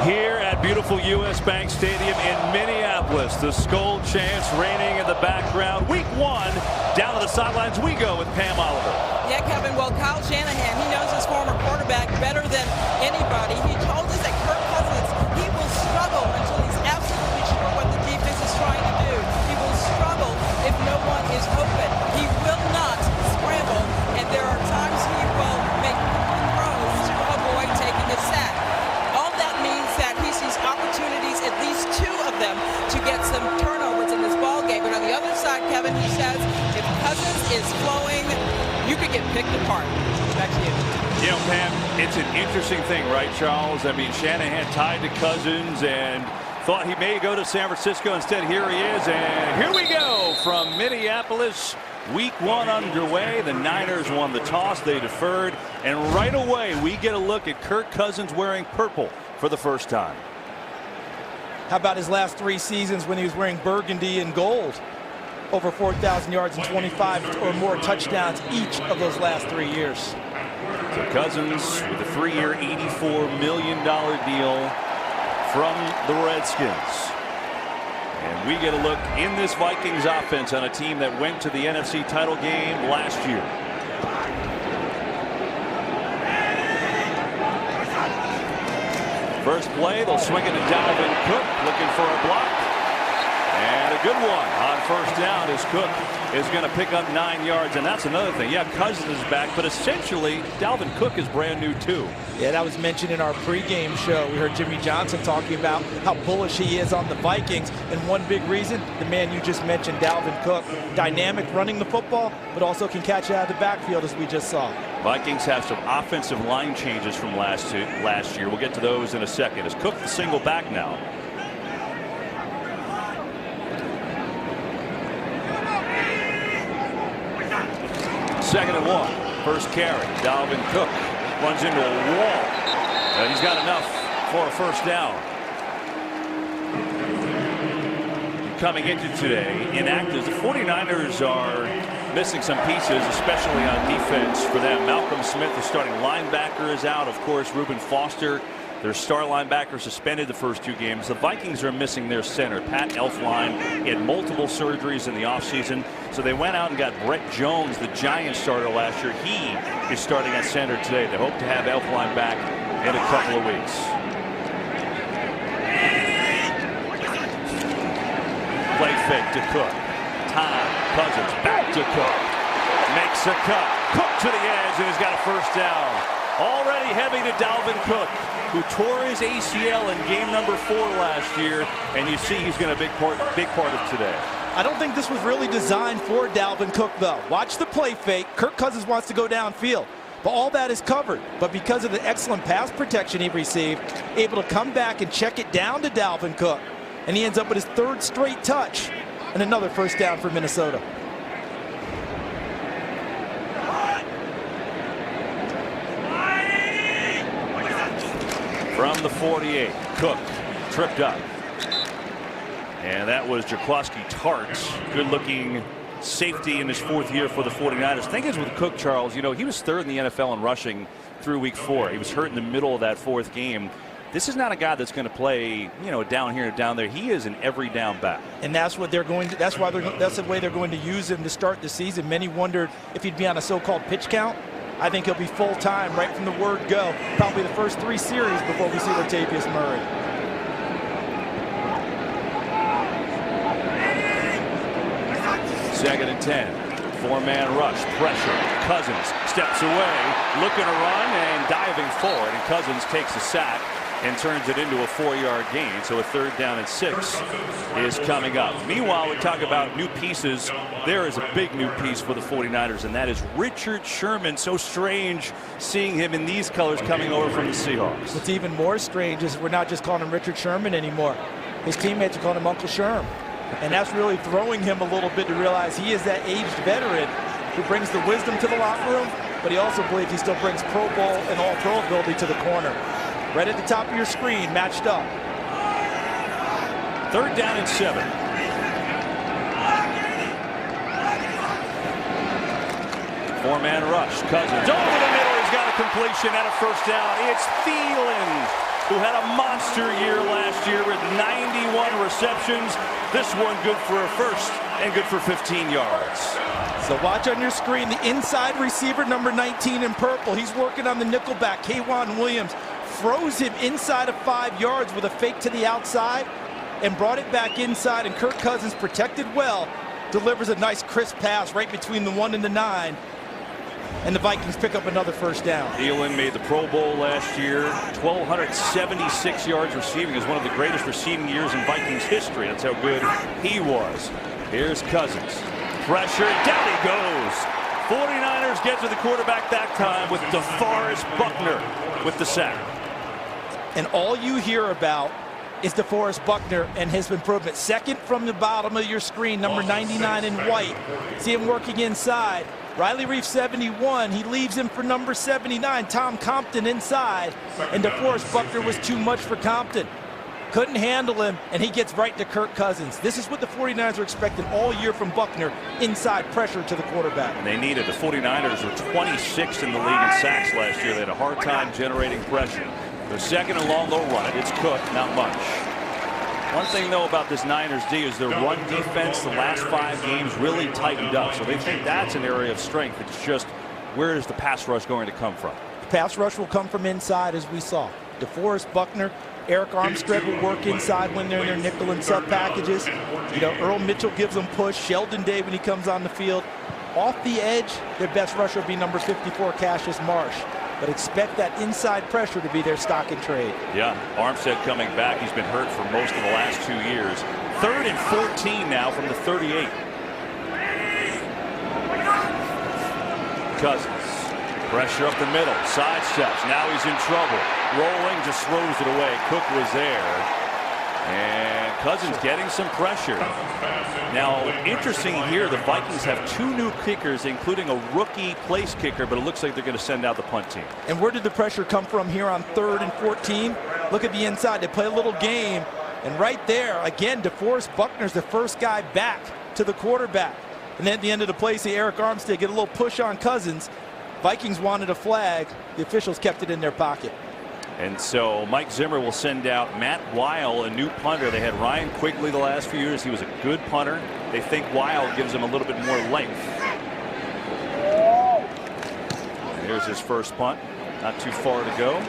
Here at beautiful U.S. Bank Stadium in Minneapolis, the Skull chants reigning in the background. Week 1, down to the sidelines we go with Pam Oliver. Yeah, Kevin, well, Kyle Shanahan, he knows his former quarterback better than anybody. He told us that Kirk Cousins, he will struggle until he's absolutely sure what the defense is trying to do. He will struggle if no one is open. He will not scramble, and there are times he will make throws to avoid taking a sack. All that means that he sees opportunities, at least 2 of them, to get some turnovers in this ball game. But on the other side, Kevin, he says if Cousins is flowing, you could get picked apart. Back to you. You know, Pam, it's an interesting thing, right, Charles? I mean, Shanahan tied to Cousins and thought he may go to San Francisco. Instead, here he is, and here we go from Minneapolis. Week 1 underway. The Niners won the toss. They deferred, and right away we get a look at Kirk Cousins wearing purple for the first time. How about his last 3 seasons when he was wearing burgundy and gold? Over 4,000 yards and 25 or more touchdowns each of those last 3 years. So Cousins with a 3-year, $84 million deal from the Redskins. And we get a look in this Vikings offense on a team that went to the NFC title game last year. First play, they'll swing it to Dalvin Cook, looking for a block. And a good one on first down as Cook is going to pick up 9 yards. And that's another thing. Yeah, Cousins is back, but essentially Dalvin Cook is brand new too. Yeah, that was mentioned in our pregame show. We heard Jimmy Johnson talking about how bullish he is on the Vikings. And one big reason, the man you just mentioned, Dalvin Cook, dynamic running the football, but also can catch it out of the backfield as we just saw. Vikings have some offensive line changes from last year. We'll get to those in a second. Is Cook the single back now? Second and 1. First carry. Dalvin Cook runs into a wall. And he's got enough for a first down. Coming into today, inactive. The 49ers are missing some pieces, especially on defense for them. Malcolm Smith, the starting linebacker, is out. Of course, Reuben Foster, their star linebacker, suspended the first 2 games. The Vikings are missing their center, Pat Elflein. He had multiple surgeries in the offseason, so they went out and got Brett Jones, the Giants starter last year. He is starting at center today. They hope to have Elflein back in a couple of weeks. Play fake to Cook. Time. Cousins back to Cook. Makes a cut. Cook to the edge, and he's got a first down. Already heavy to Dalvin Cook, who tore his ACL in game number 4 last year, and you see he's going to be a big part of today. I don't think this was really designed for Dalvin Cook, though. Watch the play fake. Kirk Cousins wants to go downfield, but all that is covered. But because of the excellent pass protection he received, able to come back and check it down to Dalvin Cook, and he ends up with his 3rd straight touch and another first down for Minnesota. From the 48, Cook tripped up. And that was Jaquaski Tartt, good-looking safety in his 4th year for the 49ers. Thing is with Cook, Charles, you know, he was 3rd in the NFL in rushing through week 4. He was hurt in the middle of that 4th game. This is not a guy that's going to play, you know, down here and down there. He is an every down back. And that's what they're going to, that's the way they're going to use him to start the season. Many wondered if he'd be on a so-called pitch count. I think he'll be full-time right from the word go. Probably the first 3 series before we see Latavius Murray. Second and 10. 4-man rush. Pressure. Cousins steps away, looking to run and diving forward. And Cousins takes a sack and turns it into a 4-yard gain. So a 3rd down and 6 is coming up. Meanwhile, we talk about new pieces. There is a big new piece for the 49ers, and that is Richard Sherman. So strange seeing him in these colors coming over from the Seahawks. What's even more strange is we're not just calling him Richard Sherman anymore. His teammates are calling him Uncle Sherm. And that's really throwing him a little bit to realize he is that aged veteran who brings the wisdom to the locker room, but he also believes he still brings Pro Bowl and All-Pro ability to the corner. Right at the top of your screen, matched up. 3rd down and 7. Four-man rush. Cousins over the middle. He's got a completion and a first down. It's Thielen. who had a monster year last year with 91 receptions. This one good for a first and good for 15 yards. So watch on your screen the inside receiver, number 19 in purple. He's working on the nickelback. K'Wan Williams froze him inside of 5 yards with a fake to the outside and brought it back inside, and Kirk Cousins, protected well, delivers a nice crisp pass right between the 1 and the 9. And the Vikings pick up another first down. Thielen made the Pro Bowl last year. 1,276 yards receiving, is one of the greatest receiving years in Vikings history. That's how good he was. Here's Cousins. Pressure, down he goes. 49ers get to the quarterback that time with DeForest Buckner with the sack. And all you hear about is DeForest Buckner and his improvement. Second from the bottom of your screen, number 99 in white. See him working inside. Riley Reef 71, he leaves him for number 79, Tom Compton inside, and DeForest Buckner was too much for Compton. Couldn't handle him, and he gets right to Kirk Cousins. This is what the 49ers are expecting all year from Buckner, inside pressure to the quarterback. And they needed. The 49ers were 26th in the league in sacks last year. They had a hard time generating pressure. The second and long, they'll run it. It's Cook, not much. One thing, though, about this Niners D is their run defense the last 5 games really tightened up. So they think that's an area of strength. It's just, where is the pass rush going to come from? The pass rush will come from inside, as we saw. DeForest Buckner, Eric Armstead will work inside when they're in their nickel and sub packages. You know, Earl Mitchell gives them push. Sheldon Day, when he comes on the field. Off the edge, their best rusher will be number 54, Cassius Marsh. But expect that inside pressure to be their stock and trade. Yeah, Armstead coming back. He's been hurt for most of the last 2 years. 3rd and 14 now from the 38. Cousins, pressure up the middle, sidesteps. Now he's in trouble. Rolling, just throws it away. Cook was there. And Cousins getting some pressure. Now, interesting here, the Vikings have 2 new kickers, including a rookie place kicker, but it looks like they're going to send out the punt team. And where did the pressure come from here on 3rd and 14? Look at the inside. They play a little game. And right there, again, DeForest Buckner's the first guy back to the quarterback. And then at the end of the play, see Eric Armstead get a little push on Cousins. Vikings wanted a flag. The officials kept it in their pocket. And so Mike Zimmer will send out Matt Weil, a new punter. They had Ryan Quigley the last few years. He was a good punter. They think Weil gives him a little bit more length. And here's his first punt. Not too far to go.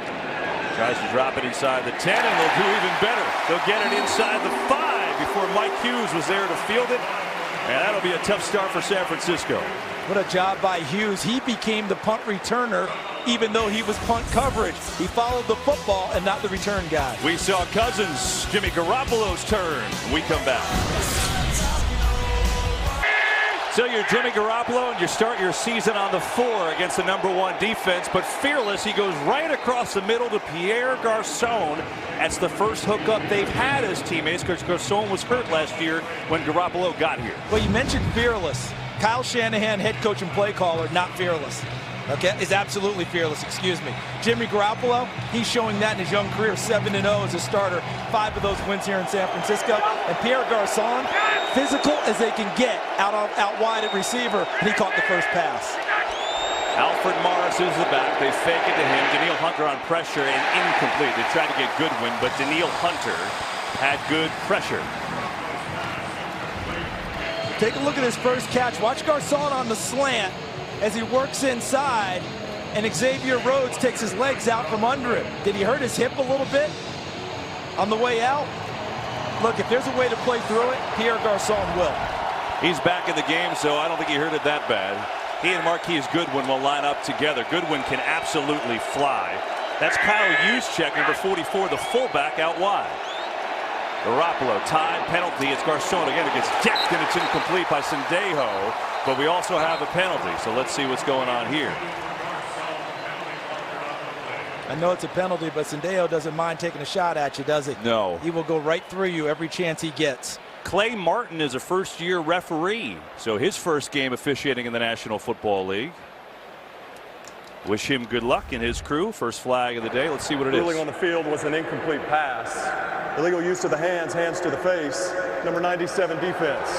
Tries to drop it inside the 10, and they'll do even better. They'll get it inside the 5 before Mike Hughes was there to field it. And that'll be a tough start for San Francisco. What a job by Hughes. He became the punt returner, even though he was punt coverage. He followed the football and not the return guy. We saw Cousins, Jimmy Garoppolo's turn. We come back. So you're Jimmy Garoppolo, and you start your season on the 4 against the number 1 defense, but fearless. He goes right across the middle to Pierre Garçon. That's the first hookup they've had as teammates, because Garçon was hurt last year when Garoppolo got here. Well, you mentioned fearless. Kyle Shanahan, head coach and play caller, not fearless. Okay, is absolutely fearless, excuse me. Jimmy Garoppolo, he's showing that in his young career, 7-0 as a starter. 5 of those wins here in San Francisco. And Pierre Garçon, physical as they can get out wide at receiver, and he caught the first pass. Alfred Morris is the back. They fake it to him. Daniil Hunter on pressure and incomplete. They tried to get Goodwin, but Daniil Hunter had good pressure. Take a look at his first catch. Watch Garçon on the slant as he works inside, and Xavier Rhodes takes his legs out from under him. Did he hurt his hip a little bit on the way out? Look, if there's a way to play through it, Pierre Garçon will. He's back in the game, so I don't think he hurt it that bad. He and Marquise Goodwin will line up together. Goodwin can absolutely fly. That's Kyle Juszczyk, number 44, the fullback out wide. Garoppolo, time, penalty. It's Garçon again. It gets decked, and it's incomplete by Sendejo. But we also have a penalty, so let's see what's going on here. I know it's a penalty, but Sendejo doesn't mind taking a shot at you, does he? No. He will go right through you every chance he gets. Clay Martin is a first-year referee, so his first game officiating in the National Football League. Wish him good luck and his crew. First flag of the day. Let's see what it is. Ruling on the field was an incomplete pass. Illegal use of the hands, hands to the face. Number 97 defense.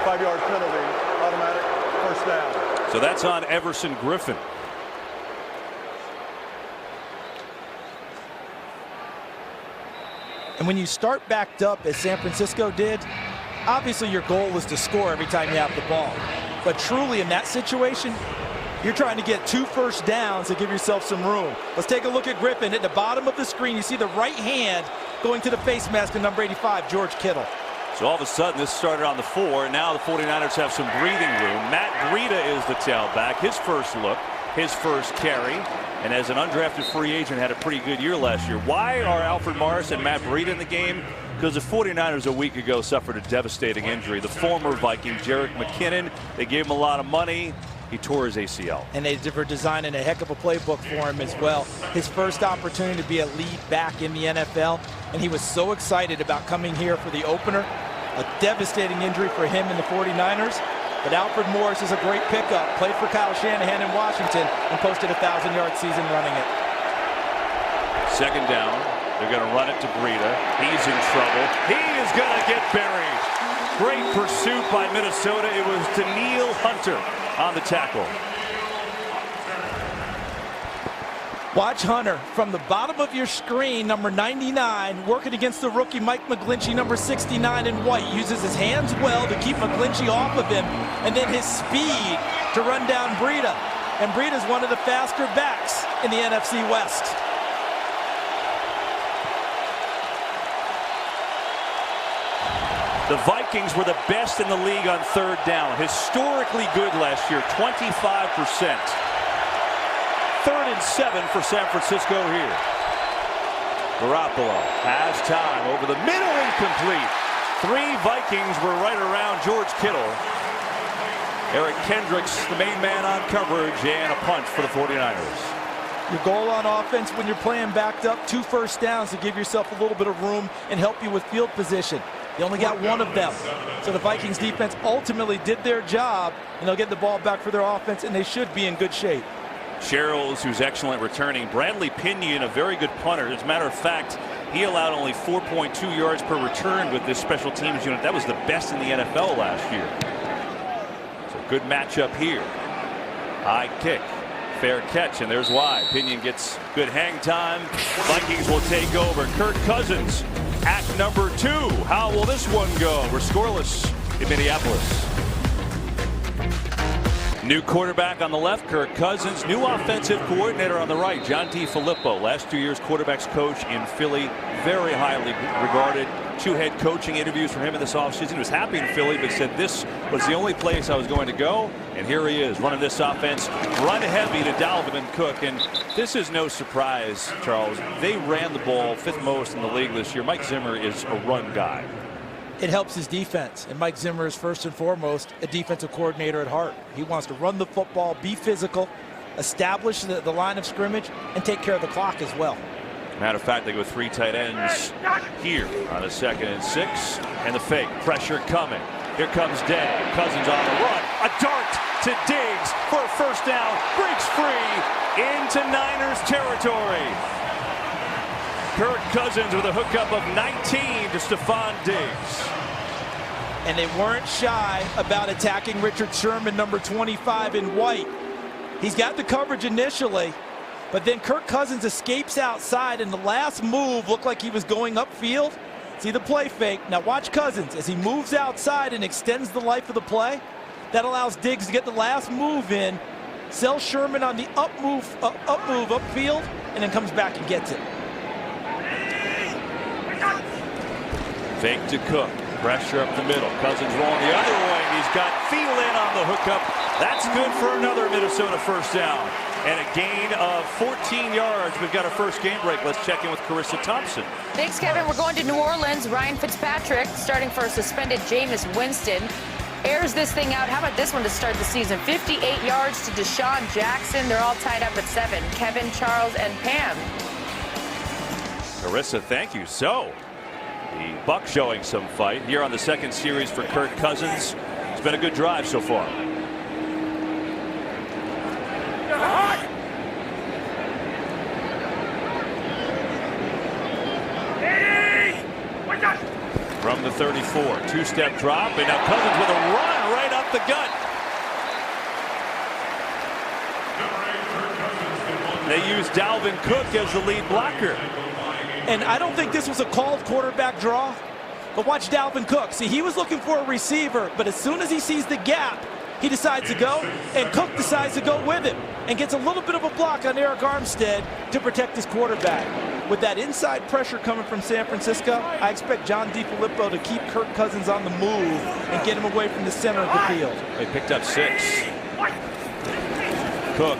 5-yard penalty, automatic first down. So that's on Everson Griffin. And when you start backed up, as San Francisco did, obviously your goal is to score every time you have the ball. But truly in that situation, you're trying to get 2 first downs to give yourself some room. Let's take a look at Griffin. At the bottom of the screen, you see the right hand going to the face mask of number 85, George Kittle. So all of a sudden, this started on the 4, and now the 49ers have some breathing room. Matt Breida is the tailback. His first look, his first carry, and as an undrafted free agent, had a pretty good year last year. Why are Alfred Morris and Matt Breida in the game? Because the 49ers a week ago suffered a devastating injury. The former Viking, Jerick McKinnon, they gave him a lot of money. He tore his ACL. And they were designing a heck of a playbook for him as well. His first opportunity to be a lead back in the NFL, and he was so excited about coming here for the opener. A devastating injury for him and the 49ers. But Alfred Morris is a great pickup. Played for Kyle Shanahan in Washington and posted a 1,000-yard season running it. Second down. They're going to run it to Breida. He's in trouble. He is going to get buried. Great pursuit by Minnesota. It was Danielle Hunter on the tackle. Watch Hunter from the bottom of your screen, number 99, working against the rookie Mike McGlinchey, number 69 in white. Uses his hands well to keep McGlinchey off of him, and then his speed to run down Breida. And Breida's one of the faster backs in the NFC West. The Vikings were the best in the league on third down. Historically good last year, 25%. 3rd and 7 for San Francisco here. Garoppolo has time over the middle, incomplete. 3 Vikings were right around George Kittle. Eric Kendricks, the main man on coverage, and a punt for the 49ers. Your goal on offense when you're playing backed up, 2 first downs to give yourself a little bit of room and help you with field position. They only got 1 of them. So the Vikings defense ultimately did their job, and they'll get the ball back for their offense, and they should be in good shape. Sherrills, who's excellent returning. Bradley Pinion, a very good punter. As a matter of fact, he allowed only 4.2 yards per return with this special teams unit. That was the best in the NFL last year. So good matchup here. High kick. Fair catch, and there's why. Pinion gets good hang time. Vikings will take over. Kirk Cousins, act number 2. How will this one go? We're scoreless in Minneapolis. New quarterback on the left, Kirk Cousins. New offensive coordinator on the right, John DeFilippo. Last 2 years quarterbacks coach in Philly. Very highly regarded. 2 head coaching interviews for him in this offseason. He was happy in Philly, but said this was the only place I was going to go. And here he is running this offense. Run heavy to Dalvin and Cook. And this is no surprise, Charles. They ran the ball 5th most in the league this year. Mike Zimmer is a run guy. It helps his defense, and Mike Zimmer is first and foremost a defensive coordinator at heart. He wants to run the football, be physical, establish the line of scrimmage, and take care of the clock as well. Matter of fact, they go 3 tight ends here on a 2nd and 6, and the fake pressure coming. Here comes Day. Cousins on the run, a dart to Diggs for a first down, breaks free into Niners territory. Kirk Cousins with a hookup of 19 to Stephon Diggs. And they weren't shy about attacking Richard Sherman, number 25 in white. He's got the coverage initially, but then Kirk Cousins escapes outside, and the last move looked like he was going upfield. See the play fake. Now watch Cousins as he moves outside and extends the life of the play. That allows Diggs to get the last move in, sells Sherman on the up move upfield, and then comes back and gets it. Fake to Cook. Pressure up the middle. Cousins rolling the other way. He's got Thielen on the hookup. That's good for another Minnesota first down. And a gain of 14 yards. We've got a first game break. Let's check in with Carissa Thompson. Thanks, Kevin. We're going to New Orleans. Ryan Fitzpatrick, starting for suspended Jameis Winston, airs this thing out. How about this one to start the season? 58 yards to Deshaun Jackson. They're all tied up at 7. Kevin, Charles, and Pam. Carissa, thank you. So, the Bucs showing some fight here on the 2nd series for Kirk Cousins. It's been a good drive so far. From the 34, 2-step drop, and now Cousins with a run right up the gut. They use Dalvin Cook as the lead blocker. And I don't think this was a called quarterback draw. But watch Dalvin Cook. See, he was looking for a receiver, but as soon as he sees the gap, he decides to go, and Cook decides to go with him and gets a little bit of a block on Eric Armstead to protect his quarterback. With that inside pressure coming from San Francisco, I expect John DeFilippo to keep Kirk Cousins on the move and get him away from the center of the field. They picked up 6. Cook,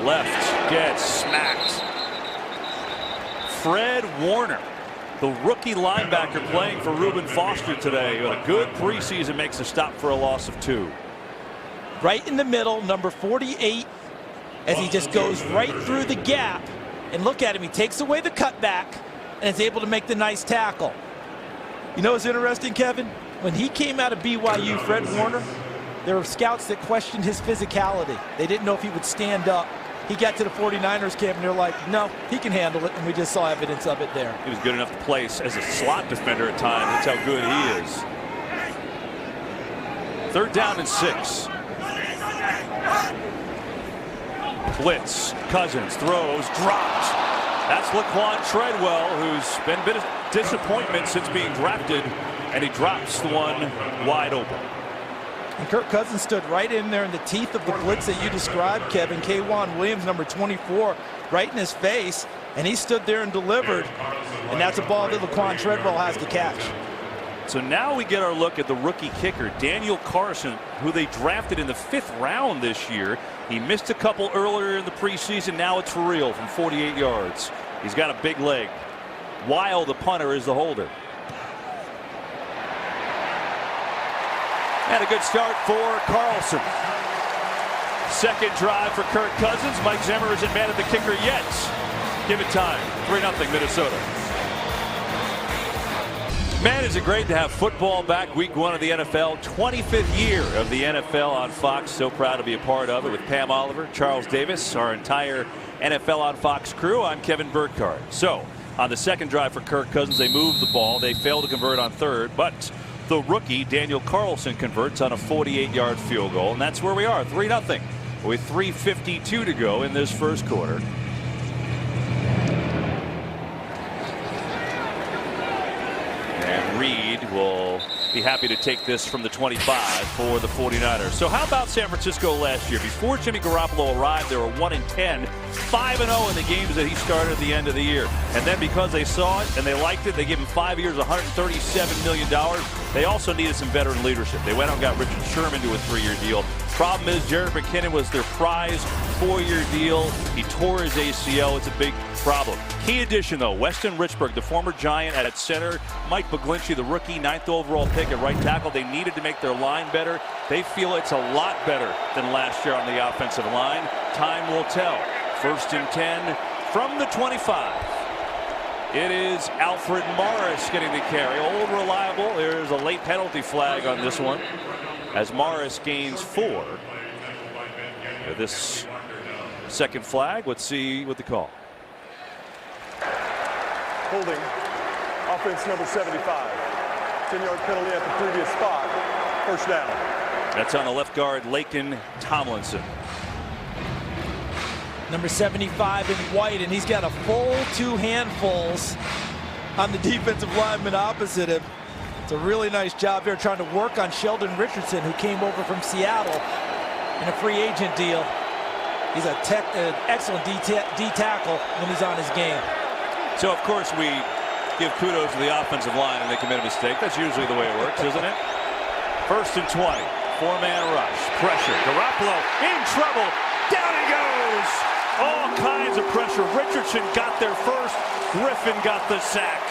left, gets smacked. Fred Warner, the rookie linebacker playing for Reuben Foster today. A good preseason, makes a stop for a loss of 2. Right in the middle, number 48, as he just goes right through the gap. And look at him, he takes away the cutback and is able to make the nice tackle. You know what's interesting, Kevin? When he came out of BYU, Fred Warner, there were scouts that questioned his physicality. They didn't know if he would stand up. He got to the 49ers camp and they're like, no, he can handle it, and we just saw evidence of it there. He was good enough to play as a slot defender at times. That's how good he is. 3rd down and 6. Blitz, Cousins throws, dropped. That's Laquan Treadwell, who's been a bit of disappointment since being drafted, and he drops the one wide open. And Kirk Cousins stood right in there in the teeth of the blitz that you described, Kevin. K'Wan Williams, number 24, right in his face, and he stood there and delivered. And that's a ball that Laquan Treadwell has to catch. So now we get our look at the rookie kicker, Daniel Carson, who they drafted in the 5th round this year. He missed a couple earlier in the preseason. Now it's for real from 48 yards. He's got a big leg. Weil, the punter, is the holder. And a good start for Carlson. 2nd drive for Kirk Cousins. Mike Zimmer isn't mad at the kicker yet. Give it time. 3-0 Minnesota. Man, is it great to have football back. Week 1 of the NFL. 25th year of the NFL on Fox. So proud to be a part of it with Pam Oliver, Charles Davis, our entire NFL on Fox crew. I'm Kevin Burkhardt. So on the 2nd drive for Kirk Cousins, they move the ball. They fail to convert on 3rd, but the rookie Daniel Carlson converts on a 48-yard field goal, and that's where we are, 3-0 with 3:52 to go in this 1st quarter. And Reed will be happy to take this from the 25 for the 49ers. So how about San Francisco last year? Before Jimmy Garoppolo arrived, they were 1-10, 5-0 in the games that he started at the end of the year. And then because they saw it and they liked it, they gave him 5 years, $137 million. They also needed some veteran leadership. They went out and got Richard Sherman to a 3-year deal. Problem is, Jared McKinnon was their prize 4-year deal. He tore his ACL. It's a big problem. Key addition, though, Weston Richburg, the former Giant, at center. Mike Beglinci, the rookie, 9th overall pick at right tackle. They needed to make their line better. They feel it's a lot better than last year on the offensive line. Time will tell. 1st and 10 from the 25. It is Alfred Morris getting the carry. Old reliable. There's a late penalty flag on this one, as Morris gains 4. This 2nd flag, let's see what the call. Holding, offense number 75. 10-yard penalty at the previous spot. 1st down. That's on the left guard, Laken Tomlinson. Number 75 in white, and he's got a full 2 handfuls on the defensive lineman opposite him. It's a really nice job there trying to work on Sheldon Richardson, who came over from Seattle in a free agent deal. He's an excellent D tackle when he's on his game. So, of course, we give kudos to the offensive line and they commit a mistake. That's usually the way it works, isn't it? 1st and 20. 4-man rush. Pressure. Garoppolo in trouble. Down he goes. All kinds of pressure. Richardson got there first. Griffin got the sack.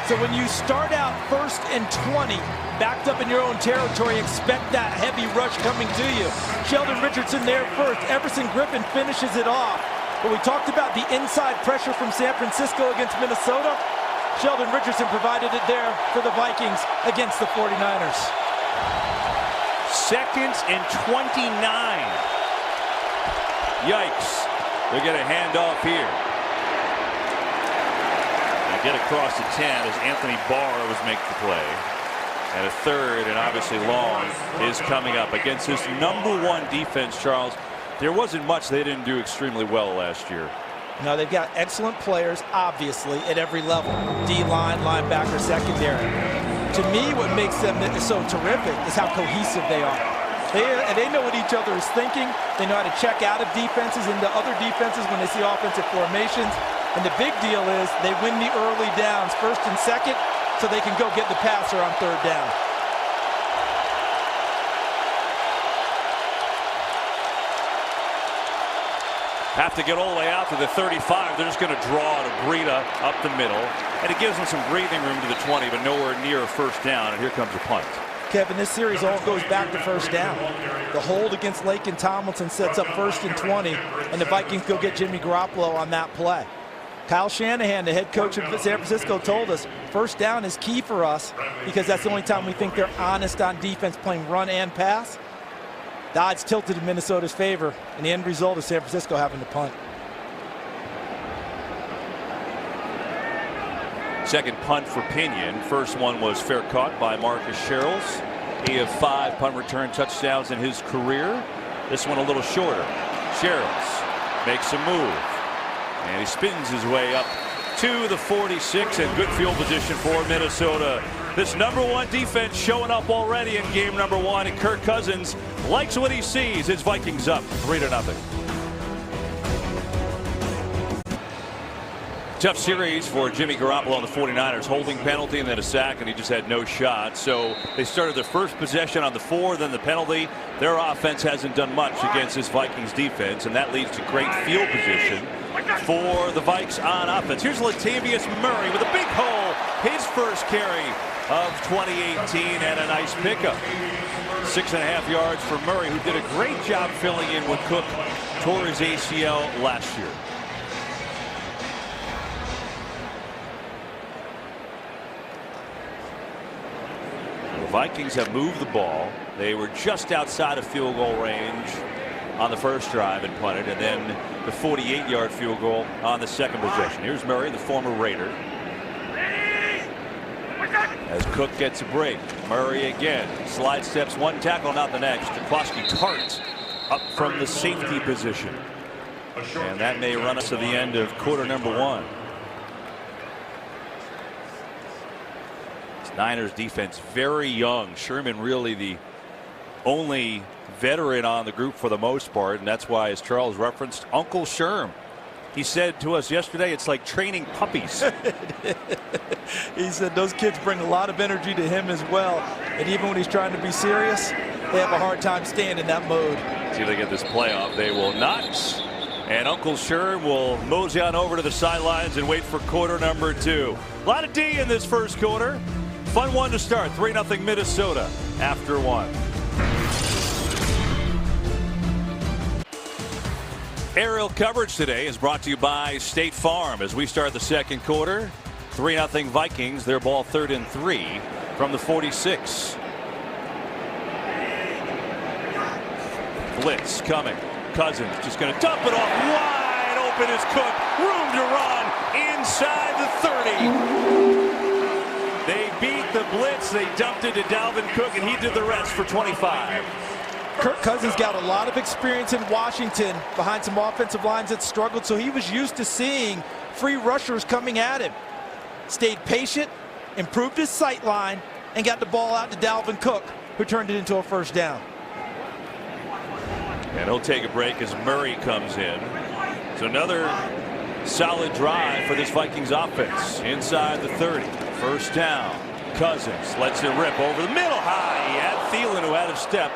So when you start out 1st and 20, backed up in your own territory, expect that heavy rush coming to you. Sheldon Richardson there first. Everson Griffin finishes it off. But we talked about the inside pressure from San Francisco against Minnesota. Sheldon Richardson provided it there for the Vikings against the 49ers. 2nd and 29. Yikes. They get a handoff here. Get across the 10 as Anthony Barr was making the play. And a third and obviously long is coming up against this #1 defense, Charles. There wasn't much they didn't do extremely well last year. Now they've got excellent players, obviously, at every level. D-line, linebacker, secondary. To me, what makes them so terrific is how cohesive they are. They know what each other is thinking. They know how to check out of defenses into other defenses when they see offensive formations. And the big deal is they win the early downs, first and second, so they can go get the passer on third down. Have to get all the way out to the 35. They're just going to draw to Breida up the middle. And it gives them some breathing room to the 20, but nowhere near a first down. And here comes a punt. Kevin, this series all goes back to first down. The hold against Laken Tomlinson sets up 1st and 20, and the Vikings go get Jimmy Garoppolo on that play. Kyle Shanahan, the head coach of San Francisco, told us first down is key for us because that's the only time we think they're honest on defense, playing run and pass. The odds tilted in Minnesota's favor, and the end result is San Francisco having to punt. Second punt for Pinion. First one was fair caught by Marcus Sherrills. He has 5 punt return touchdowns in his career. This one a little shorter. Sherrills makes a move. And he spins his way up to the 46, and good field position for Minnesota. This #1 defense showing up already in game #1, and Kirk Cousins likes what he sees. His Vikings up 3-0. Tough series for Jimmy Garoppolo on the 49ers. Holding penalty and then a sack, and he just had no shot. So they started their first possession on the 4, then the penalty. Their offense hasn't done much against this Vikings defense, and that leads to great field position for the Vikes on offense. Here's Latavius Murray with a big hole. His first carry of 2018 and a nice pickup. 6.5 yards for Murray, who did a great job filling in when Cook tore his ACL last year. The Vikings have moved the ball. They were just outside of field goal range on the first drive and punted, and then the 48-yard field goal on the second possession. Here's Murray, the former Raider. As Cook gets a break, Murray again. Slide steps one tackle, not the next. Jaquaski Tart up from the safety position. And that may run us to the end of quarter #1. This Niners defense very young. Sherman really the only veteran on the group for the most part, and that's why, as Charles referenced, Uncle Sherm. He said to us yesterday, it's like training puppies. He said those kids bring a lot of energy to him as well, and even when he's trying to be serious, they have a hard time staying in that mode. See if they get this playoff. They will not. And Uncle Sherm will mosey on over to the sidelines and wait for quarter #2. A lot of D in this first quarter. Fun one to start. 3-0 Minnesota after 1. Aerial coverage today is brought to you by State Farm as we start the second quarter. 3-0 Vikings. Their ball 3rd and 3 from the 46. Blitz coming. Cousins just going to dump it off. Wide open is Cook. Room to run inside the 30. They beat the blitz. They dumped it to Dalvin Cook, and he did the rest for 25. Kirk Cousins got a lot of experience in Washington behind some offensive lines that struggled, so he was used to seeing free rushers coming at him. Stayed patient, improved his sight line, and got the ball out to Dalvin Cook, who turned it into a first down. And he'll take a break as Murray comes in. So another solid drive for this Vikings offense inside the 30. First down. Cousins lets it rip over the middle high. He had Thielen, who had a step,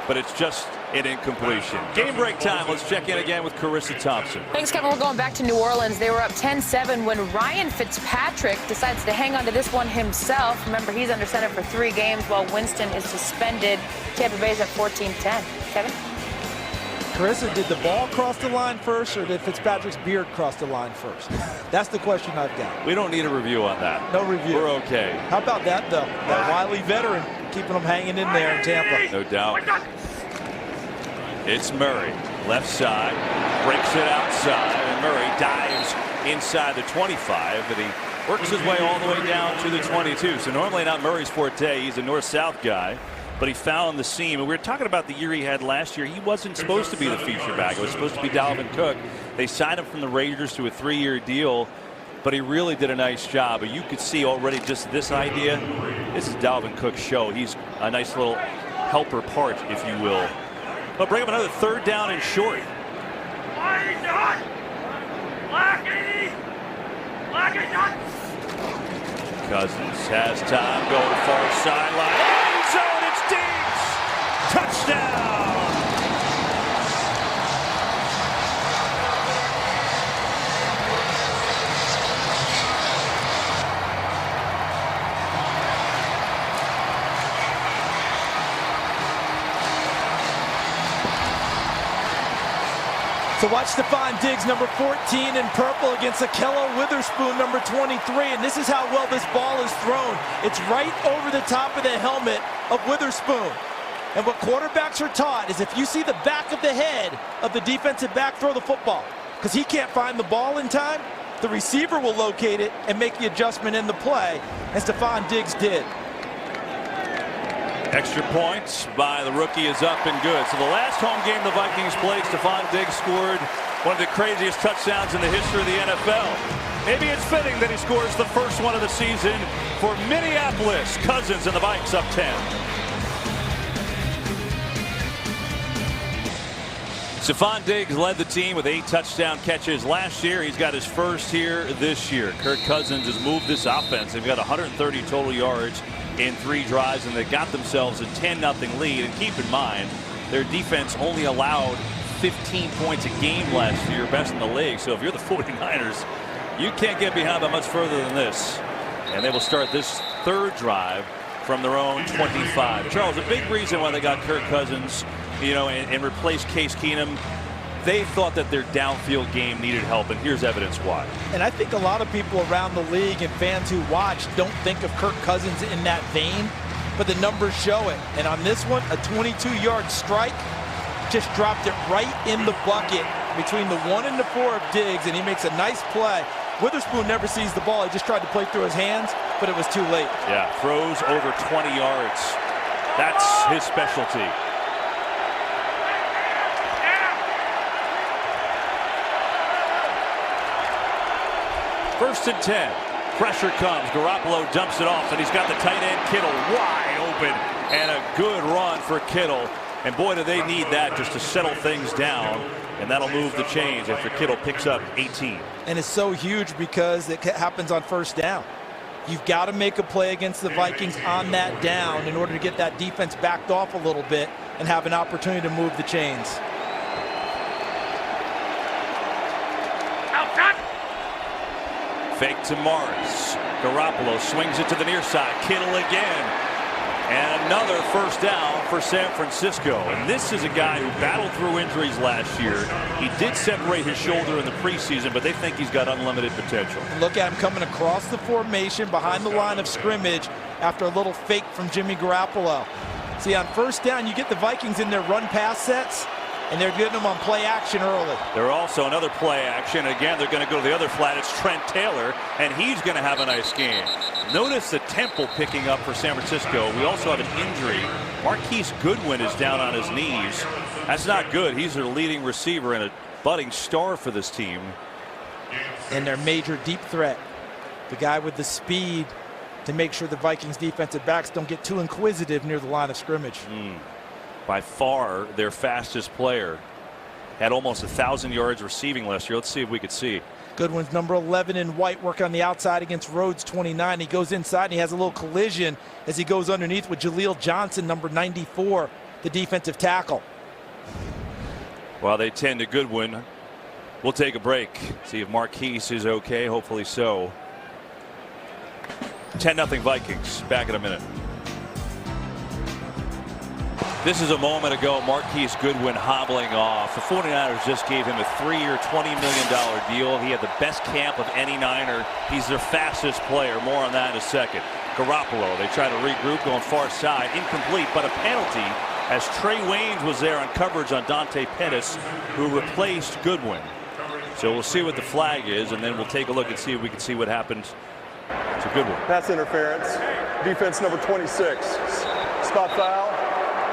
but it's just an incompletion. Game break time. Let's check in again with Carissa Thompson. Thanks, Kevin. We're going back to New Orleans. They were up 10-7 when Ryan Fitzpatrick decides to hang on to this one himself. Remember, he's under center for 3 games while Winston is suspended. Tampa Bay's at 14-10. Kevin? Carissa, did the ball cross the line first, or did Fitzpatrick's beard cross the line first? That's the question I've got. We don't need a review on that. No review. We're okay. How about that, though? That wily veteran keeping them hanging in there in Tampa. No doubt. It's Murray. Left side. Breaks it outside. And Murray dives inside the 25, but he works his way all the way down to the 22. So normally not Murray's forte. He's a north-south guy. But he found the seam. And we were talking about the year he had last year. He wasn't supposed to be the feature back. It was supposed to be Dalvin Cook. They signed him from the Raiders to a 3-year deal. But he really did a nice job. But you could see already just this idea. This is Dalvin Cook's show. He's a nice little helper part, if you will. But bring up another 3rd down and short. Cousins has time. Go to far sideline. End zone. It's deep. Touchdown. So watch Stephon Diggs, number 14 in purple, against Akello Witherspoon, number 23. And this is how well this ball is thrown. It's right over the top of the helmet of Witherspoon. And what quarterbacks are taught is if you see the back of the head of the defensive back throw the football, because he can't find the ball in time, the receiver will locate it and make the adjustment in the play, and Stephon Diggs did. Extra points by the rookie is up and good. So the last home game the Vikings played, Stephon Diggs scored one of the craziest touchdowns in the history of the NFL. Maybe it's fitting that he scores the first one of the season for Minneapolis. Cousins and the Vikes up 10. Stephon Diggs led the team with 8 touchdown catches last year. He's got his first here this year. Kirk Cousins has moved this offense. They've got 130 total yards in 3 drives, and they got themselves a 10-0 lead. And keep in mind, their defense only allowed 15 points a game last year, best in the league. So if you're the 49ers, you can't get behind by much further than this. And they will start this 3rd drive from their own 25. Charles, a big reason why they got Kirk Cousins, you know, and replaced Case Keenum, they thought that their downfield game needed help, and here's evidence why. And I think a lot of people around the league and fans who watch don't think of Kirk Cousins in that vein, but the numbers show it. And on this one, a 22-yard strike just dropped it right in the bucket between the 1 and the 4 of Diggs, and he makes a nice play. Witherspoon never sees the ball. He just tried to play through his hands, but it was too late. Yeah, throws over 20 yards. That's his specialty. First and 10. Pressure comes. Garoppolo dumps it off, and he's got the tight end Kittle wide open, and a good run for Kittle. And boy, do they need that just to settle things down, and that'll move the chains after Kittle picks up 18. And it's so huge because it happens on first down. You've got to make a play against the Vikings on that down in order to get that defense backed off a little bit and have an opportunity to move the chains. Fake to Morris. Garoppolo swings it to the near side. Kittle again. And another first down for San Francisco. And this is a guy who battled through injuries last year. He did separate his shoulder in the preseason, but they think he's got unlimited potential. Look at him coming across the formation behind the line of scrimmage after a little fake from Jimmy Garoppolo. See, on first down, you get the Vikings in their run-pass sets, and they're getting them on play action early. They're also another play action. Again, they're going to go to the other flat. It's Trent Taylor, and he's going to have a nice game. Notice the tempo picking up for San Francisco. We also have an injury. Marquise Goodwin is down on his knees. That's not good. He's their leading receiver and a budding star for this team. And their major deep threat, the guy with the speed to make sure the Vikings defensive backs don't get too inquisitive near the line of scrimmage. By far their fastest player. Had almost 1,000 yards receiving last year. Let's see if we could see. Goodwin's number 11 in white, work on the outside against Rhodes 29. He goes inside and he has a little collision as he goes underneath with Jaleel Johnson, number 94, the defensive tackle. While they tend to Goodwin, we'll take a break. See if Marquise is okay. Hopefully so. 10-0 Vikings. Back in a minute. This is a moment ago. Marquise Goodwin hobbling off. The 49ers just gave him a 3-year, $20 million deal. He had the best camp of any Niner. He's their fastest player. More on that in a second. Garoppolo, they try to regroup, going far side. Incomplete, but a penalty as Trey Waynes was there on coverage on Dante Pettis, who replaced Goodwin. So we'll see what the flag is, and then we'll take a look and see if we can see what happened It's a good one. Pass interference. Defense number 26. Spot foul.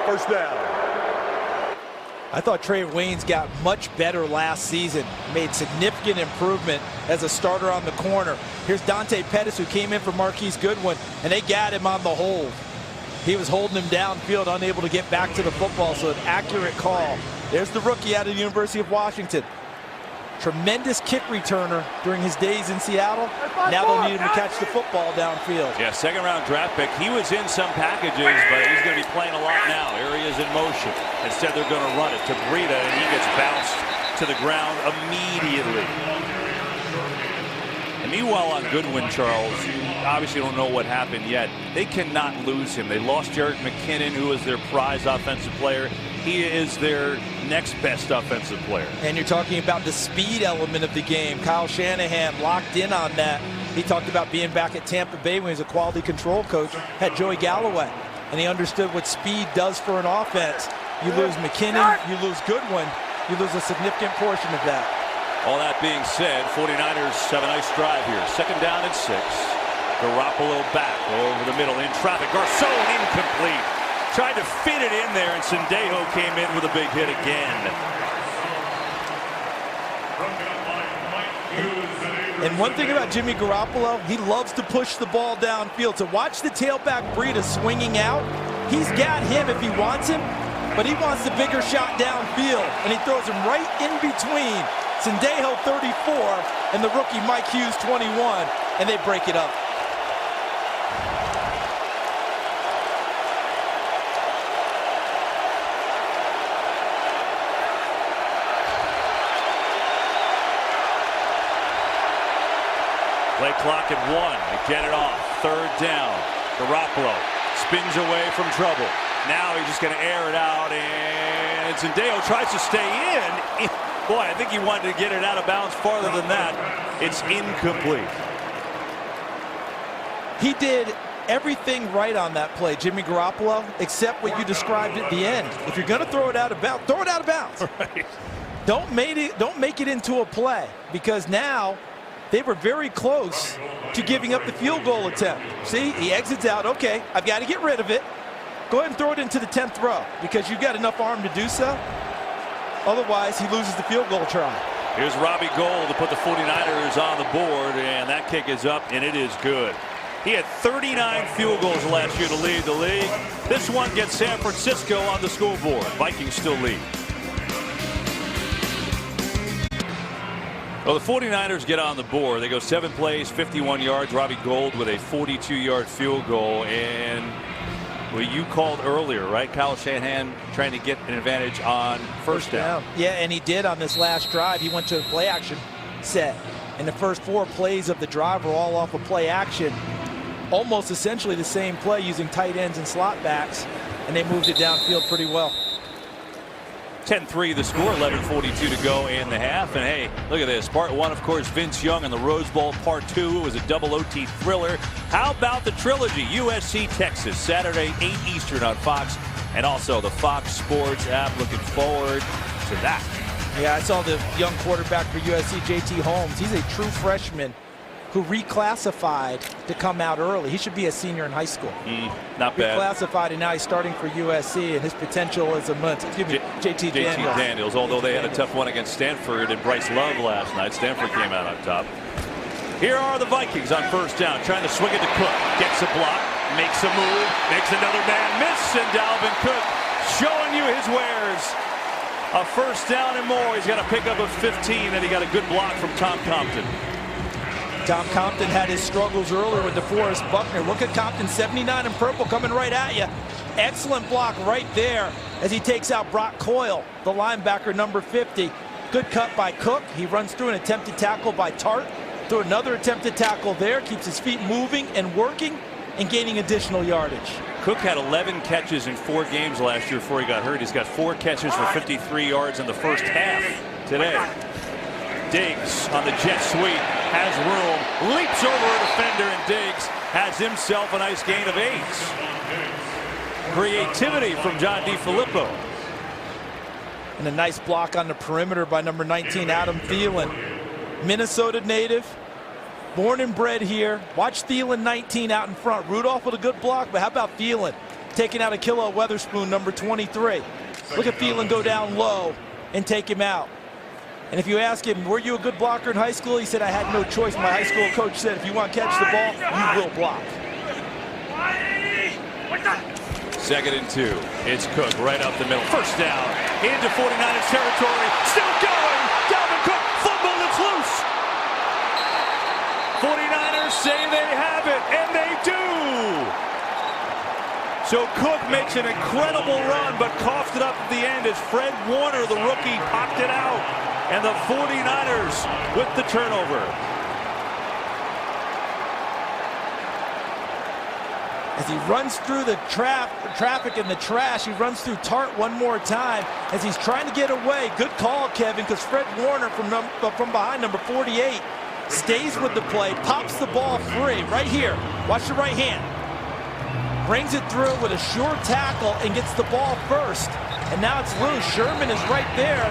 First down. I thought Trey Waynes got much better last season, made significant improvement as a starter on the corner. Here's Dante Pettis, who came in for Marquise Goodwin, and they got him on the hold. He was holding him downfield, unable to get back to the football, so an accurate call. There's the rookie out of the University of Washington. Tremendous kick returner during his days in Seattle. Now they'll need him to catch the football downfield. Yeah, second-round draft pick. He was in some packages, but he's going to be playing a lot now. Here he is in motion. Instead, they're going to run it to Breida, and he gets bounced to the ground immediately. And meanwhile, on Goodwin, Charles, obviously don't know what happened yet. They cannot lose him. They lost Jerick McKinnon, who was their prize offensive player. He is their next best offensive player. And you're talking about the speed element of the game. Kyle Shanahan locked in on that. He talked about being back at Tampa Bay when he was a quality control coach, had Joey Galloway, and he understood what speed does for an offense. You lose McKinnon, you lose Goodwin, you lose a significant portion of that. All that being said, 49ers have a nice drive here. Second down and 6. Garoppolo back over the middle in traffic. Garcon incomplete. Tried to fit it in there, and Sendejo came in with a big hit again. And one thing about Jimmy Garoppolo, he loves to push the ball downfield. So watch the tailback Breida swinging out. He's got him if he wants him, but he wants the bigger shot downfield, and he throws him right in between Sendejo 34 and the rookie Mike Hughes 21, and they break it up. Play clock at 1 to get it off. Third down. Garoppolo spins away from trouble. Now he's just going to air it out, and Sendejo tries to stay in. Boy, I think he wanted to get it out of bounds farther than that. It's incomplete. He did everything right on that play, Jimmy Garoppolo, except what you described at the end. If you're going to throw it out of bounds, throw it out of bounds. Right. Don't make it into a play, because now they were very close to giving up the field goal attempt. See, he exits out. Okay, I've got to get rid of it. Go ahead and throw it into the 10th row, because you've got enough arm to do so. Otherwise, he loses the field goal try. Here's Robbie Gould to put the 49ers on the board, and that kick is up, and it is good. He had 39 field goals last year to lead the league. This one gets San Francisco on the scoreboard. Vikings still lead. Well, the 49ers get on the board. They go 7 plays, 51 yards. Robbie Gould with a 42-yard field goal. And what you called earlier, right? Kyle Shanahan trying to get an advantage on first down. Yeah, and he did on this last drive. He went to a play action set. And the first 4 plays of the drive were all off of play action. Almost essentially the same play using tight ends and slot backs. And they moved it downfield pretty well. 10-3 the score, 11:42 to go in the half. And hey, look at this. Part 1, of course, Vince Young in the Rose Bowl. Part 2 was a double OT thriller. How about the trilogy? USC, Texas, Saturday, 8 Eastern on Fox. And also the Fox Sports app. Looking forward to that. Yeah, I saw the young quarterback for USC, JT Holmes. He's a true freshman who reclassified to come out early. He should be a senior in high school. Not bad. Reclassified, and now he's starting for USC, and his potential is immense. Excuse me, JT Daniels. Although they had a tough one against Stanford and Bryce Love last night. Stanford came out on top. Here are the Vikings on first down, trying to swing it to Cook. Gets a block, makes a move, makes another man miss, and Dalvin Cook showing you his wares. A first down and more. He's got to pick up a 15, and he got a good block from Tom Compton. Tom Compton had his struggles earlier with DeForest Buckner. Look at Compton, 79 in purple, coming right at you. Excellent block right there as he takes out Brock Coyle, the linebacker, number 50. Good cut by Cook. He runs through an attempted tackle by Tart. Through another attempted tackle there. Keeps his feet moving and working and gaining additional yardage. Cook had 11 catches in 4 games last year before he got hurt. He's got 4 catches for 53 yards in the first half today. Diggs on the jet sweep, has room, leaps over a defender, and Diggs has himself a nice gain of 8. Creativity from John DeFilippo. And a nice block on the perimeter by number 19, Adam Thielen. Minnesota native, Born and bred here. Watch Thielen 19 out in front. Rudolph with a good block, but how about Thielen taking out Akilla Weatherspoon, number 23. Look at Thielen go down low and take him out. And if you ask him, were you a good blocker in high school? He said, I had no choice. My high school coach said, if you want to catch the ball, you will block. 2nd and 2. It's Cook right up the middle. First down into 49ers territory. Still going. Dalvin Cook. Fumble. It's loose. 49ers say they have it, and they do. So Cook makes an incredible run, but coughed it up at the end as Fred Warner, the rookie, popped it out. And the 49ers with the turnover. As he runs through the traffic and the trash, he runs through Tart one more time as he's trying to get away. Good call, Kevin, because Fred Warner from behind, number 48, stays with the play, pops the ball free right here. Watch the right hand. Brings it through with a sure tackle and gets the ball first. And now it's loose. Sherman is right there.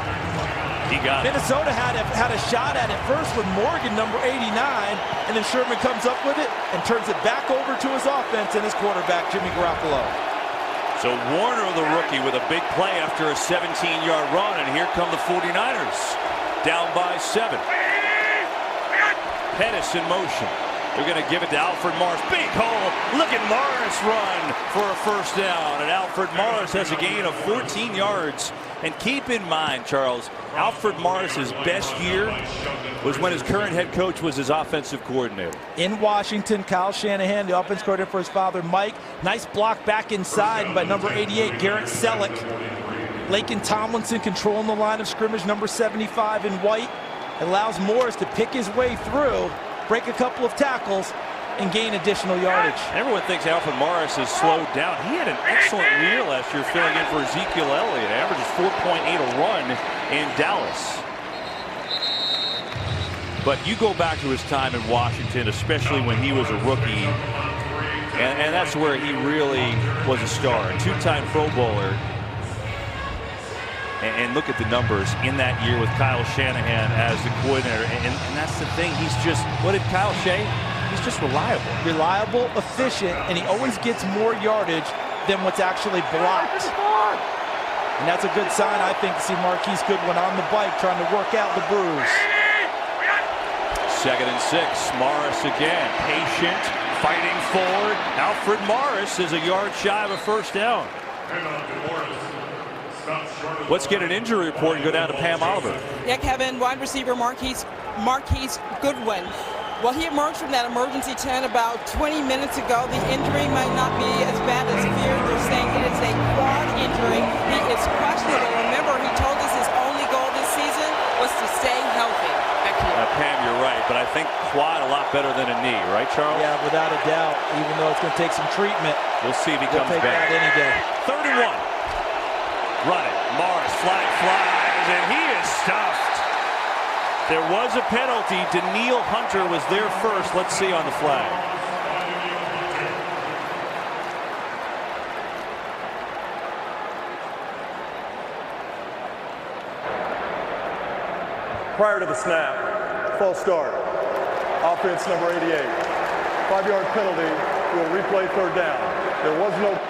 He got it. Minnesota had a shot at it first with Morgan, number 89, and then Sherman comes up with it and turns it back over to his offense and his quarterback, Jimmy Garoppolo. So Warner, the rookie, with a big play after a 17-yard run, and here come the 49ers, down by 7. Pettis in motion. They're going to give it to Alfred Morris. Big hole. Look at Morris run for a first down. And Alfred Morris has a gain of 14 yards. And keep in mind, Charles, Alfred Morris's best year was when his current head coach was his offensive coordinator. In Washington, Kyle Shanahan, the offense coordinator for his father, Mike. Nice block back inside by number 88, Garrett Selleck. Lakin Tomlinson controlling the line of scrimmage, number 75 in white. Allows Morris to pick his way through, break a couple of tackles, and gain additional yardage. Everyone thinks Alfred Morris has slowed down. He had an excellent year last year filling in for Ezekiel Elliott. Averages 4.8 a run in Dallas. But you go back to his time in Washington, especially when he was a rookie, and that's where he really was a star. A two-time Pro Bowler. And look at the numbers in that year with Kyle Shanahan as the coordinator. And that's the thing. He's just, what did Kyle say? He's just reliable. Reliable, efficient, and he always gets more yardage than what's actually blocked. And that's a good sign, I think, to see Marquise Goodwin on the bike trying to work out the bruise. 2nd and 6. Morris again. Patient, fighting forward. Alfred Morris is a yard shy of a first down. Let's get an injury report and go down to Pam Oliver. Yeah, Kevin, wide receiver Marquise Goodwin. Well, he emerged from that emergency tent about 20 minutes ago. The injury might not be as bad as feared. They're saying it is a quad injury. He is questionable. Remember, he told us his only goal this season was to stay healthy. Back to you. Pam, you're right, but I think quad a lot better than a knee, right, Charles? Yeah, without a doubt, even though it's going to take some treatment. We'll see if he We'll comes take back. that any day. 3rd and 1. Run it. Morris flag flies, and he is stuffed. There was a penalty. Daniil Hunter was there first. Let's see on the flag. Prior to the snap, false start. Offense number 88. 5-yard penalty. We'll replay 3rd down. There was no...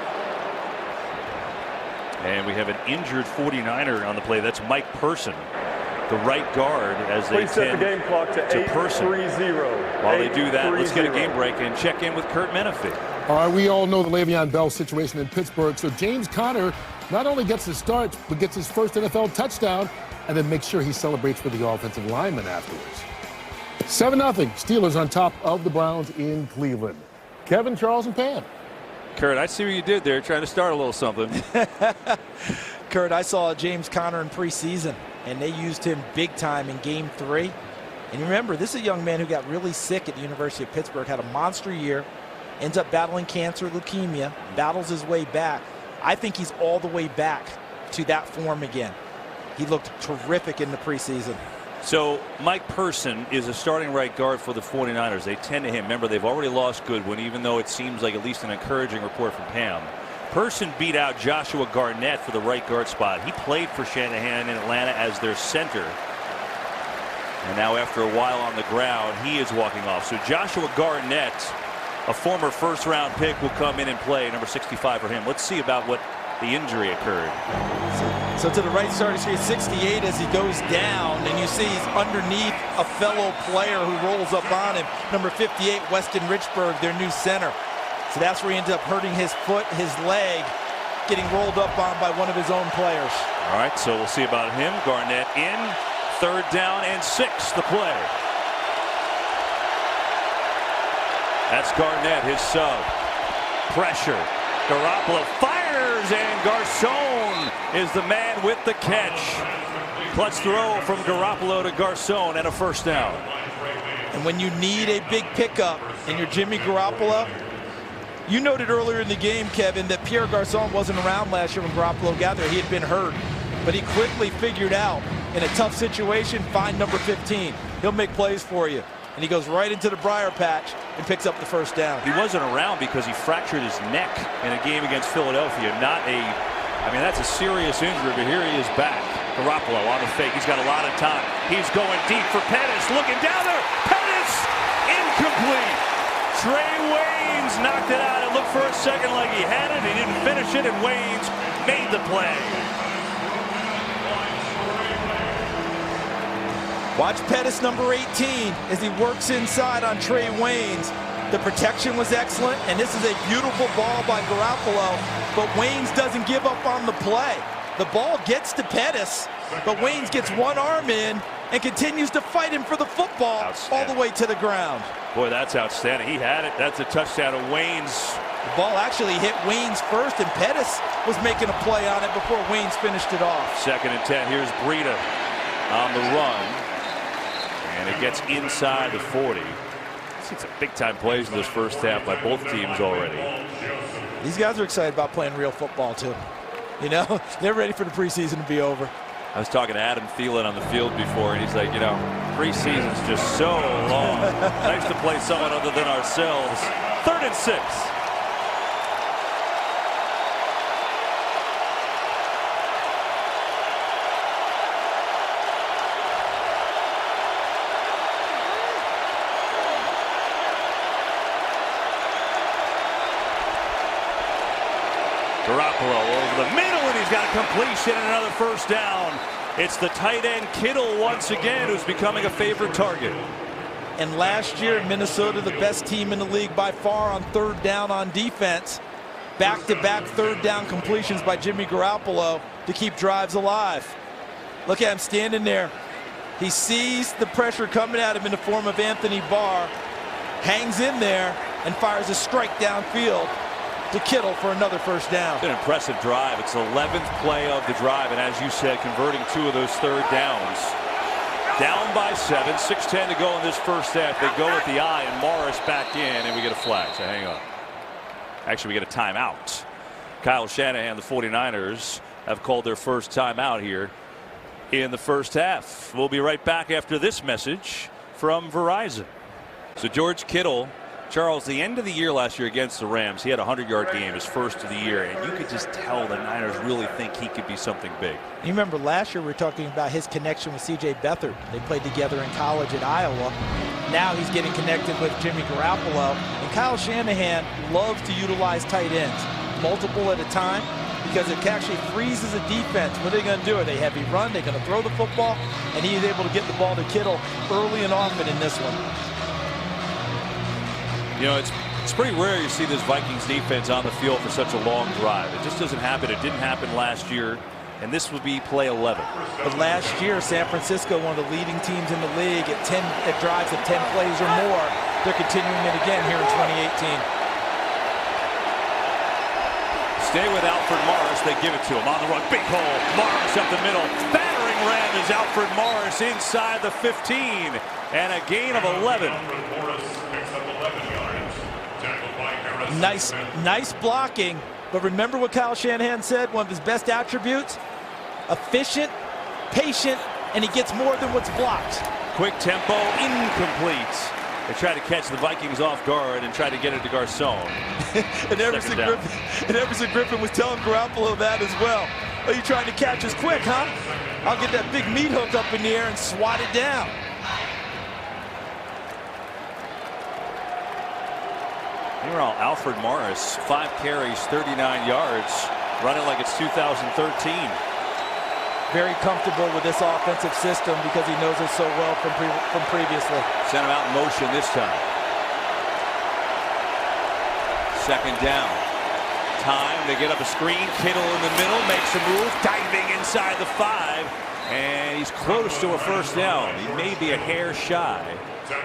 And we have an injured 49er on the play. That's Mike Person, the right guard, as they set the game clock to Person. 8-3-0. While they do that, let's get a game break and check in with Kurt Menefee. All right, we all know the Le'Veon Bell situation in Pittsburgh. So James Conner not only gets his start, but gets his first NFL touchdown, and then makes sure he celebrates with the offensive lineman afterwards. 7-0. Steelers on top of the Browns in Cleveland. Kevin, Charles, and Pam. Kurt, I see what you did there, trying to start a little something. Kurt, I saw James Conner in preseason, and they used him big time in Game 3. And remember, this is a young man who got really sick at the University of Pittsburgh, had a monster year, ends up battling cancer, leukemia, battles his way back. I think he's all the way back to that form again. He looked terrific in the preseason. So Mike Person is a starting right guard for the 49ers. They tend to him. Remember, they've already lost Goodwin, even though it seems like at least an encouraging report from Pam. Person beat out Joshua Garnett for the right guard spot. He played for Shanahan in Atlanta as their center. And now after a while on the ground, he is walking off. So Joshua Garnett, a former first-round pick, will come in and play, number 65 for him. Let's see about what the injury occurred. So to the right side, you see 68 as he goes down, and you see he's underneath a fellow player who rolls up on him, number 58, Weston Richburg, their new center. So that's where he ends up hurting his foot, his leg, getting rolled up on by one of his own players. All right, so we'll see about him. Garnett in, 3rd down and 6, the play. That's Garnett, his sub. Pressure. Garoppolo fires, and Garcon is the man with the catch. Clutch throw from Garoppolo to Garcon and a 1st down. And when you need a big pickup and you're Jimmy Garoppolo, you noted earlier in the game, Kevin, that Pierre Garcon wasn't around last year when Garoppolo got there. He had been hurt, but he quickly figured out in a tough situation, find number 15. He'll make plays for you. And he goes right into the briar patch and picks up the 1st down. He wasn't around because he fractured his neck in a game against Philadelphia. I mean, that's a serious injury, but here he is back. Garoppolo on the fake. He's got a lot of time. He's going deep for Pettis. Looking down there. Pettis! Incomplete. Trey Waynes knocked it out. It looked for a second like he had it. He didn't finish it, and Waynes made the play. Watch Pettis, number 18, as he works inside on Trey Waynes. The protection was excellent, and this is a beautiful ball by Garoppolo, but Waynes doesn't give up on the play. The ball gets to Pettis, but Waynes gets one arm in and continues to fight him for the football all the way to the ground. Boy, that's outstanding. He had it. That's a touchdown of Waynes. The ball actually hit Waynes first, and Pettis was making a play on it before Waynes finished it off. 2nd and 10. Here's Breida on the run. And it gets inside the 40. Seen some big-time plays in this 1st half by both teams already. These guys are excited about playing real football, too. You know, they're ready for the preseason to be over. I was talking to Adam Thielen on the field before, and he's like, you know, preseason's just so long. Nice to play someone other than ourselves. 3rd and 6. Garoppolo over the middle, and he's got a completion and another 1st down. It's the tight end Kittle once again who's becoming a favorite target. And last year, Minnesota, the best team in the league by far on 3rd down on defense. Back-to-back 3rd down completions by Jimmy Garoppolo to keep drives alive. Look at him standing there. He sees the pressure coming at him in the form of Anthony Barr, hangs in there, and fires a strike downfield to Kittle for another 1st down. It's an impressive drive. It's the 11th play of the drive, and as you said, converting 2 of those 3rd downs. Down by 7, 6:10 to go in this 1st half. They go with the eye, and Morris back in, and we get a flag, so hang on. Actually, we get a timeout. Kyle Shanahan, the 49ers, have called their first timeout here in the 1st half. We'll be right back after this message from Verizon. So George Kittle, Charles, the end of the year last year against the Rams, he had a 100-yard game, his first of the year, and you could just tell the Niners really think he could be something big. You remember last year we were talking about his connection with C.J. Beathard. They played together in college at Iowa. Now he's getting connected with Jimmy Garoppolo. And Kyle Shanahan loves to utilize tight ends, multiple at a time, because it actually freezes a defense. What are they going to do? Are they heavy run? They're going to throw the football? And he is able to get the ball to Kittle early and often in this one. You know, it's pretty rare you see this Vikings defense on the field for such a long drive. It just doesn't happen. It didn't happen last year, and this would be play 11. But last year, San Francisco, one of the leading teams in the league at drives of 10 plays or more. They're continuing it again here in 2018. Stay with Alfred Morris. They give it to him on the run. Big hole. Morris up the middle. Battering ram is Alfred Morris inside the 15, and a gain of 11. Nice blocking, but remember what Kyle Shanahan said, one of his best attributes? Efficient, patient, and he gets more than what's blocked. Quick tempo, incomplete. They try to catch the Vikings off guard and try to get it to Garcon. and Everson Griffin was telling Garoppolo that as well. Oh, you trying to catch us quick, huh? I'll get that big meat hook up in the air and swat it down. Meanwhile, Alfred Morris, 5 carries, 39 yards, running like it's 2013. Very comfortable with this offensive system because he knows it so well from previously. Sent him out in motion this time. Second down. Time to get up a screen. Kittle in the middle makes a move, diving inside the 5, and he's close to a first down. He may be a hair shy,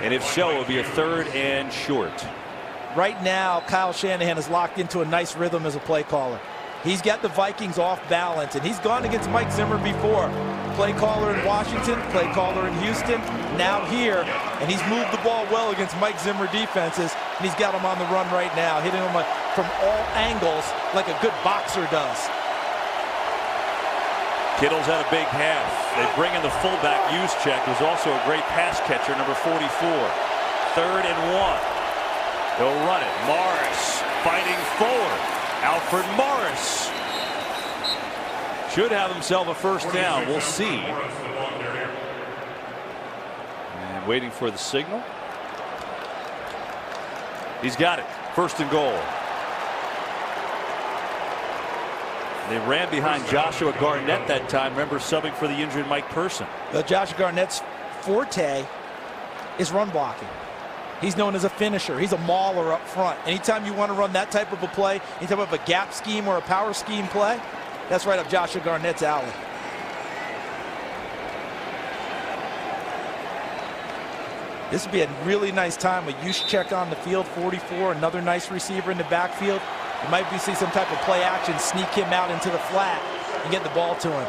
and if so, it'll be a 3rd and short. Right now, Kyle Shanahan is locked into a nice rhythm as a play caller. He's got the Vikings off balance, and he's gone against Mike Zimmer before. Play caller in Washington, play caller in Houston, now here, and he's moved the ball well against Mike Zimmer defenses, and he's got him on the run right now, hitting him from all angles like a good boxer does. Kittle's had a big half. They bring in the fullback, Juszczyk, who's also a great pass catcher, number 44. 3rd and 1. They'll run it. Morris fighting forward. Alfred Morris should have himself a first down. We'll see. And waiting for the signal. He's got it. 1st and goal. They ran behind Joshua Garnett that time. Remember, subbing for the injured Mike Person. Joshua Garnett's forte is run blocking. He's known as a finisher. He's a mauler up front. Anytime you want to run that type of a play, anytime of a gap scheme or a power scheme play, that's right up Joshua Garnett's alley. This would be a really nice time with Juszczyk on the field, 44, another nice receiver in the backfield. You might be seeing some type of play action, sneak him out into the flat and get the ball to him.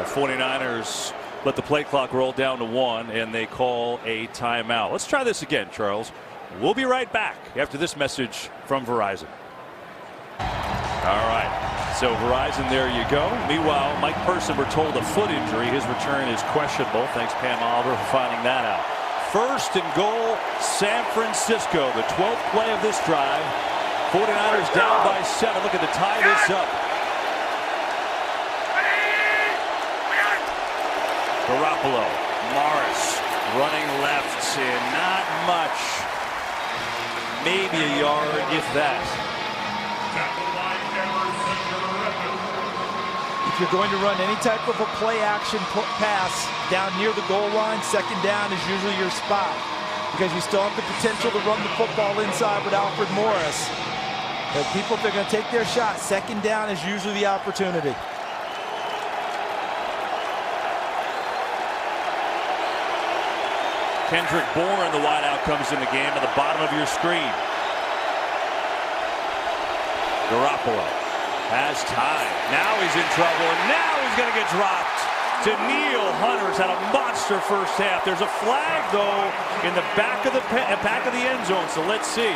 49ers let the play clock roll down to 1, and they call a timeout. Let's try this again, Charles. We'll be right back after this message from Verizon. All right, so Verizon, there you go. Meanwhile, Mike Person, we're told, a foot injury. His return is questionable. Thanks, Pam Oliver, for finding that out. 1st and goal, San Francisco, the 12th play of this drive. 49ers down by 7. Looking to tie this up. Garoppolo, Morris running left, and not much. Maybe a yard, if that. If you're going to run any type of a play action pass down near the goal line, 2nd down is usually your spot because you still have the potential to run the football inside with Alfred Morris. But people, if they're going to take their shot, 2nd down is usually the opportunity. Kendrick Bourne, the wideout, comes in the game at the bottom of your screen. Garoppolo has time. Now he's in trouble, and now he's going to get dropped. Danielle Hunter's had a monster first half. There's a flag, though, in the back of the end zone, so let's see.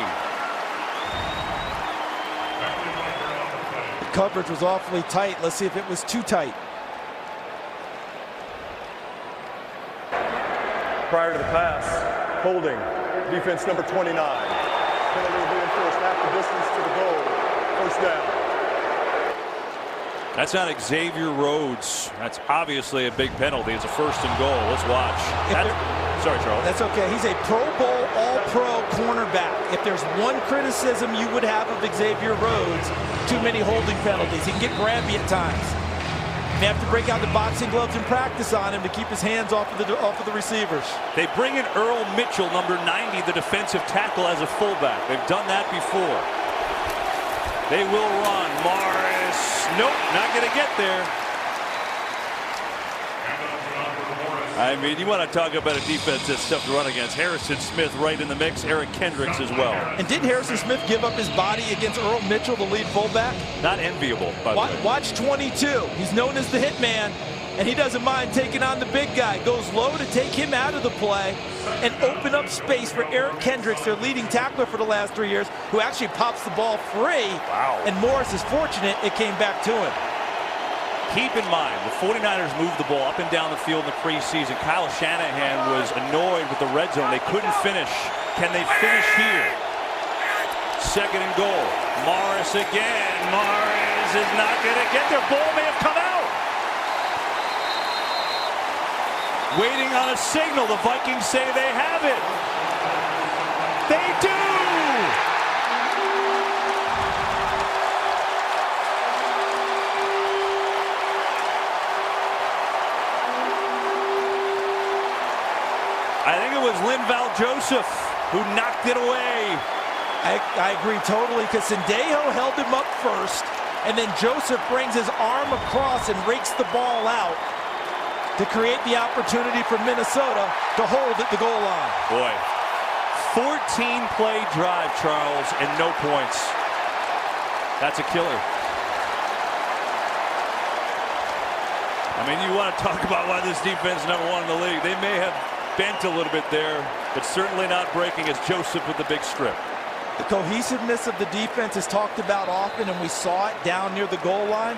The coverage was awfully tight. Let's see if it was too tight. Prior to the pass, holding, defense number 29. Penalty will be enforced half the distance to the goal. 1st down. That's not Xavier Rhodes. That's obviously a big penalty. It's a 1st and goal. Let's watch. Sorry, Charles. That's okay. He's a Pro Bowl, all-pro cornerback. If there's one criticism you would have of Xavier Rhodes, too many holding penalties. He can get grabby at times. They have to break out the boxing gloves and practice on him to keep his hands off of the receivers. They bring in Earl Mitchell, number 90, the defensive tackle, as a fullback. They've done that before. They will run. Morris, nope, not going to get there. I mean, you want to talk about a defense that's tough to run against. Harrison Smith right in the mix. Eric Kendricks as well. And didn't Harrison Smith give up his body against Earl Mitchell, the lead fullback? Not enviable, by the way. Watch 22. He's known as the hitman, and he doesn't mind taking on the big guy. Goes low to take him out of the play and open up space for Eric Kendricks, their leading tackler for the last 3 years, who actually pops the ball free. Wow. And Morris is fortunate it came back to him. Keep in mind, the 49ers moved the ball up and down the field in the preseason. Kyle Shanahan was annoyed with the red zone. They couldn't finish. Can they finish here? 2nd and goal. Morris again. Morris is not going to get there. Ball may have come out. Waiting on a signal. The Vikings say they have it. They do. I think it was Linval Joseph who knocked it away. I agree totally, because Sendejo held him up first, and then Joseph brings his arm across and rakes the ball out to create the opportunity for Minnesota to hold at the goal line. Boy, 14-play drive, Charles, and no points. That's a killer. I mean, you want to talk about why this defense is #1 in the league. They may have bent a little bit there, but certainly not breaking as Joseph with the big strip. The cohesiveness of the defense is talked about often, and we saw it down near the goal line.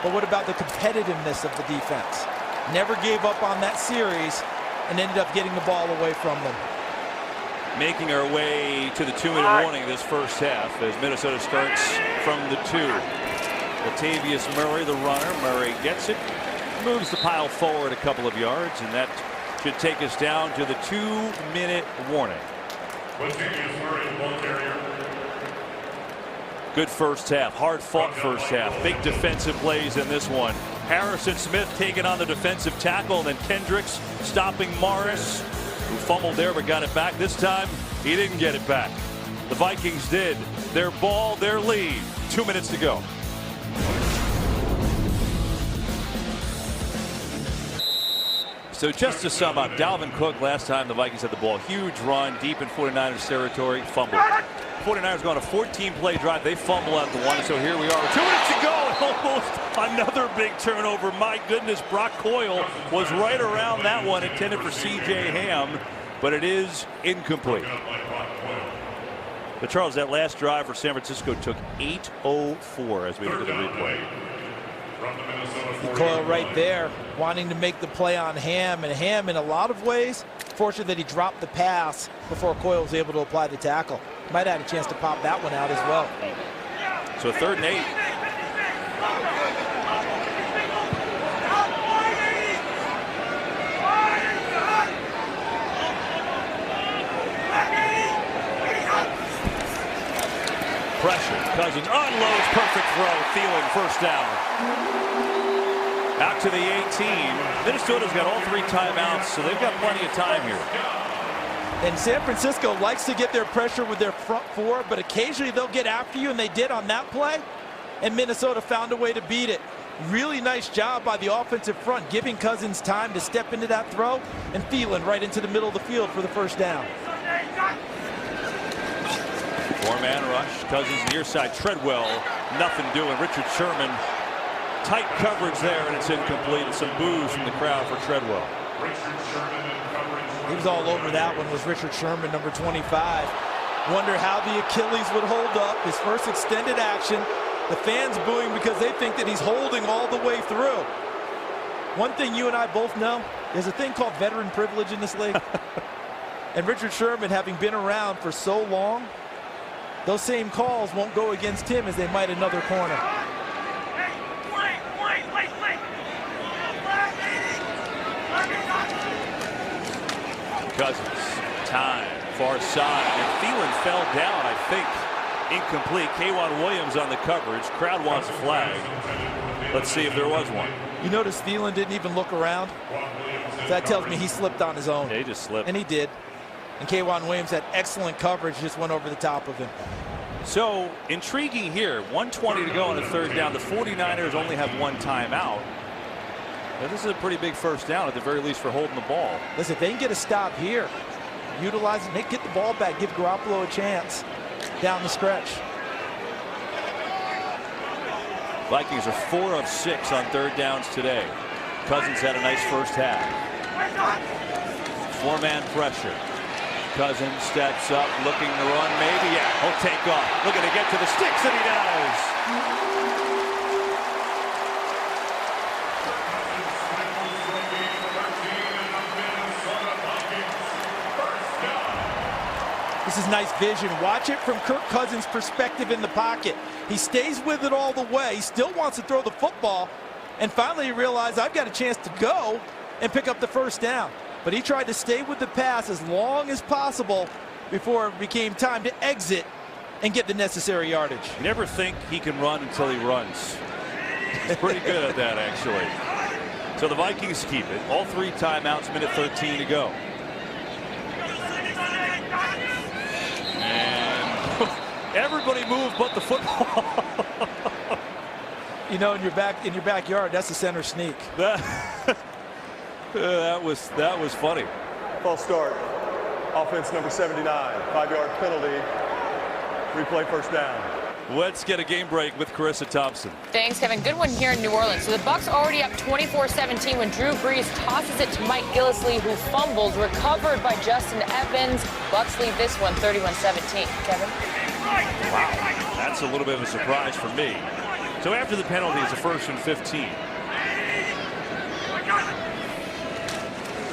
But what about the competitiveness of the defense? Never gave up on that series and ended up getting the ball away from them. Making our way to the 2-minute warning this first half as Minnesota starts from the 2. Latavius Murray, the runner. Murray gets it, moves the pile forward a couple of yards, and that should take us down to the 2-minute warning. Good first half, hard-fought first half. Big defensive plays in this one. Harrison Smith taking on the defensive tackle, and then Kendricks stopping Morris, who fumbled there but got it back. This time, he didn't get it back. The Vikings did. Their ball, their lead. 2 minutes to go. So just to sum up, Dalvin Cook, last time the Vikings had the ball, huge run deep in 49ers territory, fumbled. 49ers going a 14-play drive. They fumble at the 1, so here we are. 2 minutes to go, and almost another big turnover. My goodness, Brock Coyle was right around that one, intended for C.J. Ham, but it is incomplete. But Charles, that last drive for San Francisco took 8:04 as we look at the replay. Coyle right there, wanting to make the play on Ham, and Ham in a lot of ways fortunate that he dropped the pass before Coyle was able to apply the tackle. Might have had a chance to pop that one out as well. So 3rd and 8. Pressure. Cousins unloads, perfect throw. Thielen, first down. Out to the 18. Minnesota's got all 3 timeouts, so they've got plenty of time here. And San Francisco likes to get their pressure with their front 4, but occasionally they'll get after you, and they did on that play. And Minnesota found a way to beat it. Really nice job by the offensive front, giving Cousins time to step into that throw, and Thielen right into the middle of the field for the first down. 4-man rush. Cousins near side. Treadwell, nothing doing. Richard Sherman, tight coverage there, and it's incomplete. And some boos from the crowd for Treadwell. He was all over that one, was Richard Sherman, number 25. Wonder how the Achilles would hold up. His first extended action. The fans booing because they think that he's holding all the way through. One thing you and I both know, there's a thing called veteran privilege in this league. And Richard Sherman, having been around for so long, those same calls won't go against him as they might another corner. Cousins, time, far side, and Thielen fell down, I think. Incomplete. K'Wan Williams on the coverage. Crowd wants a flag. Let's see if there was one. You notice Thielen didn't even look around? That tells me he slipped on his own. Yeah, he just slipped. And he did. And K'Wan Williams had excellent coverage, just went over the top of him. So, intriguing here. 1:20 to go on the 3rd down. The 49ers only have 1 timeout. But this is a pretty big first down, at the very least, for holding the ball. Listen, if they can get a stop here, utilize it, get the ball back, give Garoppolo a chance down the stretch. Vikings are 4 of 6 on 3rd downs today. Cousins had a nice first half. 4-man pressure. Cousins steps up, looking to run, maybe. Yeah, he'll take off. Looking to get to the sticks, and he does. This is nice vision. Watch it from Kirk Cousins' perspective in the pocket. He stays with it all the way. He still wants to throw the football. And finally he realized, I've got a chance to go and pick up the first down. But he tried to stay with the pass as long as possible before it became time to exit and get the necessary yardage. Never think he can run until he runs. He's pretty good at that, actually. So the Vikings keep it. All 3 timeouts, minute 13 to go. Everybody moved but the football. You know, in your backyard, that's a center sneak. That was funny. False start. Offense number 79. 5-yard penalty. Replay first down. Let's get a game break with Carissa Thompson. Thanks, Kevin. Good one here in New Orleans. So the Bucs already up 24-17 when Drew Brees tosses it to Mike Gillislee, who fumbles, recovered by Justin Evans. Bucs lead this one 31-17. Kevin? Wow, that's a little bit of a surprise for me. So after the penalty, it's a 1st and 15.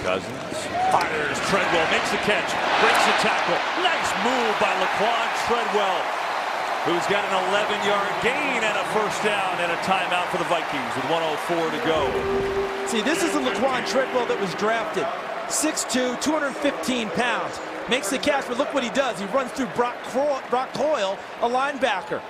Cousins fires. Treadwell makes the catch, breaks the tackle. Nice move by Laquan Treadwell, who's got an 11-yard gain and a first down and a timeout for the Vikings with 1:04 to go. See, this is the Laquan Treadwell that was drafted. 6'2", 215 pounds. Makes the catch, but look what he does. He runs through Brock Coyle, a linebacker.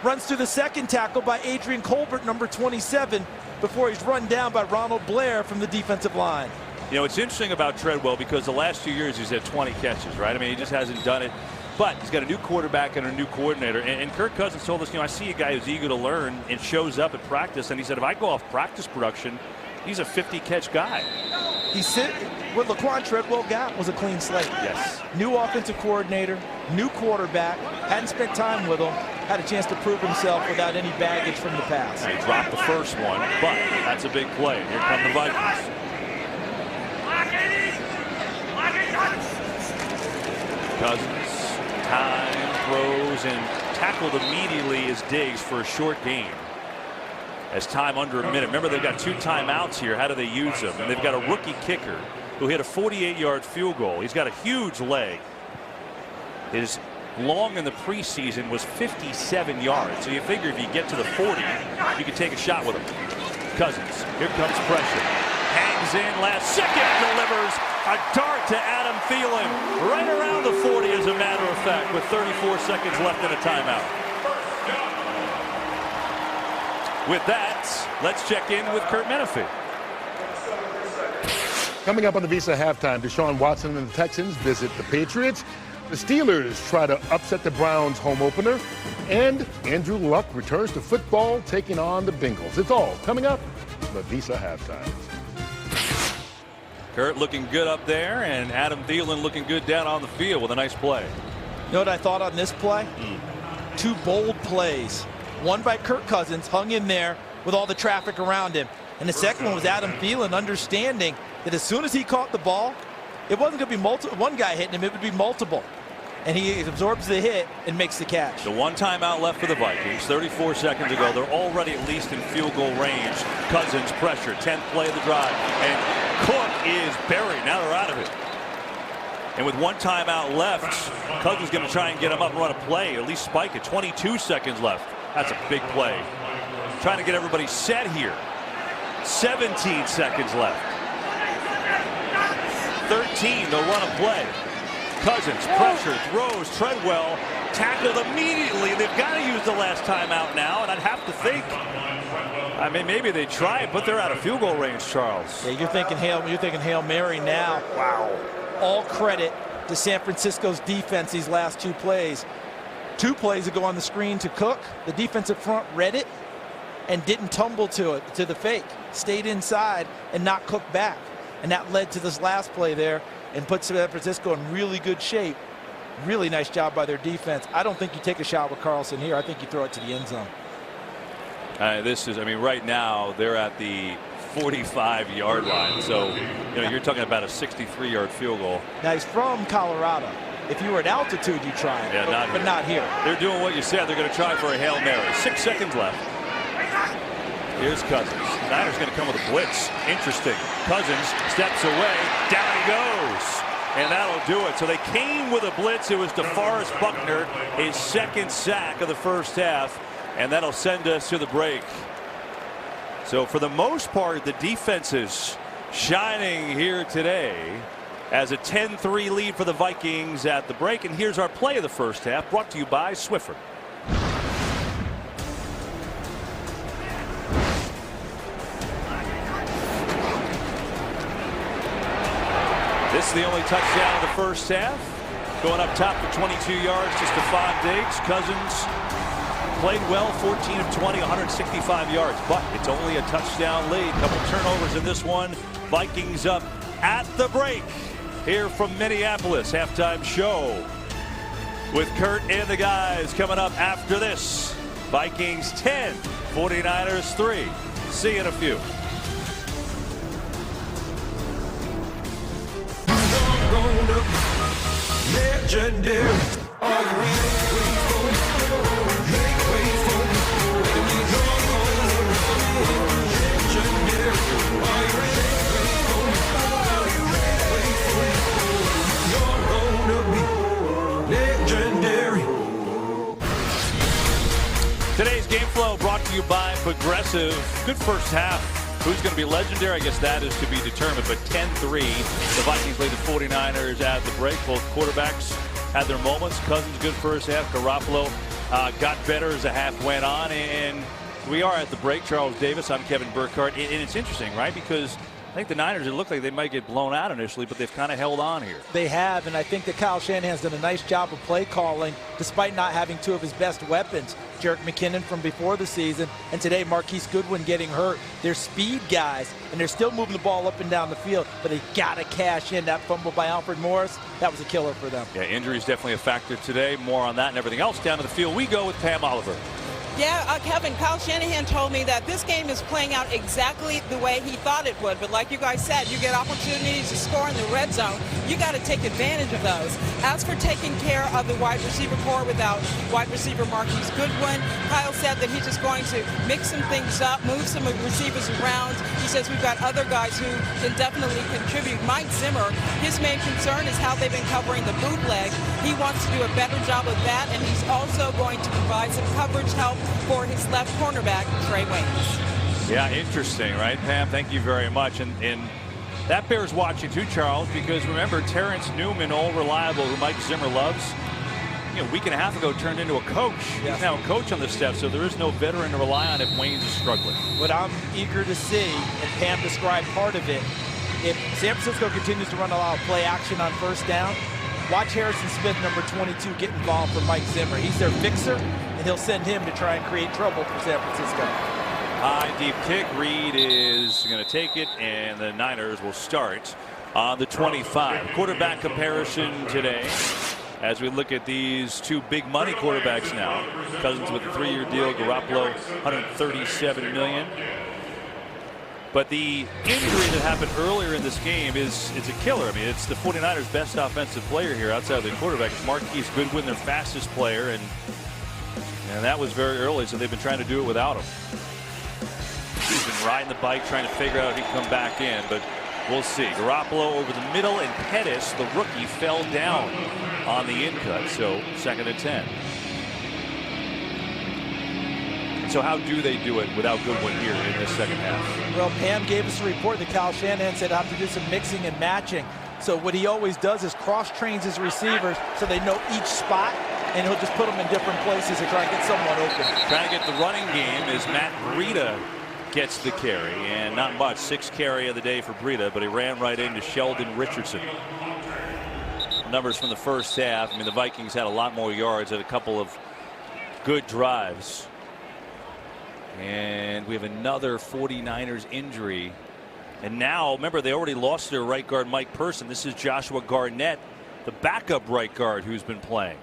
Runs through the second tackle by Adrian Colbert, number 27, before he's run down by Ronald Blair from the defensive line. You know, it's interesting about Treadwell because the last 2 years he's had 20 catches, right? I mean, he just hasn't done it. But he's got a new quarterback and a new coordinator. And Kirk Cousins told us, you know, I see a guy who's eager to learn and shows up at practice. And he said, if I go off practice production, he's a 50-catch guy. What Laquan Treadwell got was a clean slate. Yes. New offensive coordinator, new quarterback, hadn't spent time with him, had a chance to prove himself without any baggage from the past. He dropped the first one, but that's a big play. Here come the Vikings. Cousins, time, throws, and tackled immediately as Diggs for a short gain. As time under a minute. Remember, they've got 2 timeouts here. How do they use them? And they've got a rookie kicker who hit a 48-yard field goal. He's got a huge leg. His long in the preseason was 57 yards. So you figure if you get to the 40, you can take a shot with him. Cousins, here comes pressure. Hangs in last second, delivers a dart to Adam Thielen. Right around the 40, as a matter of fact, with 34 seconds left in a timeout. With that, let's check in with Kurt Menefee. Coming up on the Visa halftime, Deshaun Watson and the Texans visit the Patriots. The Steelers try to upset the Browns home opener. And Andrew Luck returns to football, taking on the Bengals. It's all coming up on the Visa halftime. Kurt looking good up there, and Adam Thielen looking good down on the field with a nice play. You know what I thought on this play? 2 bold plays. One by Kirk Cousins, hung in there with all the traffic around him. And the second one was Adam Thielen understanding that as soon as he caught the ball, it wasn't going to be one guy hitting him, it would be multiple. And he absorbs the hit and makes the catch. The 1 timeout left for the Vikings. 34 seconds ago. They're already at least in field goal range. Cousins pressure. 10th play of the drive. And Cook is buried. Now they're out of it. And with 1 timeout left, Cousins going to try and get him up and run a play. At least spike it. 22 seconds left. That's a big play. Trying to get everybody set here. 17 seconds left. 13. They'll run a play. Cousins, pressure, throws, Treadwell, tackled immediately. They've got to use the last timeout now, and I'd have to think, I mean, maybe they try it, but they're out of field goal range, Charles. Yeah, you're thinking Hail Mary now. Wow. All credit to San Francisco's defense these last 2 plays. 2 plays that go on the screen to Cook. The defensive front read it and didn't tumble to the fake. Stayed inside and knocked Cook back. And that led to this last play there and put San Francisco in really good shape. Really nice job by their defense. I don't think you take a shot with Carlson here. I think you throw it to the end zone. I mean, right now they're at the 45-yard line. So, you know, you're talking about a 63-yard field goal. Now, he's from Colorado. If you were at altitude, you'd try it, yeah, but not here. They're doing what you said. They're going to try for a Hail Mary. 6 seconds left. Here's Cousins. Niners going to come with a blitz. Interesting. Cousins steps away. Down he goes. And that'll do it. So they came with a blitz. It was DeForest Buckner, his 2nd sack of the first half. And that'll send us to the break. So for the most part, the defense is shining here today as a 10-3 lead for the Vikings at the break. And here's our play of the first half, brought to you by Swiffer. This is the only touchdown of the first half. Going up top for 22 yards to Stephon Diggs. Cousins played well, 14 of 20, 165 yards, but it's only a touchdown lead. Couple turnovers in this one. Vikings up at the break. Here from Minneapolis, halftime show with Kurt and the guys coming up after this. Vikings 10, 49ers 3. See you in a few. Legendary. Are you ready? Today's game flow brought to you by Progressive. Good first half. Who's going to be legendary? I guess that is to be determined. But 10-3, the Vikings lead the 49ers at the break. Both quarterbacks had their moments. Cousins good first half. Garoppolo got better as the half went on. And we are at the break. Charles Davis, I'm Kevin Burkhardt. And it's interesting, right? Because I think the Niners, it looked like they might get blown out initially, but they've kind of held on here. They have, and I think that Kyle Shanahan's done a nice job of play calling despite not having two of his best weapons. Jerick McKinnon from before the season, and today Marquise Goodwin getting hurt. They're speed guys, and they're still moving the ball up and down the field, but they got to cash in. That fumble by Alfred Morris, that was a killer for them. Yeah, injury is definitely a factor today. More on that and everything else down to the field. We go with Pam Oliver. Yeah, Kevin, Kyle Shanahan told me that this game is playing out exactly the way he thought it would. But like you guys said, you get opportunities to score in the red zone. You got to take advantage of those. As for taking care of the wide receiver core without wide receiver Marquise Goodwin, Kyle said that he's just going to mix some things up, move some of the receivers around. He says we've got other guys who can definitely contribute. Mike Zimmer, his main concern is how they've been covering the bootleg. He wants to do a better job of that, and he's also going to provide some coverage help for his left cornerback, Trey Waynes. Yeah, interesting, right, Pam? Thank you very much. And that bears watching too, Charles, because remember, Terrence Newman, all reliable, who Mike Zimmer loves, a week and a half ago turned into a coach. Yeah. He's now a coach on the staff, so there is no veteran to rely on if Waynes is struggling. What I'm eager to see, and Pam described part of it, if San Francisco continues to run a lot of play action on first down, watch Harrison Smith, number 22, get involved for Mike Zimmer. He's their fixer, and he'll send him to try and create trouble for San Francisco. High deep kick. Reed is going to take it, and the Niners will start on the 25. Quarterback comparison today as we look at these two big money quarterbacks now. Cousins with a 3-year deal, Garoppolo $137 million. But the injury that happened earlier in this game is a killer. I mean, it's the 49ers' best offensive player here outside of the quarterback. It's Marquise Goodwin, their fastest player, and that was very early, so they've been trying to do it without him. He's been riding the bike, trying to figure out if he can come back in, but we'll see. Garoppolo over the middle, and Pettis, the rookie, fell down on the in-cut, so 2nd and 10. So how do they do it without Goodwin here in this second half? Well, Pam gave us a report that Kyle Shanahan said I have to do some mixing and matching. So what he always does is cross-trains his receivers so they know each spot, and he'll just put them in different places to try and get someone open. Trying to get the running game as Matt Breida gets the carry, and not much. 6th carry of the day for Breida, but he ran right into Sheldon Richardson. Numbers from the first half. I mean, the Vikings had a lot more yards, had a couple of good drives. And we have another 49ers injury. And now, remember, they already lost their right guard, Mike Person. This is Joshua Garnett, the backup right guard, who's been playing.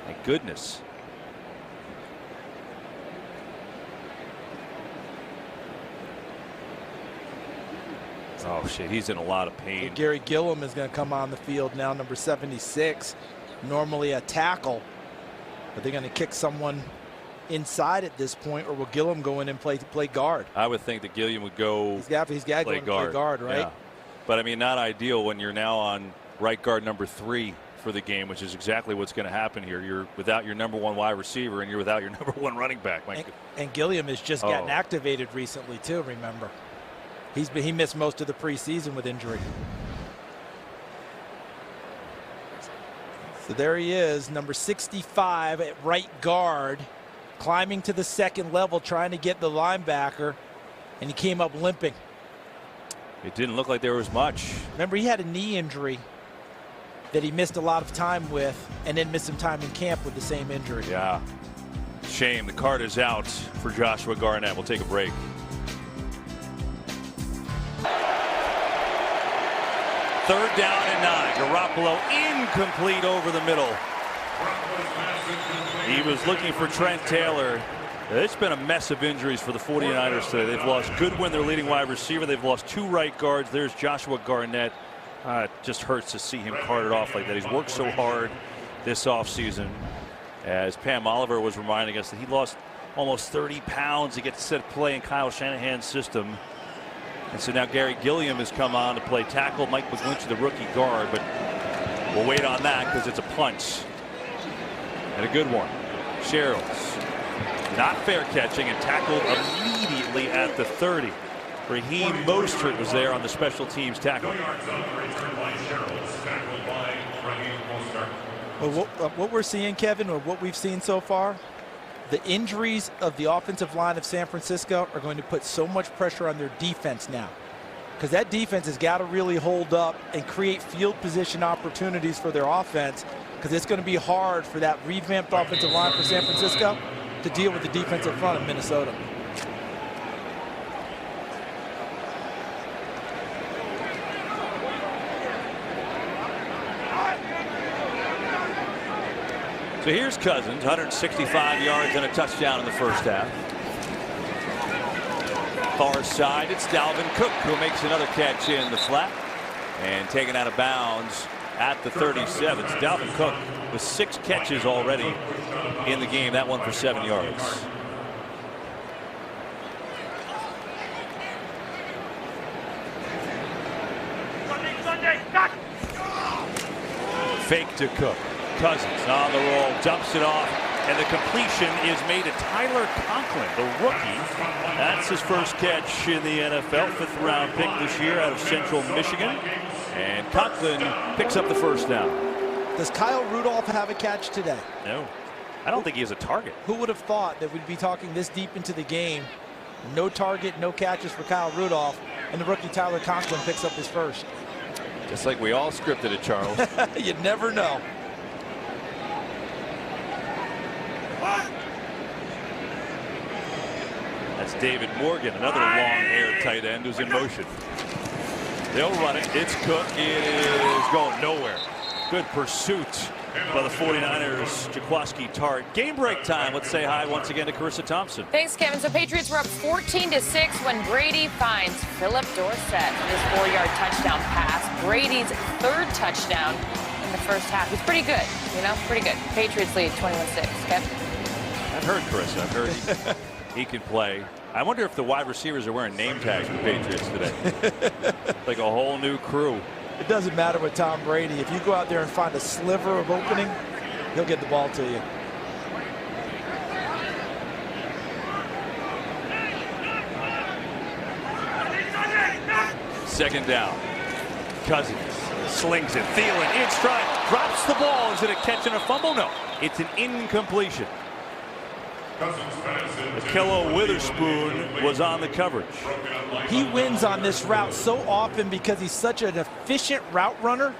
Thank goodness. Oh, shit, he's in a lot of pain. Gary Gillum is going to come on the field now, number 76. Normally a tackle, but they're going to kick someone inside at this point, or will Gillum go in and play guard? I would think that Gilliam would go he's got to go and play guard, right? Yeah. But I mean, not ideal when you're now on right guard number 3 for the game, which is exactly what's going to happen here. You're without your number 1 wide receiver, and you're without your number 1 running back. And Gilliam has just gotten activated recently too, remember. He missed most of the preseason with injury. So there he is, number 65 at right guard, climbing to the second level, trying to get the linebacker, and he came up limping. It didn't look like there was much. Remember, he had a knee injury that he missed a lot of time with and then missed some time in camp with the same injury. Yeah. Shame. The card is out for Joshua Garnett. We'll take a break. Third down and 9. Garoppolo incomplete over the middle. He was looking for Trent Taylor. It's been a mess of injuries for the 49ers today. They've lost Goodwin, their leading wide receiver. They've lost 2 right guards. There's Joshua Garnett. It just hurts to see him carted off like that. He's worked so hard this offseason. As Pam Oliver was reminding us that he lost almost 30 pounds to get to set play in Kyle Shanahan's system. And so now Gary Gilliam has come on to play tackle. Mike McGlinchey, the rookie guard, but we'll wait on that because it's a punch. And a good one. Sherrills not fair catching and tackled immediately at the 30. Raheem Mostert was there on the special teams tackle. Well, what we're seeing, Kevin, or what we've seen so far, the injuries of the offensive line of San Francisco are going to put so much pressure on their defense now, because that defense has got to really hold up and create field position opportunities for their offense, because it's going to be hard for that revamped offensive line for San Francisco to deal with the defense in front of Minnesota. So here's Cousins, 165 yards and a touchdown in the first half. Far side, it's Dalvin Cook who makes another catch in the flat and taken out of bounds at the 37. It's Dalvin Cook with 6 catches already in the game. That one for 7 yards. Fake to Cook. Cousins on the roll, dumps it off, and the completion is made to Tyler Conklin, the rookie. That's his first catch in the NFL, 5th round pick this year out of Central Michigan. And Conklin picks up the first down. Does Kyle Rudolph have a catch today? No, I don't think he has a target. Who would have thought that we'd be talking this deep into the game? No target, no catches for Kyle Rudolph, and the rookie Tyler Conklin picks up his first. Just like we all scripted it, Charles. You never know. That's David Morgan, another long-haired tight end who's in motion. They'll run it. It's Cook. It is going nowhere. Good pursuit by the 49ers. Jaquaski Tart. Game break time. Let's say hi once again to Carissa Thompson. Thanks, Kevin. So Patriots were up 14-6 when Brady finds Phillip Dorsett with his 4-yard touchdown pass. Brady's 3rd touchdown in the first half. He's pretty good, you know, pretty good. Patriots lead 21-6. Kevin? I've heard Carissa. I've heard he can play. I wonder if the wide receivers are wearing name tags for the Patriots today. Like a whole new crew. It doesn't matter with Tom Brady. If you go out there and find a sliver of opening, he'll get the ball to you. Second down. Cousins slings it. Thielen in stride. Drops the ball. Is it a catch and a fumble? No. It's an incompletion. Ahkello Witherspoon was on the coverage. He wins on this route so often because he's such an efficient route runner.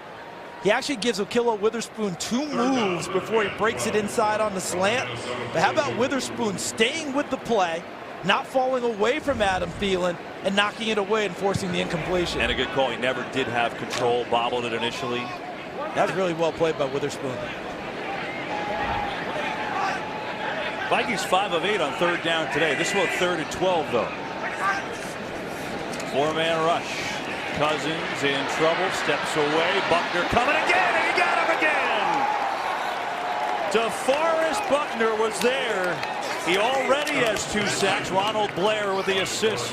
He actually gives Ahkello Witherspoon 2 moves before he breaks it inside on the slant. But how about Witherspoon staying with the play, not falling away from Adam Thielen, and knocking it away and forcing the incompletion? And a good call. He never did have control. Bobbled it initially. That's really well played by Witherspoon. Vikings 5 of 8 on 3rd down today. This was 3rd and 12 though. 4-man rush. Cousins in trouble, steps away. Buckner coming again, and he got him again. DeForest Buckner was there. He already has 2 sacks. Ronald Blair with the assist,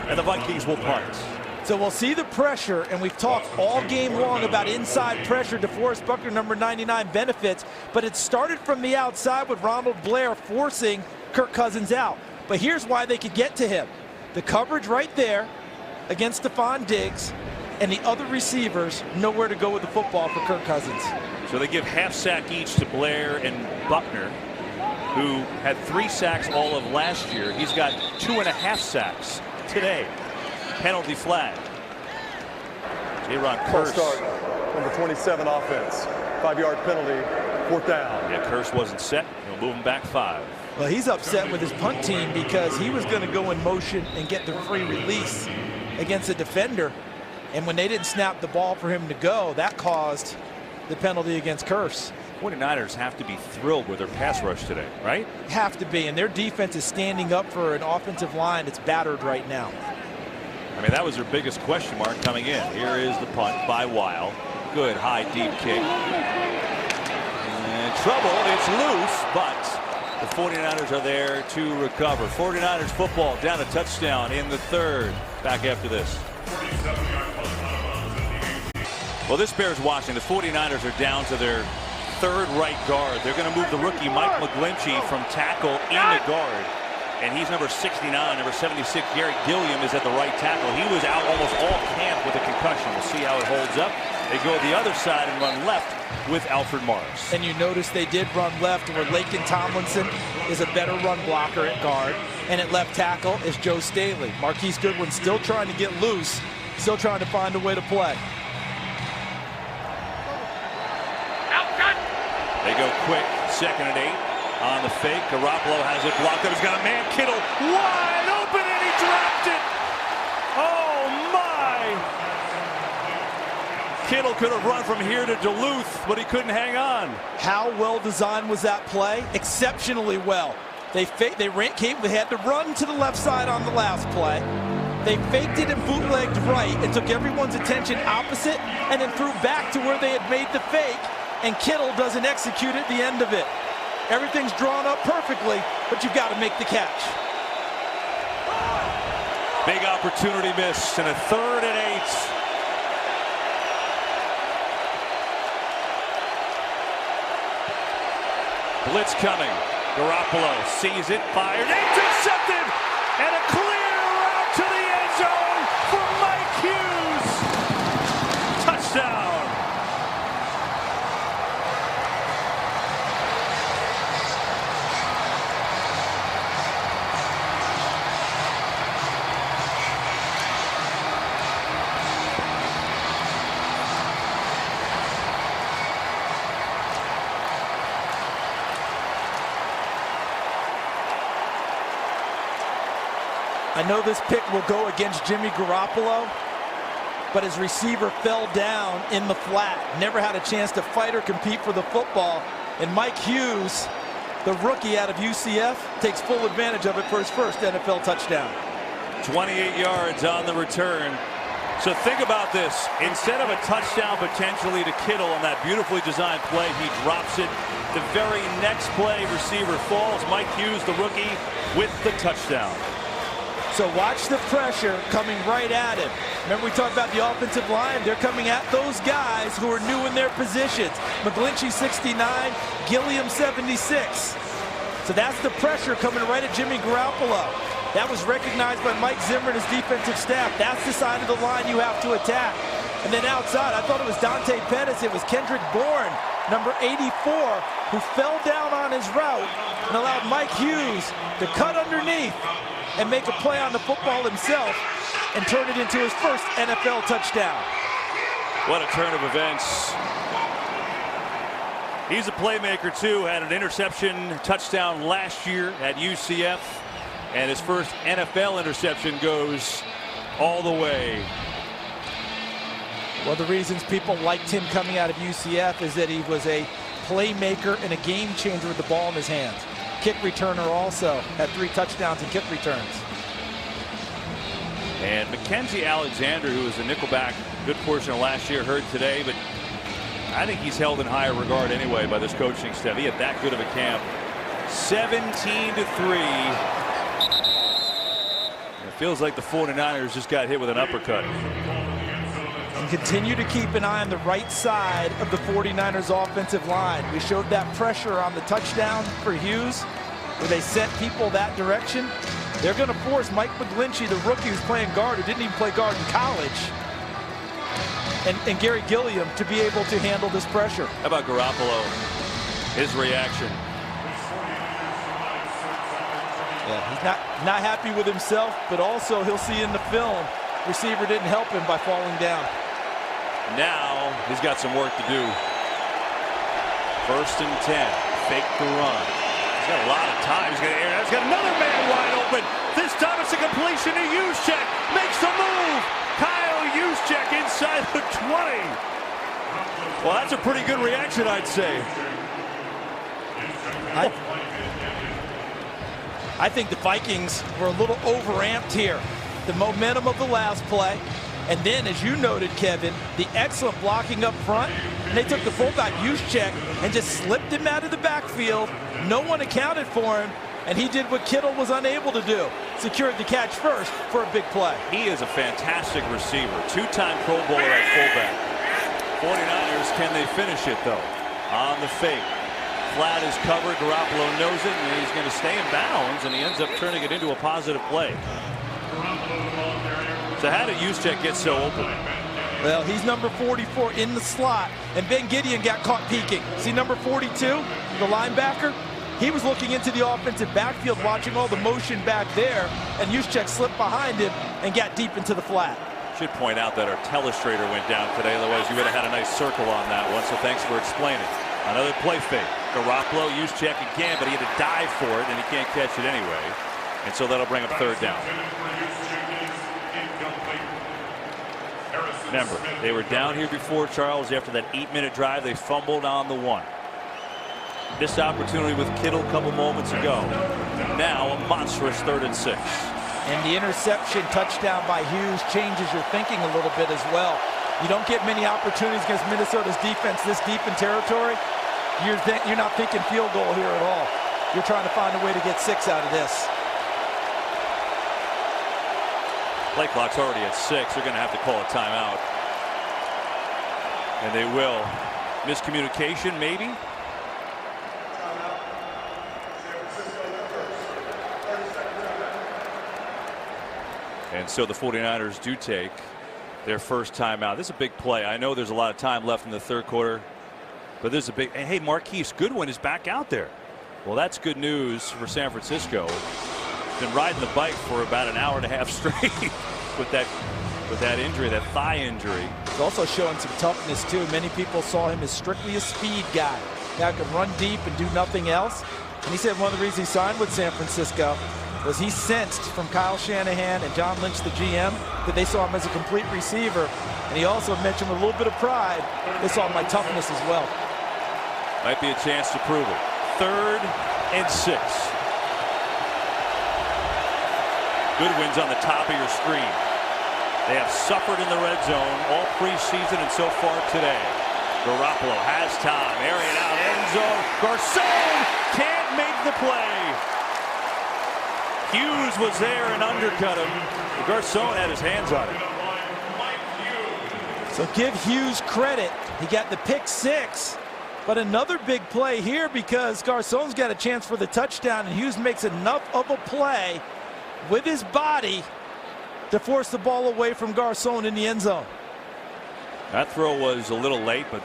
and the Vikings will punt. So we'll see the pressure, and we've talked all game long about inside pressure. DeForest Buckner, number 99, benefits, but it started from the outside with Ronald Blair forcing Kirk Cousins out. But here's why they could get to him. The coverage right there against Stephon Diggs, and the other receivers know where to go with the football for Kirk Cousins. So they give half sack each to Blair and Buckner, who had 3 sacks all of last year. He's got 2.5 sacks today. Penalty flag. J-Ron Curse number 27 offense. 5-yard penalty, 4th down. Yeah, Kearse wasn't set. He'll move him back 5. Well, he's upset with his punt team because he was going to go in motion and get the free release against a defender. And when they didn't snap the ball for him to go, that caused the penalty against Kearse. 49ers have to be thrilled with their pass rush today, right? Have to be, and their defense is standing up for an offensive line that's battered right now. I mean, that was their biggest question mark coming in. Here is the punt by Weil. Good high deep kick. And trouble, it's loose, but the 49ers are there to recover. 49ers football down a touchdown in the 3rd. Back after this. Well, this bears watching. The 49ers are down to their 3rd right guard. They're going to move the rookie Mike McGlinchey from tackle into guard. And he's number 69, number 76. Gary Gilliam is at the right tackle. He was out almost all camp with a concussion. We'll see how it holds up. They go the other side and run left with Alfred Morris. And you notice they did run left, where Laken Tomlinson is a better run blocker at guard. And at left tackle is Joe Staley. Marquise Goodwin still trying to get loose, still trying to find a way to play. They go quick, 2nd and 8 on the fake. Garoppolo has it blocked up. He's got a man, Kittle, wide open, and he dropped it. Oh, my. Kittle could have run from here to Duluth, but he couldn't hang on. How well designed was that play? Exceptionally well. They had to run to the left side on the last play. They faked it and bootlegged right and took everyone's attention opposite and then threw back to where they had made the fake. And Kittle doesn't execute at the end of it. Everything's drawn up perfectly, but you've got to make the catch. Big opportunity missed, and a 3rd and 8. Blitz coming. Garoppolo sees it, fired, intercepted, and a clear route to the end zone for Mike Hughes. Touchdown. I know this pick will go against Jimmy Garoppolo, but his receiver fell down in the flat. Never had a chance to fight or compete for the football. And Mike Hughes, the rookie out of UCF, takes full advantage of it for his first NFL touchdown. 28 yards on the return. So think about this. Instead of a touchdown potentially to Kittle on that beautifully designed play, he drops it. The very next play, receiver falls. Mike Hughes, the rookie, with the touchdown. So watch the pressure coming right at him. Remember we talked about the offensive line? They're coming at those guys who are new in their positions. McGlinchey 69, Gilliam 76. So that's the pressure coming right at Jimmy Garoppolo. That was recognized by Mike Zimmer and his defensive staff. That's the side of the line you have to attack. And then outside, I thought it was Dante Pettis. It was Kendrick Bourne, number 84, who fell down on his route and allowed Mike Hughes to cut underneath and make a play on the football himself and turn it into his first NFL touchdown. What a turn of events. He's a playmaker too, had an interception touchdown last year at UCF, and his first NFL interception goes all the way. One of the reasons people liked him coming out of UCF is that he was a playmaker and a game changer with the ball in his hands. Kick returner also, had 3 touchdowns in kick returns. And Mackenzie Alexander, who was a nickelback good portion of last year, hurt today, but I think he's held in higher regard anyway by this coaching staff. He had that good of a camp. 17-3. It feels like the 49ers just got hit with an uppercut. And continue to keep an eye on the right side of the 49ers offensive line. We showed that pressure on the touchdown for Hughes, where they sent people that direction. They're going to force Mike McGlinchey, the rookie who's playing guard, who didn't even play guard in college, and Gary Gilliam to be able to handle this pressure. How about Garoppolo? His reaction. Yeah, he's not happy with himself, but also he'll see in the film, receiver didn't help him by falling down. Now he's got some work to do. 1st and 10. Fake the run. He's got a lot of time. He's got another man wide open. This time it's a completion to Juszczyk. Makes the move. Kyle Juszczyk inside the 20. Well, that's a pretty good reaction, I'd say. I think the Vikings were a little overamped here. The momentum of the last play, and then, as you noted, Kevin, the excellent blocking up front. And they took the fullback, Juszczyk, and just slipped him out of the backfield. No one accounted for him, and he did what Kittle was unable to do. Secured the catch first for a big play. He is a fantastic receiver. 2-time Pro Bowler at fullback. 49ers, can they finish it, though? On the fake. Flat is covered. Garoppolo knows it, and he's going to stay in bounds, and he ends up turning it into a positive play. So how did Juszczyk get so open? Well, he's number 44 in the slot, and Ben Gideon got caught peeking. See number 42, the linebacker? He was looking into the offensive backfield, watching all the motion back there, and Juszczyk slipped behind him and got deep into the flat. Should point out that our telestrator went down today, otherwise you would have had a nice circle on that one, so thanks for explaining. Another play fake. Garoppolo, Juszczyk again, but he had to dive for it, and he can't catch it anyway. And so that'll bring up 3rd down. Remember, they were down here before, Charles. After that 8-minute drive, they fumbled on the 1. Missed opportunity with Kittle a couple moments ago. Now a monstrous 3rd and 6. And the interception touchdown by Hughes changes your thinking a little bit as well. You don't get many opportunities against Minnesota's defense this deep in territory. You're not thinking field goal here at all. You're trying to find a way to get 6 out of this. Play clock's already at 6. They're going to have to call a timeout. And they will. Miscommunication, maybe? And so the 49ers do take their first timeout. This is a big play. I know there's a lot of time left in the 3rd quarter, but this is a big. And hey, Marquise Goodwin is back out there. Well, that's good news for San Francisco. Been riding the bike for about an hour and a half straight with that injury, that thigh injury. He's also showing some toughness too. Many people saw him as strictly a speed guy. Guy could run deep and do nothing else. And he said one of the reasons he signed with San Francisco was he sensed from Kyle Shanahan and John Lynch, the GM, that they saw him as a complete receiver. And he also mentioned with a little bit of pride, they saw my toughness as well. Might be a chance to prove it. 3rd and 6. Goodwin's on the top of your screen. They have suffered in the red zone all preseason and so far today. Garoppolo has time. Area out, end zone. Garcon can't make the play. Hughes was there and undercut him. Garcon had his hands on it. So give Hughes credit. He got the pick 6. But another big play here because Garcon's got a chance for the touchdown, and Hughes makes enough of a play with his body to force the ball away from Garcon in the end zone. That throw was a little late, but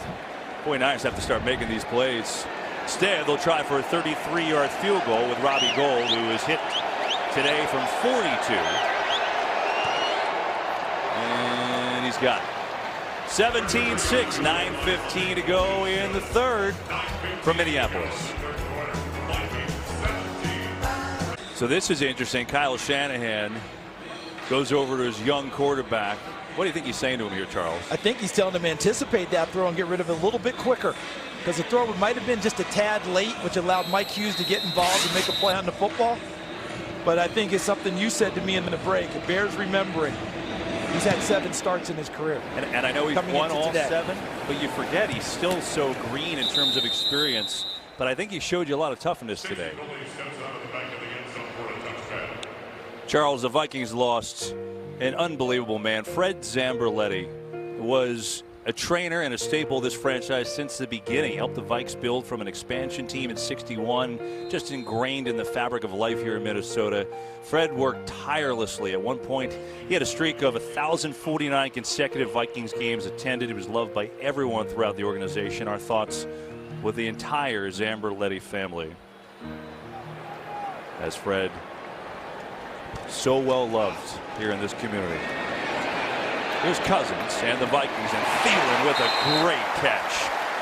49ers have to start making these plays. Instead, they'll try for a 33-yard field goal with Robbie Gould, who is hit today from 42. And he's got it. 17-6, 9:15 to go in the 3rd from Minneapolis. So this is interesting. Kyle Shanahan goes over to his young quarterback. What do you think he's saying to him here, Charles? I think he's telling him to anticipate that throw and get rid of it a little bit quicker, because the throw might have been just a tad late, which allowed Mike Hughes to get involved and make a play on the football. But I think it's something you said to me in the break. It bears remembering. He's had 7 starts in his career. And I know he's won all 7, but you forget he's still so green in terms of experience. But I think he showed you a lot of toughness today. Charles, the Vikings lost an unbelievable man. Fred Zamberletti was a trainer and a staple of this franchise since the beginning. Helped the Vikes build from an expansion team in '61, just ingrained in the fabric of life here in Minnesota. Fred worked tirelessly. At one point, he had a streak of 1,049 consecutive Vikings games attended. He was loved by everyone throughout the organization. Our thoughts with the entire Zamberletti family, as Fred, so well loved here in this community. Here's Cousins and the Vikings, and Thielen with a great catch.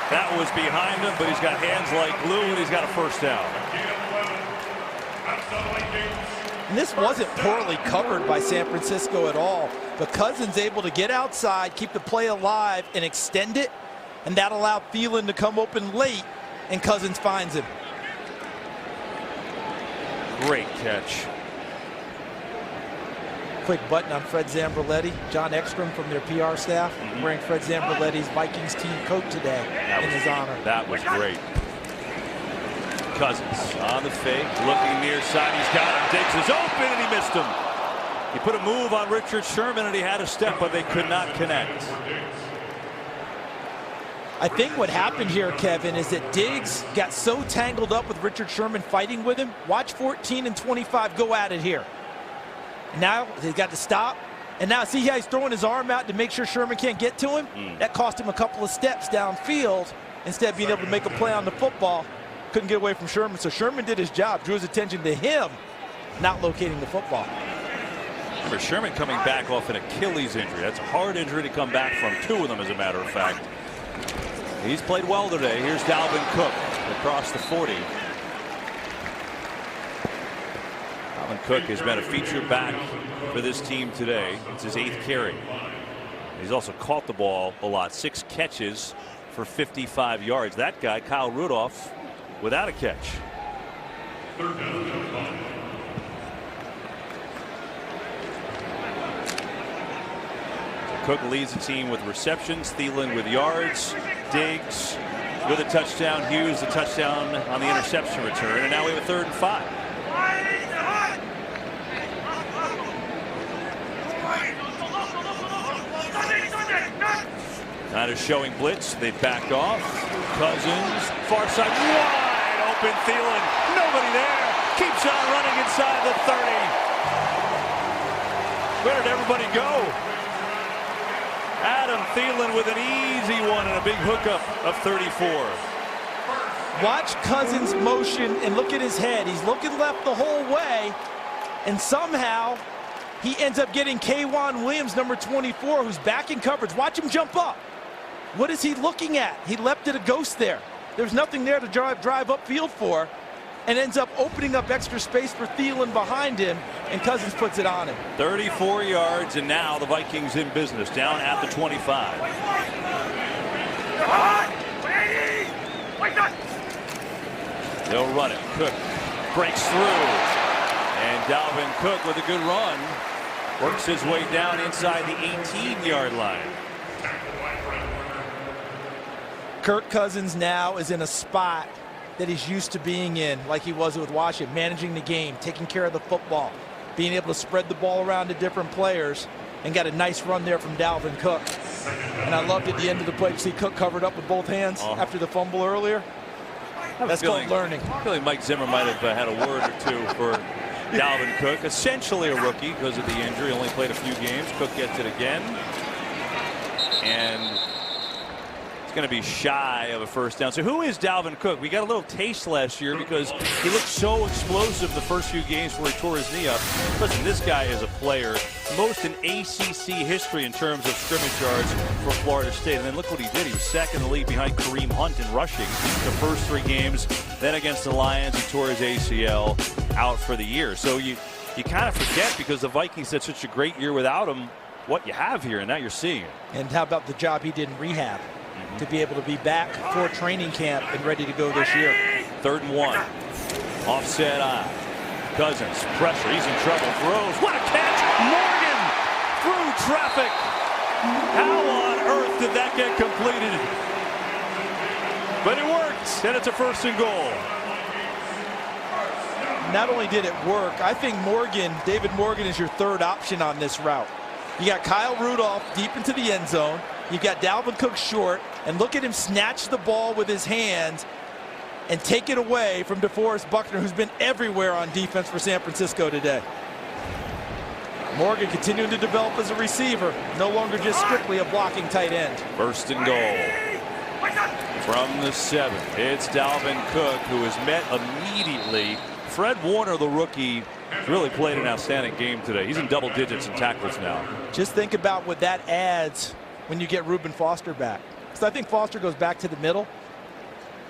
That was behind him, but he's got hands like glue, and he's got a first down. And this wasn't poorly covered by San Francisco at all, but Cousins able to get outside, keep the play alive, and extend it, and that allowed Thielen to come open late, and Cousins finds him. Great catch. Quick button on Fred Zamberletti. John Ekstrom from their PR staff wearing Fred Zamberletti's Vikings team coat today in his honor. That was great. Cousins on the fake, looking near side. He's got him. Diggs is open, and he missed him. He put a move on Richard Sherman, and he had a step, but they could not connect. I think what happened here, Kevin, is that Diggs got so tangled up with Richard Sherman fighting with him. Watch 14 and 25 go at it here. Now he's got to stop. And now see how he's throwing his arm out to make sure Sherman can't get to him? That cost him a couple of steps downfield instead of being able to make a play on the football. Couldn't get away from Sherman. So Sherman did his job, drew his attention to him not locating the football. Remember, Sherman coming back off an Achilles injury. That's a hard injury to come back from, 2 of them as a matter of fact. He's played well today. Here's Dalvin Cook across the 40. Dalvin Cook has been a feature back for this team today. It's his 8th carry. He's also caught the ball a lot. 6 catches for 55 yards. That guy, Kyle Rudolph, without a catch. Cook leads the team with receptions. Thielen with yards. Diggs with a touchdown. Hughes the touchdown on the interception return. And now we have a 3rd and 5. Kind of showing blitz. They backed off. Cousins, far side, wide open. Thielen, nobody there. Keeps on running inside the 30. Where did everybody go? Adam Thielen with an easy one and a big hookup of 34. Watch Cousins motion and look at his head. He's looking left the whole way, and somehow he ends up getting K'Wan Williams, number 24, who's back in coverage. Watch him jump up. What is he looking at? He left it a ghost there. There's nothing there to drive upfield for, and ends up opening up extra space for Thielen behind him, and Cousins puts it on him. 34 yards, and now the Vikings in business, down at the 25. They'll run it. Cook breaks through, and Dalvin Cook with a good run works his way down inside the 18-yard line. Kirk Cousins now is in a spot that he's used to being in, like he was with Washington, managing the game, taking care of the football, being able to spread the ball around to different players, and got a nice run there from Dalvin Cook. And I loved at the end of the play to see Cook covered up with both hands after the fumble earlier. That's called learning. I feel like Mike Zimmer might have had a word or two for Dalvin Cook. Essentially a rookie because of the injury. Only played a few games. Cook gets it again. And it's going to be shy of a first down. So who is Dalvin Cook? We got a little taste last year because he looked so explosive the first few games where he tore his knee up. Listen, this guy is a player, most in ACC history in terms of scrimmage yards for Florida State. And then look what he did. He was second in the league behind Kareem Hunt in rushing the first 3 games. Then against the Lions, he tore his ACL out for the year. So you kind of forget, because the Vikings had such a great year without him, what you have here, and now you're seeing it. And how about the job he did in rehab to be able to be back for training camp and ready to go this year. 3rd and 1. Offset eye. Cousins, pressure, he's in trouble, throws. What a catch! Morgan through traffic. How on earth did that get completed? But it worked, and it's a 1st and goal. Not only did it work, I think David Morgan is your 3rd option on this route. You got Kyle Rudolph deep into the end zone. You've got Dalvin Cook short, and look at him snatch the ball with his hands and take it away from DeForest Buckner, who's been everywhere on defense for San Francisco today. Morgan continuing to develop as a receiver, no longer just strictly a blocking tight end. 1st and goal. From the 7. It's Dalvin Cook, who is met immediately. Fred Warner, the rookie, He's really played an outstanding game today. He's in double digits in tackles now. Just think about what that adds when you get Reuben Foster back. Because I think Foster goes back to the middle.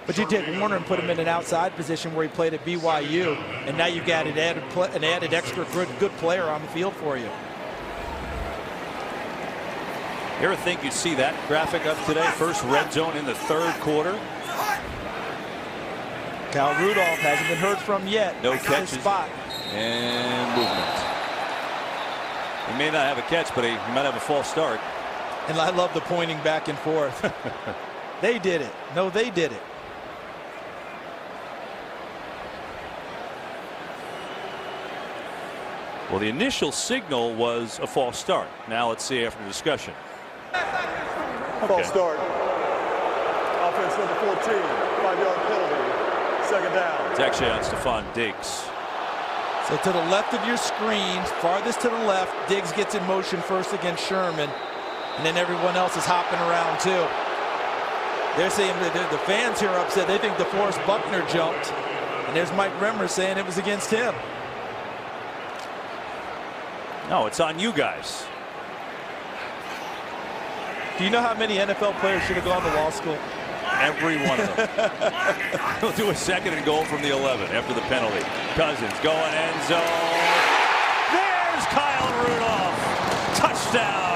But you take Warner and put him in an outside position where he played at BYU, and now you've got an added extra good player on the field for you. You ever think you'd see that graphic up today? First red zone in the third quarter. Kyle Rudolph hasn't been heard from yet. No That's catches. his spot. And movement. He may not have a catch, but he might have a false start. And I love the pointing back and forth. They did it. No, they did it. Well, the initial signal was a false start. Now let's see after the discussion. False start. Offense number 14. 5-yard penalty. Second down. It's actually on Stephon Diggs. So to the left of your screen, farthest to the left, Diggs gets in motion first against Sherman. And then everyone else is hopping around too. They're saying the fans here are upset. They think DeForest Buckner jumped. And there's Mike Remmer saying it was against him. No, it's on you guys. Do you know how many NFL players should have gone to law school? Every one of them. He'll do a second and goal from the 11 after the penalty. Cousins going end zone. There's Kyle Rudolph. Touchdown.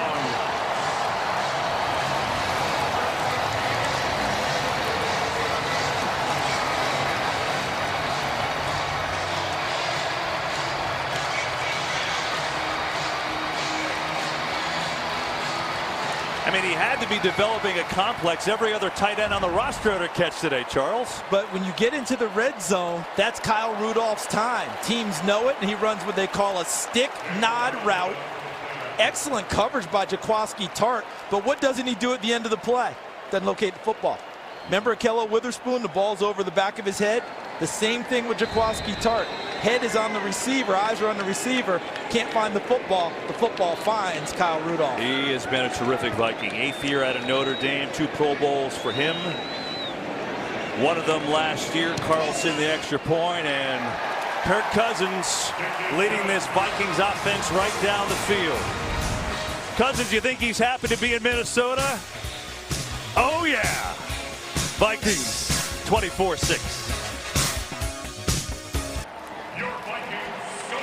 I mean, he had to be developing a complex. Every other tight end on the roster had a catch today, Charles. But when you get into the red zone, that's Kyle Rudolph's time. Teams know it, and he runs what they call a stick nod route. Excellent coverage by Jaquaski Tart, but what doesn't he do at the end of the play? Doesn't locate the football. Remember Akello Witherspoon, the ball's over the back of his head? The same thing with Jaquaski Tart. Head is on the receiver, eyes are on the receiver, can't find the football finds Kyle Rudolph. He has been a terrific Viking. 8th year out of Notre Dame, 2 Pro Bowls for him. One of them last year, Carlson the extra point, and Kirk Cousins leading this Vikings offense right down the field. Cousins, you think he's happy to be in Minnesota? Oh yeah! Vikings 24-6.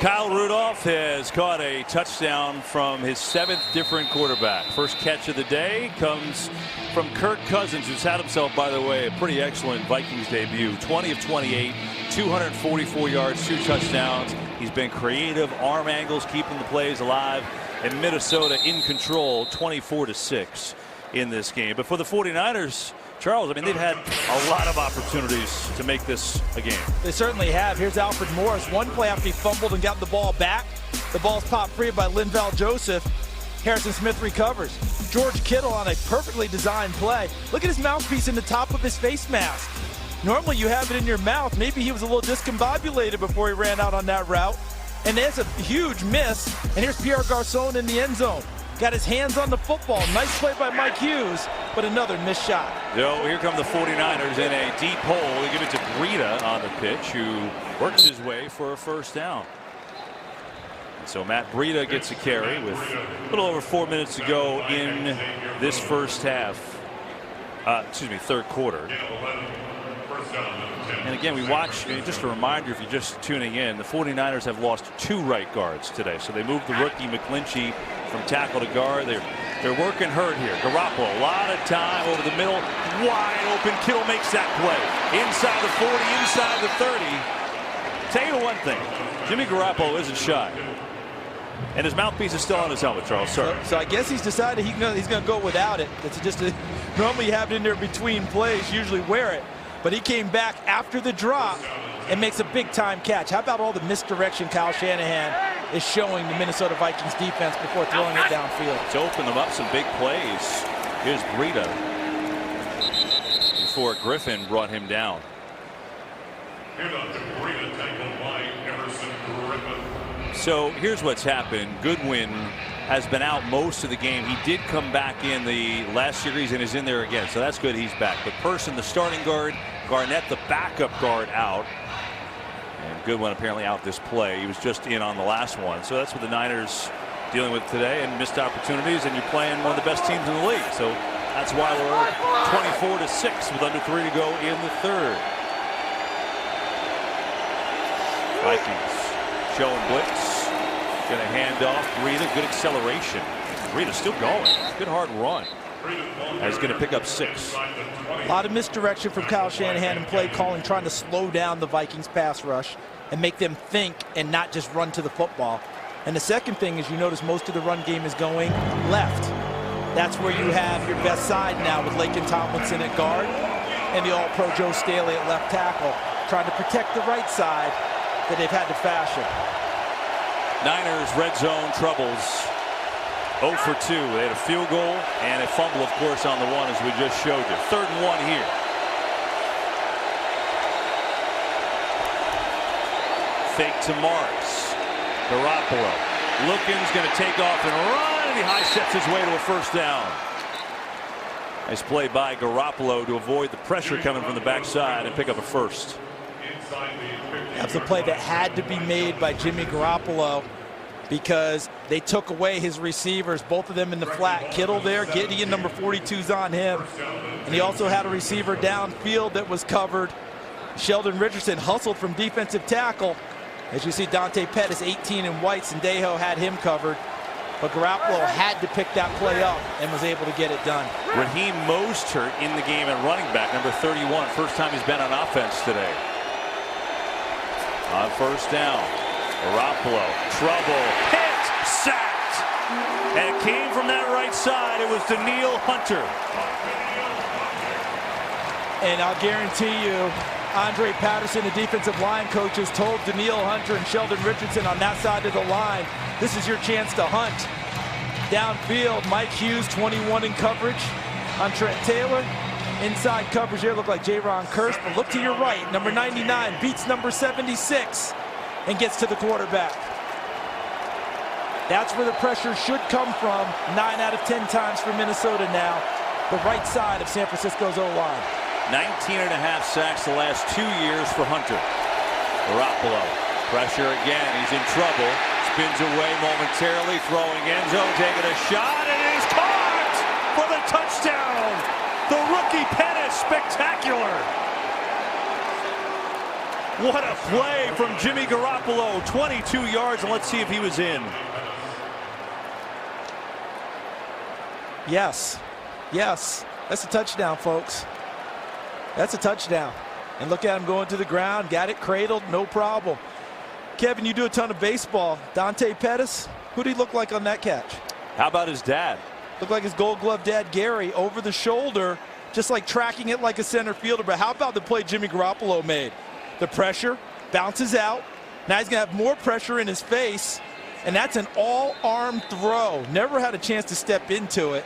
Kyle Rudolph has caught a touchdown from his 7th different quarterback. First catch of the day comes from Kirk Cousins, who's had himself, by the way, a pretty excellent Vikings debut. 20 of 28, 244 yards, 2 touchdowns. He's been creative, arm angles, keeping the plays alive. And Minnesota in control, 24-6 in this game. But for the 49ers, Charles, I mean, they've had a lot of opportunities to make this a game. They certainly have. Here's Alfred Morris. One play after he fumbled and got the ball back. The ball's popped free by Linval Joseph. Harrison Smith recovers. George Kittle on a perfectly designed play. Look at his mouthpiece in the top of his face mask. Normally you have it in your mouth. Maybe he was a little discombobulated before he ran out on that route. And there's a huge miss. And here's Pierre Garçon in the end zone. Got his hands on the football. Nice play by Mike Hughes, but another missed shot. So here come the 49ers in a deep hole. They give it to Breida on the pitch, who works his way for a first down. And so Matt Breida gets a carry with a little over 4 minutes to go in this first half. Third quarter. And again, we watch, just a reminder if you're just tuning in, the 49ers have lost 2 right guards today. So they moved the rookie McGlinchey from tackle to guard. They're working hurt here. Garoppolo, a lot of time over the middle, wide open. Kittle makes that play. Inside the 40, inside the 30. Tell you one thing, Jimmy Garoppolo isn't shy. And his mouthpiece is still on his helmet, Charles. Sorry. So I guess he's decided he's going to go without it. It's just normally you have it in there between plays, usually wear it. But he came back after the drop and makes a big-time catch. How about all the misdirection Kyle Shanahan is showing the Minnesota Vikings defense before throwing it downfield? To open them up some big plays. Here's Breida before Griffin brought him down. So here's what's happened. Goodwin has been out most of the game. He did come back in the last series and is in there again. So that's good. He's back. But Person, the starting guard, Garnett, the backup guard, out. And Good one apparently out this play. He was just in on the last one. So that's what the Niners dealing with today, and missed opportunities, and you're playing one of the best teams in the league. So that's why we're 24-6 with under 3 to go in the third. Vikings showing blitz. Going to hand off Breida. Good acceleration. Breida's still going. Good hard run. He's going to pick up 6. A lot of misdirection from Kyle Shanahan in play calling, trying to slow down the Vikings pass rush and make them think and not just run to the football. And the second thing is, you notice most of the run game is going left. That's where you have your best side now, with Laken Tomlinson at guard and the All-Pro Joe Staley at left tackle, trying to protect the right side that they've had to fashion. Niners red zone troubles. 0 for 2. They had a field goal and a fumble, of course, on the one, as we just showed you. 3rd and 1 here. Fake to Morris. Garoppolo looking's going to take off and run, and he high steps his way to a first down. Nice play by Garoppolo to avoid the pressure coming from the backside and pick up a first. That's a play that had to be made by Jimmy Garoppolo, because they took away his receivers, both of them in the flat. Kittle there, Gideon number 42's on him, and he also had a receiver downfield that was covered. Sheldon Richardson hustled from defensive tackle. As you see, Dante Pettis 18 in whites, and Dejo had him covered. But Garoppolo had to pick that play up and was able to get it done. Raheem Mostert in the game at running back, number 31. First time he's been on offense today. On first down, Garoppolo, trouble, hit, sacked. And it came from that right side. It was Danielle Hunter. And I'll guarantee you, Andre Patterson, the defensive line coaches, told Danielle Hunter and Sheldon Richardson on that side of the line, this is your chance to hunt. Downfield, Mike Hughes, 21 in coverage on Trent Taylor. Inside coverage here, look like J-Ron Kearse, but look to your right, number 99 beats number 76 and gets to the quarterback. That's where the pressure should come from 9 out of 10 times for Minnesota now. The right side of San Francisco's O-line. 19.5 sacks the last 2 years for Hunter. Garoppolo, pressure again, he's in trouble. Spins away momentarily, throwing end zone, taking a shot, and it is caught for the touchdown. The rookie Pettis, spectacular. What a play from Jimmy Garoppolo, 22 yards, and let's see if he was in. Yes, yes, that's a touchdown, folks. That's a touchdown. And look at him going to the ground, got it cradled, no problem. Kevin, you do a ton of baseball. Dante Pettis, who did he look like on that catch? How about his dad? Looked like his Gold Glove dad, Gary, over the shoulder, just like tracking it like a center fielder. But how about the play Jimmy Garoppolo made? The pressure, bounces out. Now he's going to have more pressure in his face, and that's an all-arm throw. Never had a chance to step into it.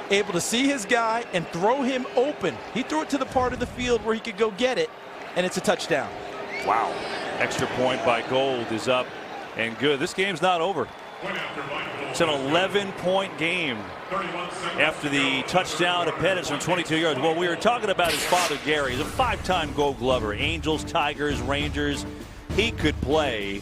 Able to see his guy and throw him open. He threw it to the part of the field where he could go get it, and it's a touchdown. Wow. Extra point by Gold is up and good. This game's not over. It's an 11-point game after the touchdown to Pettis from 22 yards. Well, we were talking about his father, Gary. He's a 5-time Gold Glover. Angels, Tigers, Rangers. He could play.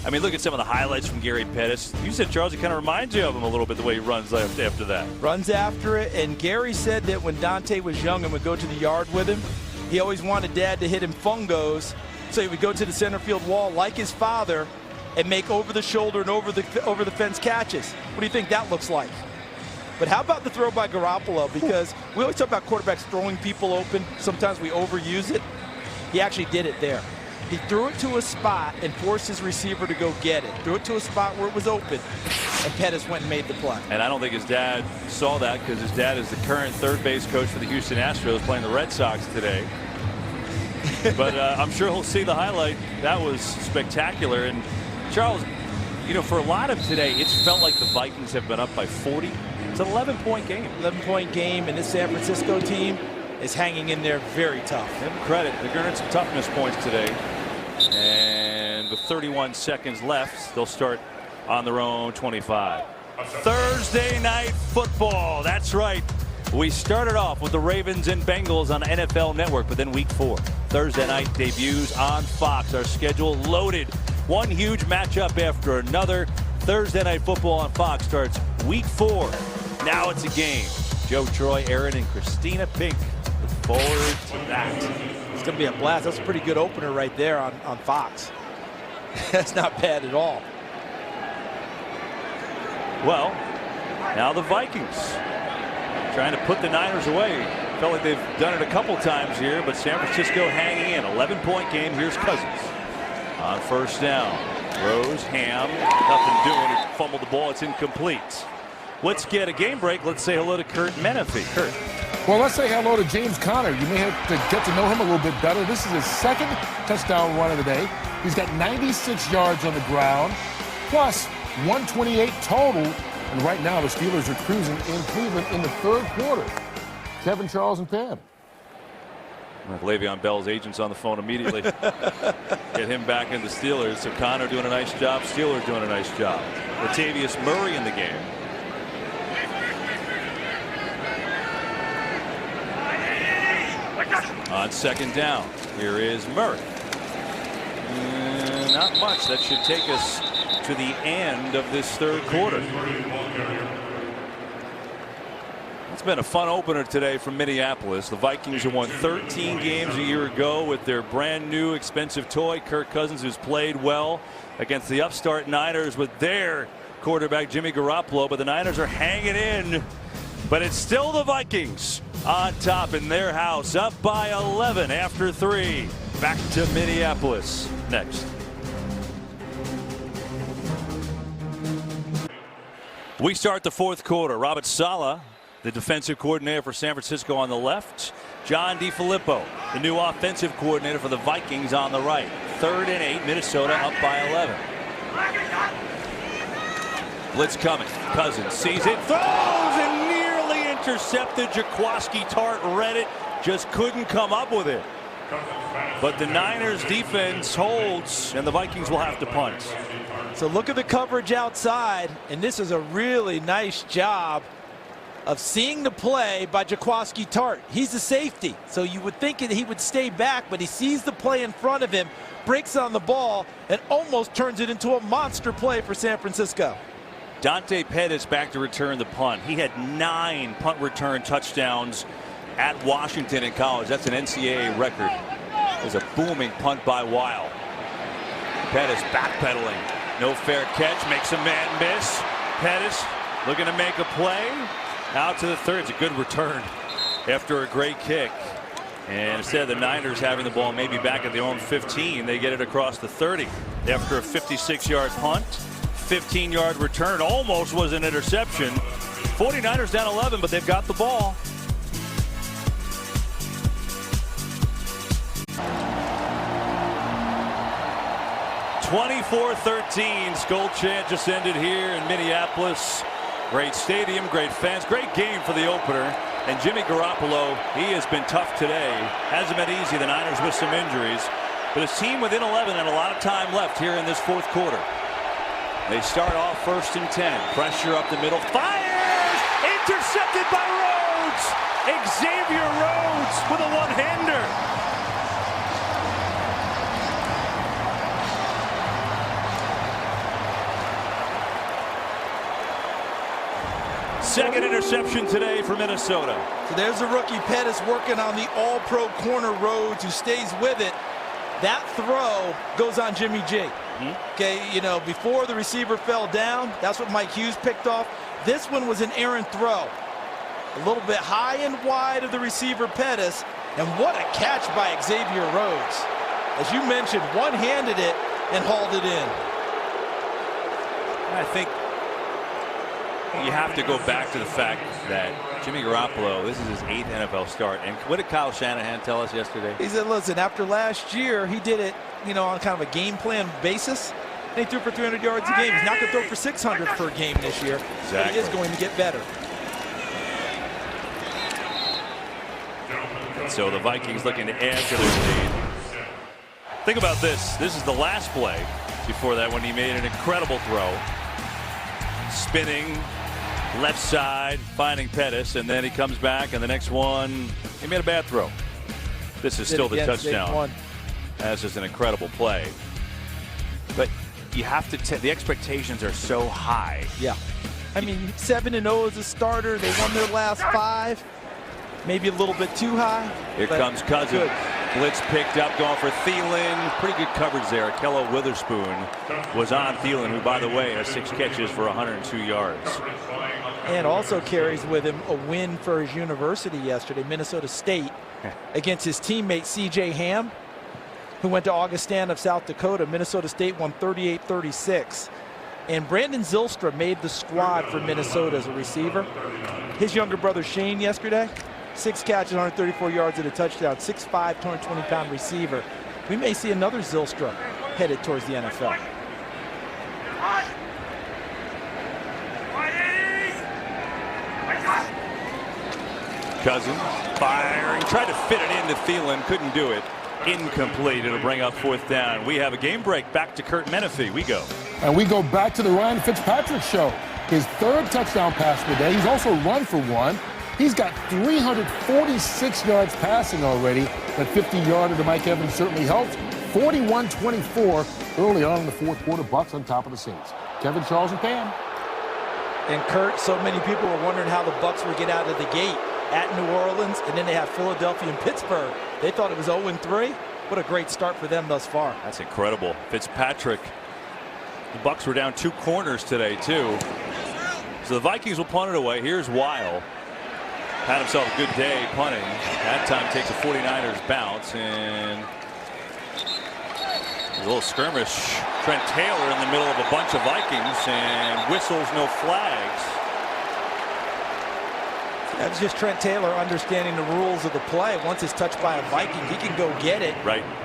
I mean, look at some of the highlights from Gary Pettis. You said, Charles, it kind of reminds you of him a little bit, the way he runs after that. Runs after it, and Gary said that when Dante was young and would go to the yard with him, he always wanted Dad to hit him fungos, so he would go to the center field wall like his father and make over the shoulder and over the fence catches. What do you think that looks like? But how about the throw by Garoppolo? Because we always talk about quarterbacks throwing people open. Sometimes we overuse it. He actually did it there. He threw it to a spot and forced his receiver to go get it. Threw it to a spot where it was open, and Pettis went and made the play. And I don't think his dad saw that, because his dad is the current third base coach for the Houston Astros, playing the Red Sox today. But I'm sure he'll see the highlight. That was spectacular. And Charles, you know, for a lot of today, it's felt like the Vikings have been up by 40. It's an 11-point game. 11-point game, and this San Francisco team is hanging in there very tough. Give them credit. They're earning some toughness points today. And with 31 seconds left, they'll start on their own 25. Thursday night football. That's right. We started off with the Ravens and Bengals on NFL Network, but then week 4. Thursday night debuts on Fox. Our schedule loaded. One huge matchup after another. Thursday night football on Fox starts week 4. Now it's a game. Joe Troy, Aaron, and Christina Pink. Look forward to that. It's going to be a blast. That's a pretty good opener right there on Fox. That's not bad at all. Well, now the Vikings trying to put the Niners away. Felt like they've done it a couple times here, but San Francisco hanging in. 11-point game. Here's Cousins on first down. Rose, Ham, nothing doing. He fumbled the ball. It's incomplete. Let's get a game break. Let's say hello to Kurt Menefee. Kurt. Well, let's say hello to James Conner. You may have to get to know him a little bit better. This is his second touchdown run of the day. He's got 96 yards on the ground, plus 128 total. And right now, the Steelers are cruising in Cleveland in the third quarter. Kevin, Charles, and Pam. Le'Veon Bell's agent's on the phone immediately. Get him back in the Steelers. So Connor doing a nice job. Steelers doing a nice job. Latavius Murray in the game. On second down, here is Murray. Not much. That should take us to the end of this third quarter. It's been a fun opener today from Minneapolis. The Vikings have won 13 games a year ago with their brand new expensive toy, Kirk Cousins, who's played well against the upstart Niners with their quarterback Jimmy Garoppolo. But the Niners are hanging in. But it's still the Vikings on top in their house, up by 11 after 3. Back to Minneapolis next. We start the fourth quarter. Robert Saleh, the defensive coordinator for San Francisco, on the left. John DeFilippo, the new offensive coordinator for the Vikings, on the right. 3rd and 8, Minnesota up by 11. Blitz coming. Cousins sees it, throws, and nearly intercepted. Jaquiski Tartt read it, just couldn't come up with it. But the Niners defense holds, and the Vikings will have to punt. So look at the coverage outside, and this is a really nice job of seeing the play by Jaquiski Tartt. He's the safety, so you would think that he would stay back, but he sees the play in front of him, breaks on the ball, and almost turns it into a monster play for San Francisco. Dante Pettis back to return the punt. He had 9 punt return touchdowns at Washington in college. That's an NCAA record. It was a booming punt by Weil. Pettis backpedaling. No fair catch. Makes a man miss. Pettis looking to make a play. Out to the 3rd. It's a good return after a great kick. And instead of the Niners having the ball maybe back at their own 15, they get it across the 30 after a 56-yard punt. 15-yard return, almost was an interception. 49ers down 11, but they've got the ball. (24-13) Skull chant just ended here in Minneapolis. Great stadium, great fans, great game for the opener. And Jimmy Garoppolo, he has been tough today. Hasn't been easy. The Niners with some injuries, but his team within 11 and a lot of time left here in this fourth quarter. They start off 1st and 10. Pressure up the middle. Fires! Intercepted by Rhodes! Xavier Rhodes with a one-hander. Second interception today for Minnesota. So there's the rookie Pettis working on the all-pro corner Rhodes, who stays with it. That throw goes on Jimmy G. Okay, you know, before the receiver fell down, that's what Mike Hughes picked off. This one was an errant throw. A little bit high and wide of the receiver Pettis, and what a catch by Xavier Rhodes. As you mentioned, one-handed it and hauled it in. I think you have to go back to the fact that Jimmy Garoppolo, this is his 8th NFL start. And what did Kyle Shanahan tell us yesterday? He said, listen, after last year, he did it, you know, on kind of a game plan basis. And he threw for 300 yards a game. He's not going to throw for 600 per game this year. Exactly. But he is going to get better. So the Vikings looking to add to their lead. Think about this. This is the last play before that when he made an incredible throw. Spinning, Left side, finding Pettis, and then he comes back, and the next one, he made a bad throw. This is still the touchdown. That's just an incredible play. But you have to, the expectations are so high. Yeah. I mean, 7-0 as a starter. They won their last 5. Maybe a little bit too high. Here comes Cousins. Good. Blitz picked up, going for Thielen. Pretty good coverage there. Kello Witherspoon was on Thielen, who, by the way, has 6 catches for 102 yards. And also carries with him a win for his university yesterday, Minnesota State, against his teammate C.J. Ham, who went to Augustana of South Dakota. Minnesota State won 38-36. And Brandon Zylstra made the squad for Minnesota as a receiver. His younger brother Shane yesterday, 6 catches, 134 yards and a touchdown, 6'5", 220-pound receiver. We may see another Zylstra headed towards the NFL. Cousins firing, tried to fit it into Thielen, couldn't do it. Incomplete. It'll bring up 4th down. We have a game break. Back to Kurt Menefee. We go. And we go back to the Ryan Fitzpatrick show. His 3rd touchdown pass of the day. He's also run for 1. He's got 346 yards passing already. That 50-yarder to Mike Evans certainly helped. 41-24 early on in the 4th quarter. Bucks on top of the Saints. Kevin, Charles, and Pam. And Kurt, so many people were wondering how the Bucks would get out of the gate at New Orleans, and then they have Philadelphia and Pittsburgh. They thought it was 0-3. What a great start for them thus far. That's incredible. Fitzpatrick. The Bucks were down 2 corners today, too. So the Vikings will punt it away. Here's Weil. Had himself a good day punting. That time takes a 49ers bounce, and a little skirmish. Trent Taylor in the middle of a bunch of Vikings, and whistles, no flags. That's just Trent Taylor understanding the rules of the play. Once it's touched by a Viking, he can go get it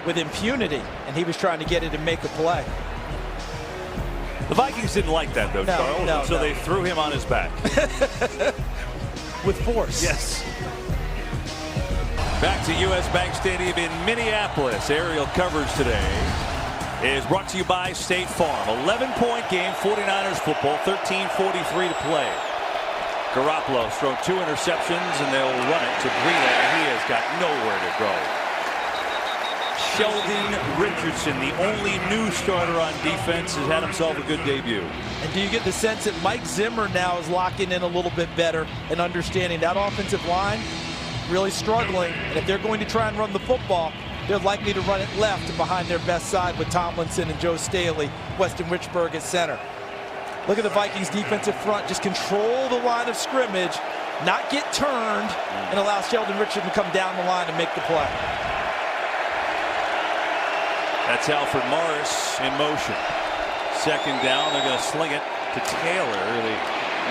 with impunity, and he was trying to get it and make a play. The Vikings didn't like that, though, Charles, so they threw him on his back. With force. Yes. Back to U.S. Bank Stadium in Minneapolis. Aerial coverage today is brought to you by State Farm. 11-point game, 49ers football, 13:43 to play. Garoppolo's thrown 2 interceptions, and they'll run it to Greenlaw, and he has got nowhere to go. Sheldon Richardson, the only new starter on defense, has had himself a good debut. And do you get the sense that Mike Zimmer now is locking in a little bit better and understanding that offensive line really struggling, and if they're going to try and run the football, they're likely to run it left and behind their best side with Tomlinson and Joe Staley, Weston Richburg at center. Look at the Vikings defensive front. Just control the line of scrimmage, not get turned, and allow Sheldon Richardson to come down the line and make the play. That's Alfred Morris in motion. 2nd down. They're going to sling it to Taylor,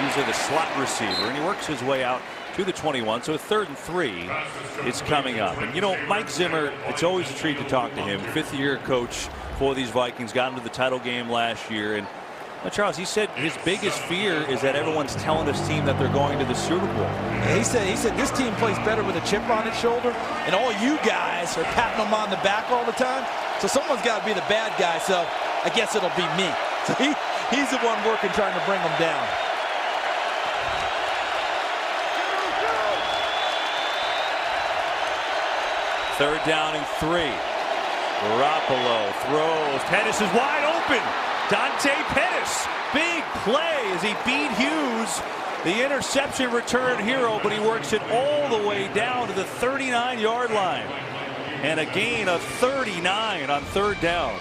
usually the slot receiver, and he works his way out to the 21. So 3rd and 3 is coming up. And, you know, Mike Zimmer, it's always a treat to talk to him. 5th-year coach for these Vikings. Got into the title game last year. And Charles, he said his biggest fear is that everyone's telling this team that they're going to the Super Bowl. He said this team plays better with a chip on its shoulder, and all you guys are patting them on the back all the time. So someone's got to be the bad guy. So I guess it'll be me. So he's the one working, trying to bring them down. Third down and 3. Garoppolo throws. Pettis is wide open. Dante Pettis, big play as he beat Hughes. The interception return hero, but he works it all the way down to the 39-yard line. And a gain of 39 on 3rd down.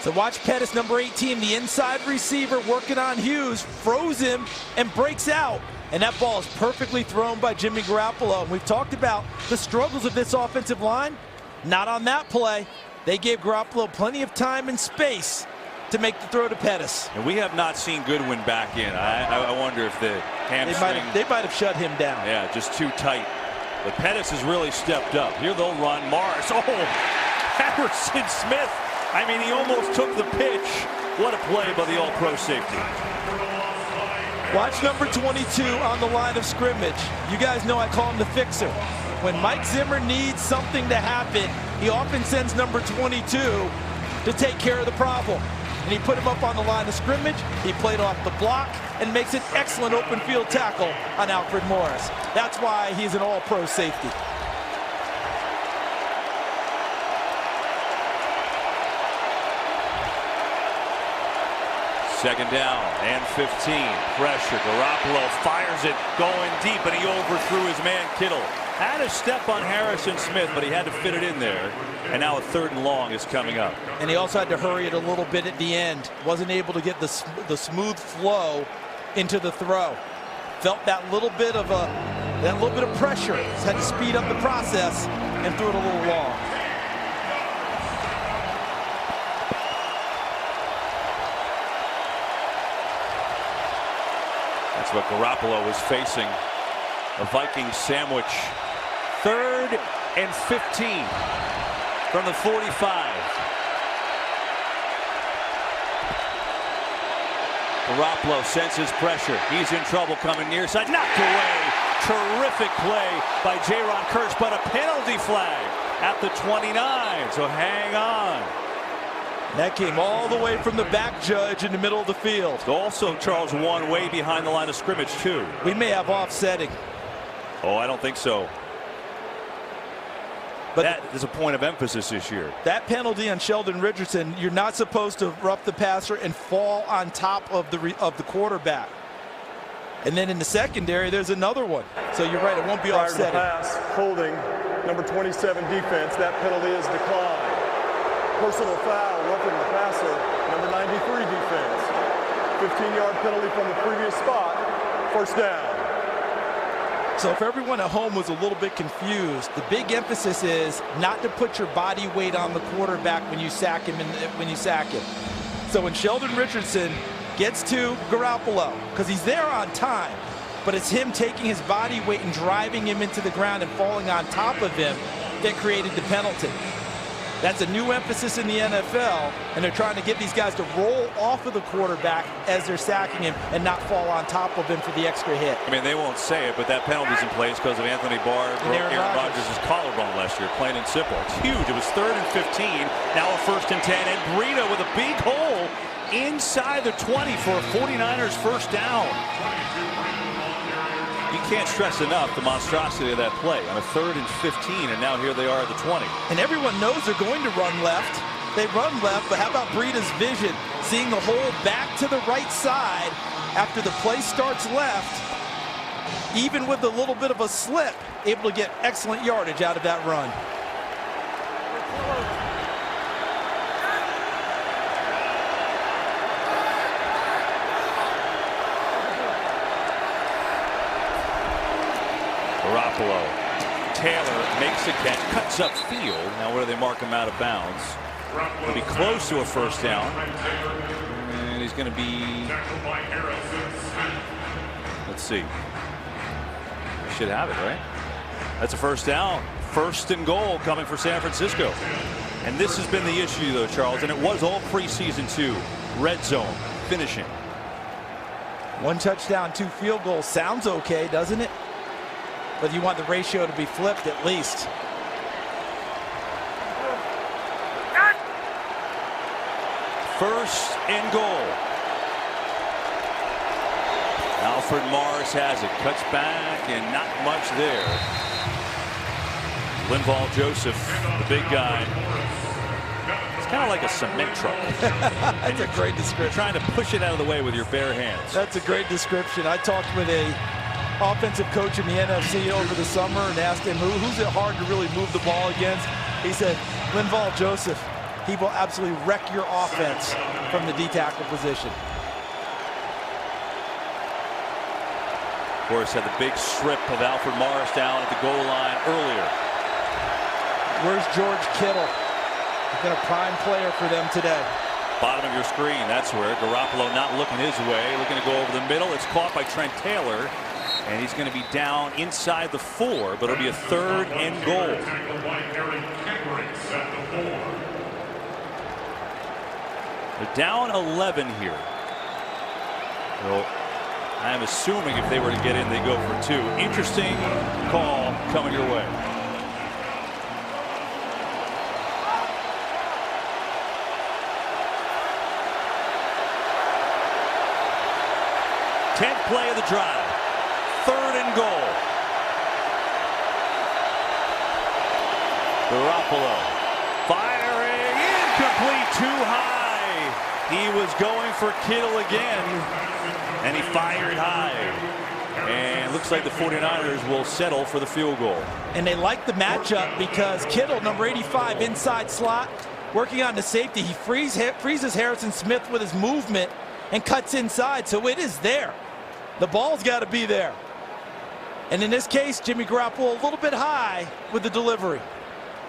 So watch Pettis, number 18, the inside receiver, working on Hughes, froze him and breaks out. And that ball is perfectly thrown by Jimmy Garoppolo. And we've talked about the struggles of this offensive line. Not on that play. They gave Garoppolo plenty of time and space to make the throw to Pettis. And we have not seen Goodwin back in. I wonder if the hamstring... They might have shut him down. Yeah, just too tight. But Pettis has really stepped up. Here they'll run. Morris. Oh, Harrison Smith. I mean, he almost took the pitch. What a play by the All-Pro safety. Watch number 22 on the line of scrimmage. You guys know I call him the fixer. When Mike Zimmer needs something to happen, he often sends number 22 to take care of the problem. and he put him up on the line of scrimmage. He played off the block and makes an excellent open field tackle on Alfred Morris. That's why he's an all-pro safety. Second down and 15. Pressure. Garoppolo fires it going deep, and he overthrew his man Kittle. Had a step on Harrison Smith, but he had to fit it in there. And now a 3rd and long is coming up. And he also had to hurry it a little bit at the end. Wasn't able to get the smooth flow into the throw. Felt that little bit of pressure. Just had to speed up the process and threw it a little long. That's what Garoppolo was facing. A Vikings sandwich. 3rd and 15 from the 45. Garoppolo senses pressure. He's in trouble coming near side. Knocked away. Terrific play by Jaron Kearse, but a penalty flag at the 29. So hang on. That came all the way from the back judge in the middle of the field. Also, Charles, one way behind the line of scrimmage, too. We may have offsetting. Oh, I don't think so. But that is a point of emphasis this year. That penalty on Sheldon Richardson, you're not supposed to rough the passer and fall on top of the quarterback. And then in the secondary, there's another one. So you're right, it won't be offsetting. Pass, holding, number 27 defense. That penalty is declined. Personal foul, roughing the passer, number 93 defense. 15-yard penalty from the previous spot. 1st down. So if everyone at home was a little bit confused, the big emphasis is not to put your body weight on the quarterback when you sack him. So when Sheldon Richardson gets to Garoppolo, because he's there on time, but it's him taking his body weight and driving him into the ground and falling on top of him that created the penalty. That's a new emphasis in the NFL, and they're trying to get these guys to roll off of the quarterback as they're sacking him and not fall on top of him for the extra hit. I mean, they won't say it, but that penalty's in place because of Anthony Barr broke Aaron Rodgers' collarbone last year, plain and simple. It's huge. It was 3rd and 15, now a 1st and 10, and Breida with a big hole inside the 20 for a 49ers 1st down. You can't stress enough the monstrosity of that play on a 3rd and 15, and now here they are at the 20. And everyone knows they're going to run left. They run left, but how about Breida's vision? Seeing the hole back to the right side after the play starts left, even with a little bit of a slip, able to get excellent yardage out of that run. Garoppolo. Taylor makes a catch, cuts up field. Now where do they mark him out of bounds? He'll be close to a 1st down. And he's going to be... Let's see. Should have it, right? That's a 1st down. 1st and goal coming for San Francisco. And this has been the issue, though, Charles, and it was all preseason, too. Red zone, finishing. 1 touchdown, 2 field goals. Sounds okay, doesn't it? But you want the ratio to be flipped at least. First and goal. Alfred Morris has it. Cuts back and not much there. Linval Joseph, the big guy. It's kind of like a cement truck. That's a great description. You're trying to push it out of the way with your bare hands. That's a great description. I talked with a offensive coach in the NFC over the summer and asked him who's it hard to really move the ball against. He said Linval Joseph. He will absolutely wreck your offense from the D-tackle position. Of course, had the big strip of Alfred Morris down at the goal line earlier. Where's George Kittle? He's been a prime player for them today. Bottom of your screen, that's where Garoppolo not looking his way, looking to go over the middle. It's caught by Trent Taylor. And he's going to be down inside the 4, but it'll be a 3rd and goal. They're down 11 here. So I'm assuming if they were to get in, they go for 2. Interesting call coming your way. 10th play of the drive. 3rd and goal. Garoppolo firing, incomplete, too high. He was going for Kittle again, and he fired high. And looks like the 49ers will settle for the field goal. And they like the matchup because Kittle, number 85, inside slot, working on the safety. He freezes Harrison Smith with his movement and cuts inside, so it is there. The ball's got to be there. And in this case, Jimmy Garoppolo a little bit high with the delivery.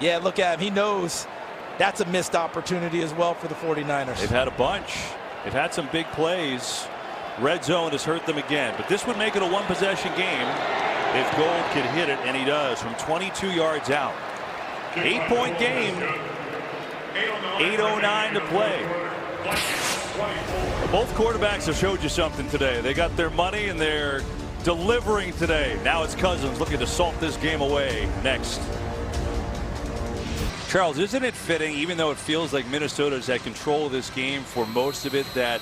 Yeah, look at him. He knows that's a missed opportunity as well for the 49ers. They've had a bunch. They've had some big plays. Red zone has hurt them again, but this would make it a one-possession game if Gold could hit it, and he does from 22 yards out. 8-point game. 8:09 to play. Both quarterbacks have showed you something today. They got their money and they're delivering today. Now it's Cousins looking to salt this game away next. Charles, isn't it fitting, even though it feels like Minnesota's had control of this game for most of it, that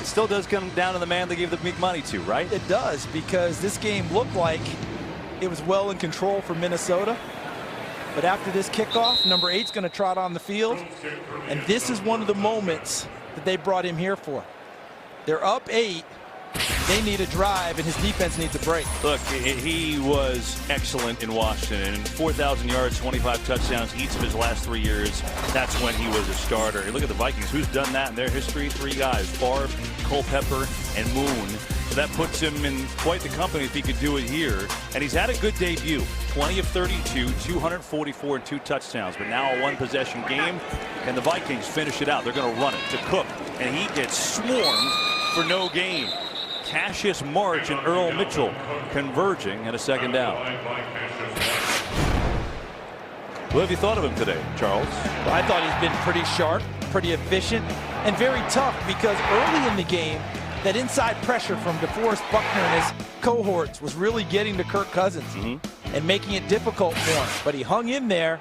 it still does come down to the man they gave the big money to, right? It does, because this game looked like it was well in control for Minnesota. But after this kickoff, number 8's going to trot on the field. And this is one of the moments that they brought him here for. They're up 8. They need a drive, and his defense needs a break. Look, he was excellent in Washington. 4,000 yards, 25 touchdowns each of his last 3 years. That's when he was a starter. Look at the Vikings. Who's done that in their history? 3 guys, Favre, Culpepper, and Moon. So that puts him in quite the company if he could do it here. And he's had a good debut. 20 of 32, 244 and 2 touchdowns. But now a one-possession game, and the Vikings finish it out. They're going to run it to Cook, and he gets swarmed for no gain. Cassius March and Earl Mitchell converging at a 2nd down. What have you thought of him today, Charles? Well, I thought he's been pretty sharp, pretty efficient, and very tough, because early in the game, that inside pressure from DeForest Buckner and his cohorts was really getting to Kirk Cousins and making it difficult for him. But he hung in there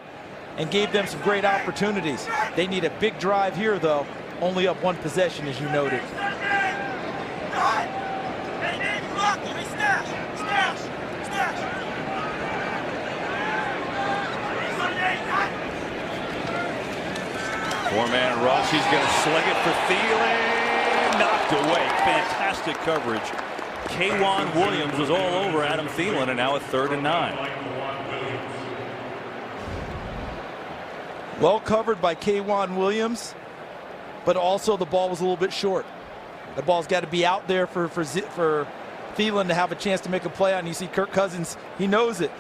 and gave them some great opportunities. They need a big drive here, though. Only up 1 possession, as you noted. Four-man rush. He's going to sling it for Thielen. Knocked away. Fantastic coverage. K'Wan Williams was all over Adam Thielen, and now a 3rd and 9. Well covered by K'Wan Williams, but also the ball was a little bit short. The ball's got to be out there for Thielen to have a chance to make a play on. You see Kirk Cousins, he knows it.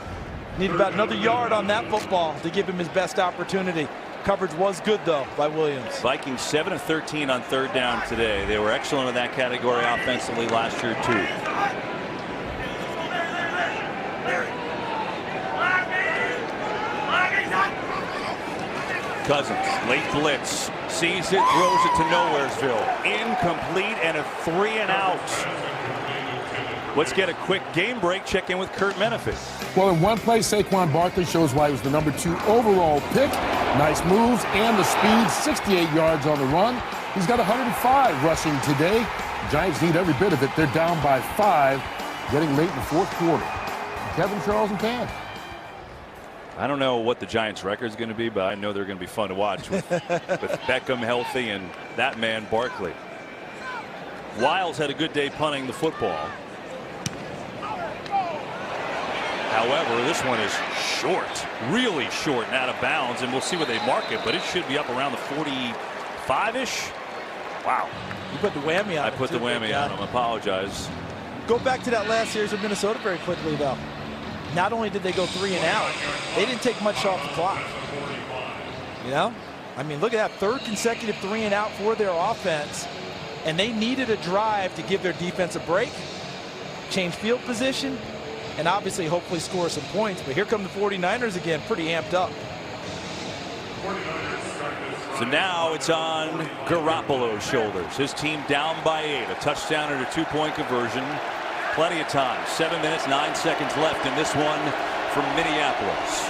Need about another yard on that football to give him his best opportunity. Coverage was good, though, by Williams. Vikings 7 of 13 on 3rd down today. They were excellent in that category offensively last year, too. Cousins, late blitz, sees it, throws it to Nowheresville. Incomplete and a 3 and out. Let's get a quick game break. Check in with Kurt Menefee. Well, in one play, Saquon Barkley shows why he was the number 2 overall pick. Nice moves and the speed, 68 yards on the run. He's got 105 rushing today. Giants need every bit of it. They're down by 5, getting late in the 4th quarter. Kevin, Charles, and Pan. I don't know what the Giants' record is going to be, but I know they're going to be fun to watch with Beckham healthy and that man Barkley. Wiles had a good day punting the football. However, this one is short, really short and out of bounds, and we'll see where they mark it, but it should be up around the 45-ish. Wow. You put the whammy on I put the whammy on him. Apologize. Go back to that last series of Minnesota very quickly, though. Not only did they go 3 and out, they didn't take much off the clock. You know? I mean, look at that 3rd consecutive 3 and out for their offense, and they needed a drive to give their defense a break, change field position, and obviously hopefully score some points. But here come the 49ers again, pretty amped up. So now it's on Garoppolo's shoulders. His team down by 8. A touchdown and a 2-point conversion. Plenty of time. 7 minutes, 9 seconds left in this one from Minneapolis.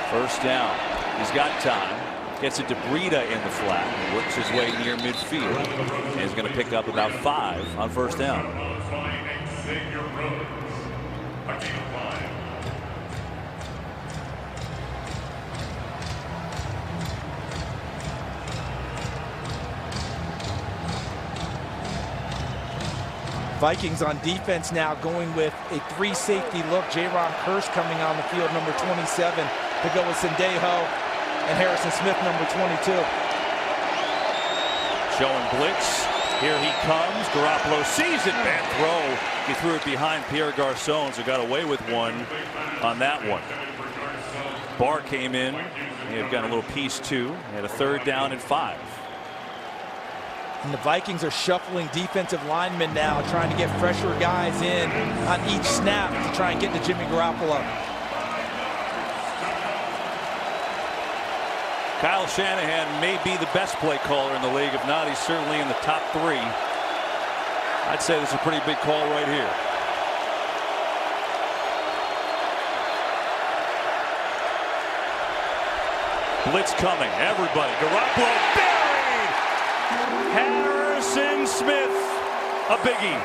1st down. He's got time. Gets it to Breida in the flat. And works his way near midfield. And is going to pick up about 5 on first down. Vikings on defense now going with a 3-safety look. J-Ron Kirsch coming on the field, number 27, to go with Sendejo and Harrison Smith, number 22. Showing blitz. Here he comes. Garoppolo sees it. Bad throw. He threw it behind Pierre Garçon, so got away with one on that one. Barr came in. He had got a little piece too. He had a 3rd down and 5. And the Vikings are shuffling defensive linemen now, trying to get fresher guys in on each snap to try and get to Jimmy Garoppolo. Kyle Shanahan may be the best play caller in the league. If not, he's certainly in the top 3. I'd say this is a pretty big call right here. Blitz coming. Everybody. Garoppolo buried. Harrison Smith, a biggie.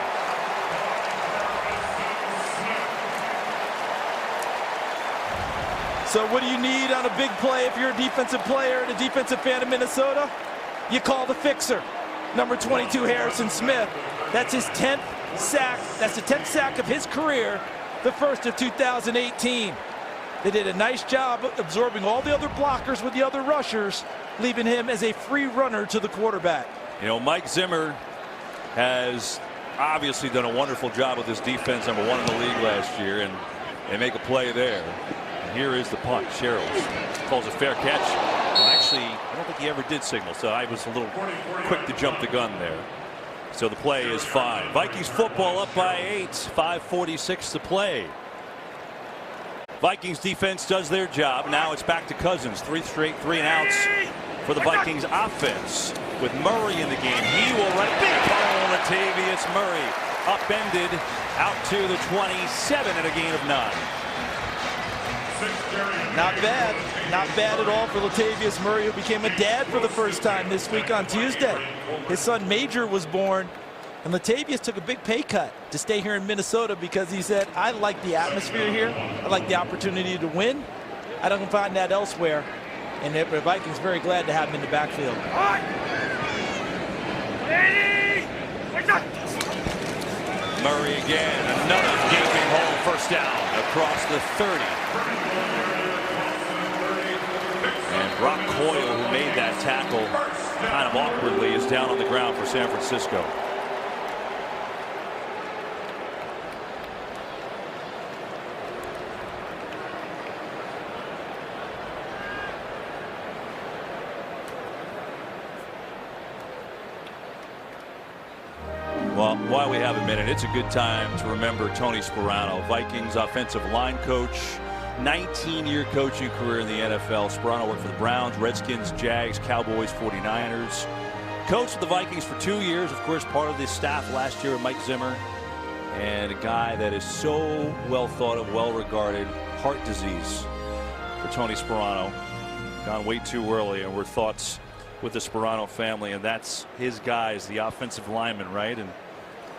So what do you need on a big play if you're a defensive player and a defensive fan of Minnesota? You call the fixer, number 22, Harrison Smith. That's his 10th sack. That's the 10th sack of his career, the first of 2018. They did a nice job absorbing all the other blockers with the other rushers, leaving him as a free runner to the quarterback. You know, Mike Zimmer has obviously done a wonderful job with this defense, number 1 in the league last year, and they make a play there. And here is the punt. Sherrills calls a fair catch. Well, actually, I don't think he ever did signal, so I was a little quick to jump the gun there. So the play is 5. Vikings football up by 8. 5:46 to play. Vikings defense does their job. Now it's back to Cousins. 3 straight 3-and-outs for the Vikings offense. With Murray in the game, he will run a big ball. Latavius Murray upended out to the 27 and a gain of 9. Not bad. Not bad at all for Latavius Murray, who became a dad for the first time this week on Tuesday. His son Major was born, and Latavius took a big pay cut to stay here in Minnesota because he said, I like the atmosphere here. I like the opportunity to win. I don't find that elsewhere. And the Vikings very glad to have him in the backfield. Murray again, another gaping hole, first down across the 30. And Brock Coyle, who made that tackle kind of awkwardly, is down on the ground for San Francisco. Well, while we have a minute, it's a good time to remember Tony Sparano, Vikings offensive line coach, 19-year coaching career in the NFL. Sparano worked for the Browns, Redskins, Jags, Cowboys, 49ers. Coached with the Vikings for 2 years, of course, part of the staff last year with Mike Zimmer. And a guy that is so well thought of, well regarded. Heart disease for Tony Sparano. Gone way too early, and we're thoughts with the Sparano family, and that's his guys, the offensive linemen, right? And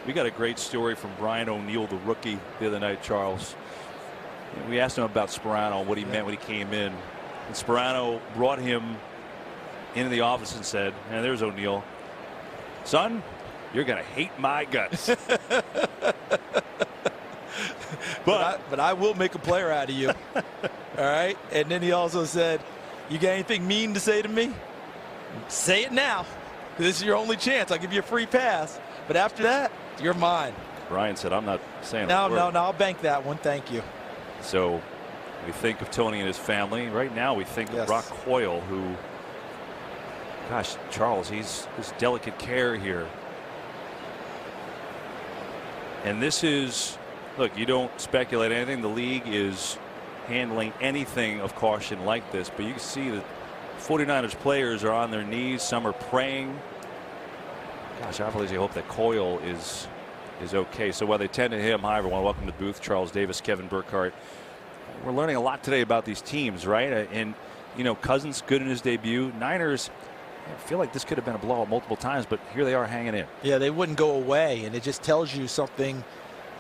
we got a great story from Brian O'Neill, the rookie, the other night, Charles. And we asked him about Sparano, what he meant when he came in. And Sparano brought him into the office and said, and there's O'Neill, son, you're going to hate my guts. But I will make a player out of you. All right. And then he also said, you got anything mean to say to me? Say it now. This is your only chance. I'll give you a free pass. But after that, you're mine. Brian said, I'm not saying no, a word. No, I'll bank that one. Thank you. So we think of Tony and his family. Right now we think of Brock Coyle, who, gosh, Charles, he's this delicate care here. And this is, look, you don't speculate anything. The league is handling anything of caution like this. But you can see that 49ers players are on their knees. Some are praying. Gosh, obviously I hope that Coyle is okay. So while they tend to him, hi everyone, welcome to the booth. Charles Davis, Kevin Burkhardt. We're learning a lot today about these teams, right? And Cousins good in his debut. Niners, I feel like this could have been a blowout multiple times, but here they are hanging in. Yeah, they wouldn't go away, and it just tells you something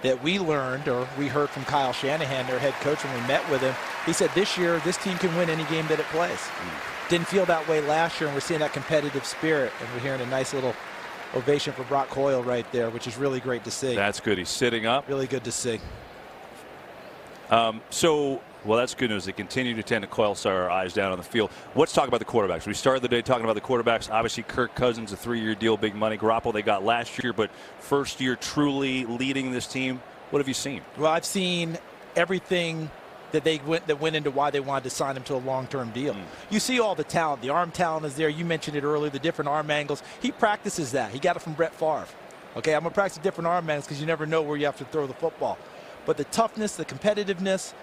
that we learned, or we heard from Kyle Shanahan, their head coach, when we met with him. He said this year this team can win any game that it plays. Didn't feel that way last year, and we're seeing that competitive spirit, and we're hearing a nice little ovation for Brock Coyle right there, which is really great to see. That's good. He's sitting up. Really good to see. Well, that's good news. They continue to tend to coil our eyes down on the field. Let's talk about the quarterbacks. We started the day talking about the quarterbacks. Obviously, Kirk Cousins, a 3-year deal, big money. Garoppolo they got last year, but first year truly leading this team. What have you seen? Well, I've seen everything that went into why they wanted to sign him to a long-term deal. You see all the talent. The arm talent is there. You mentioned it earlier, the different arm angles. He practices that. He got it from Brett Favre. Okay, I'm going to practice different arm angles because you never know where you have to throw the football. But the toughness, the competitiveness,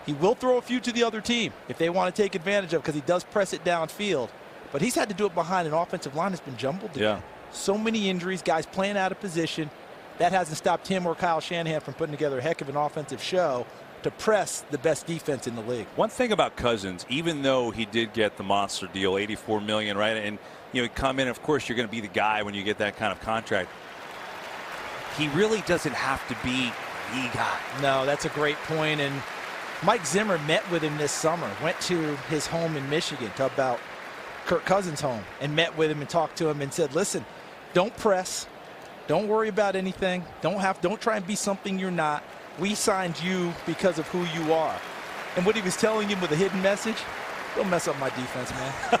he will throw a few to the other team if they want to take advantage of, because he does press it downfield. But he's had to do it behind an offensive line that's been jumbled today. Yeah. So many injuries, guys playing out of position. That hasn't stopped him or Kyle Shanahan from putting together a heck of an offensive show to press the best defense in the league. One thing about Cousins, even though he did get the monster deal, $84 million, right? And you come in, of course, you're going to be the guy when you get that kind of contract. He really doesn't have to be the guy. No, that's a great point. And Mike Zimmer met with him this summer, went to his home in Michigan, talked about Kirk Cousins' home, and met with him and talked to him and said, listen, don't press. Don't worry about anything. Don't try and be something you're not. We signed you because of who you are. And what he was telling him with a hidden message, don't mess up my defense, man.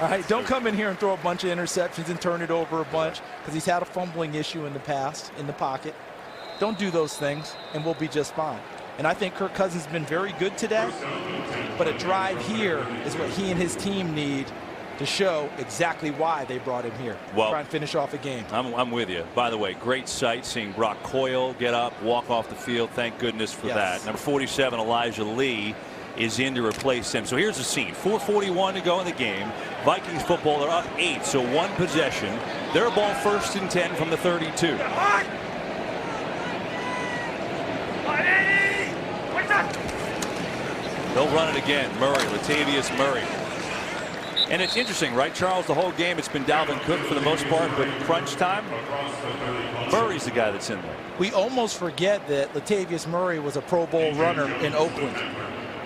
All right, don't come in here and throw a bunch of interceptions and turn it over a bunch, because he's had a fumbling issue in the past in the pocket. Don't do those things, and we'll be just fine. And I think Kirk Cousins has been very good today, but a drive here is what he and his team need to show exactly why they brought him here. Well, try and finish off a game. I'm with you. By the way, great sight seeing Brock Coyle get up, walk off the field. Thank goodness for that. Number 47, Elijah Lee, is in to replace him. So here's the scene. 4:41 to go in the game. Vikings football, they're up 8, so one possession. Their ball 1st and 10 from the 32. They'll run it again. Murray, Latavius Murray. And it's interesting, right, Charles? The whole game, it's been Dalvin Cook for the most part, but crunch time, Murray's the guy that's in there. We almost forget that Latavius Murray was a Pro Bowl runner in Oakland.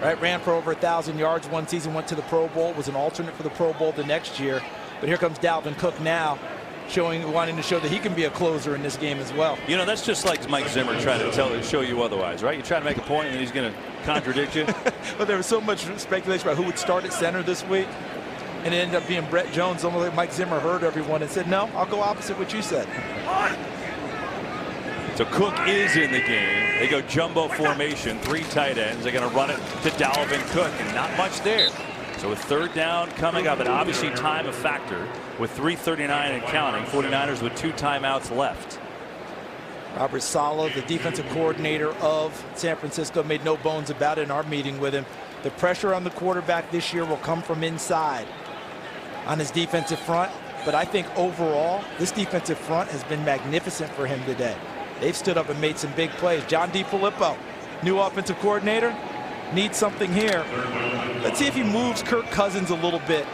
Right, ran for over 1,000 yards one season, went to the Pro Bowl, was an alternate for the Pro Bowl the next year. But here comes Dalvin Cook now, wanting to show that he can be a closer in this game as well. That's just like Mike Zimmer trying to show you otherwise, right? You try to make a point and he's going to contradict you. But there was so much speculation about who would start at center this week, and it ended up being Brett Jones. Almost like Mike Zimmer heard everyone and said, no, I'll go opposite what you said. So Cook is in the game. They go jumbo formation, 3 tight ends. They're going to run it to Dalvin Cook, and not much there. So a 3rd down coming up, and obviously time a factor with 3:39 and counting. 49ers with 2 timeouts left. Robert Saleh, the defensive coordinator of San Francisco, made no bones about it in our meeting with him. The pressure on the quarterback this year will come from inside on his defensive front. But I think overall, this defensive front has been magnificent for him today. They've stood up and made some big plays. John DeFilippo, new offensive coordinator, needs something here. Let's see if he moves Kirk Cousins a little bit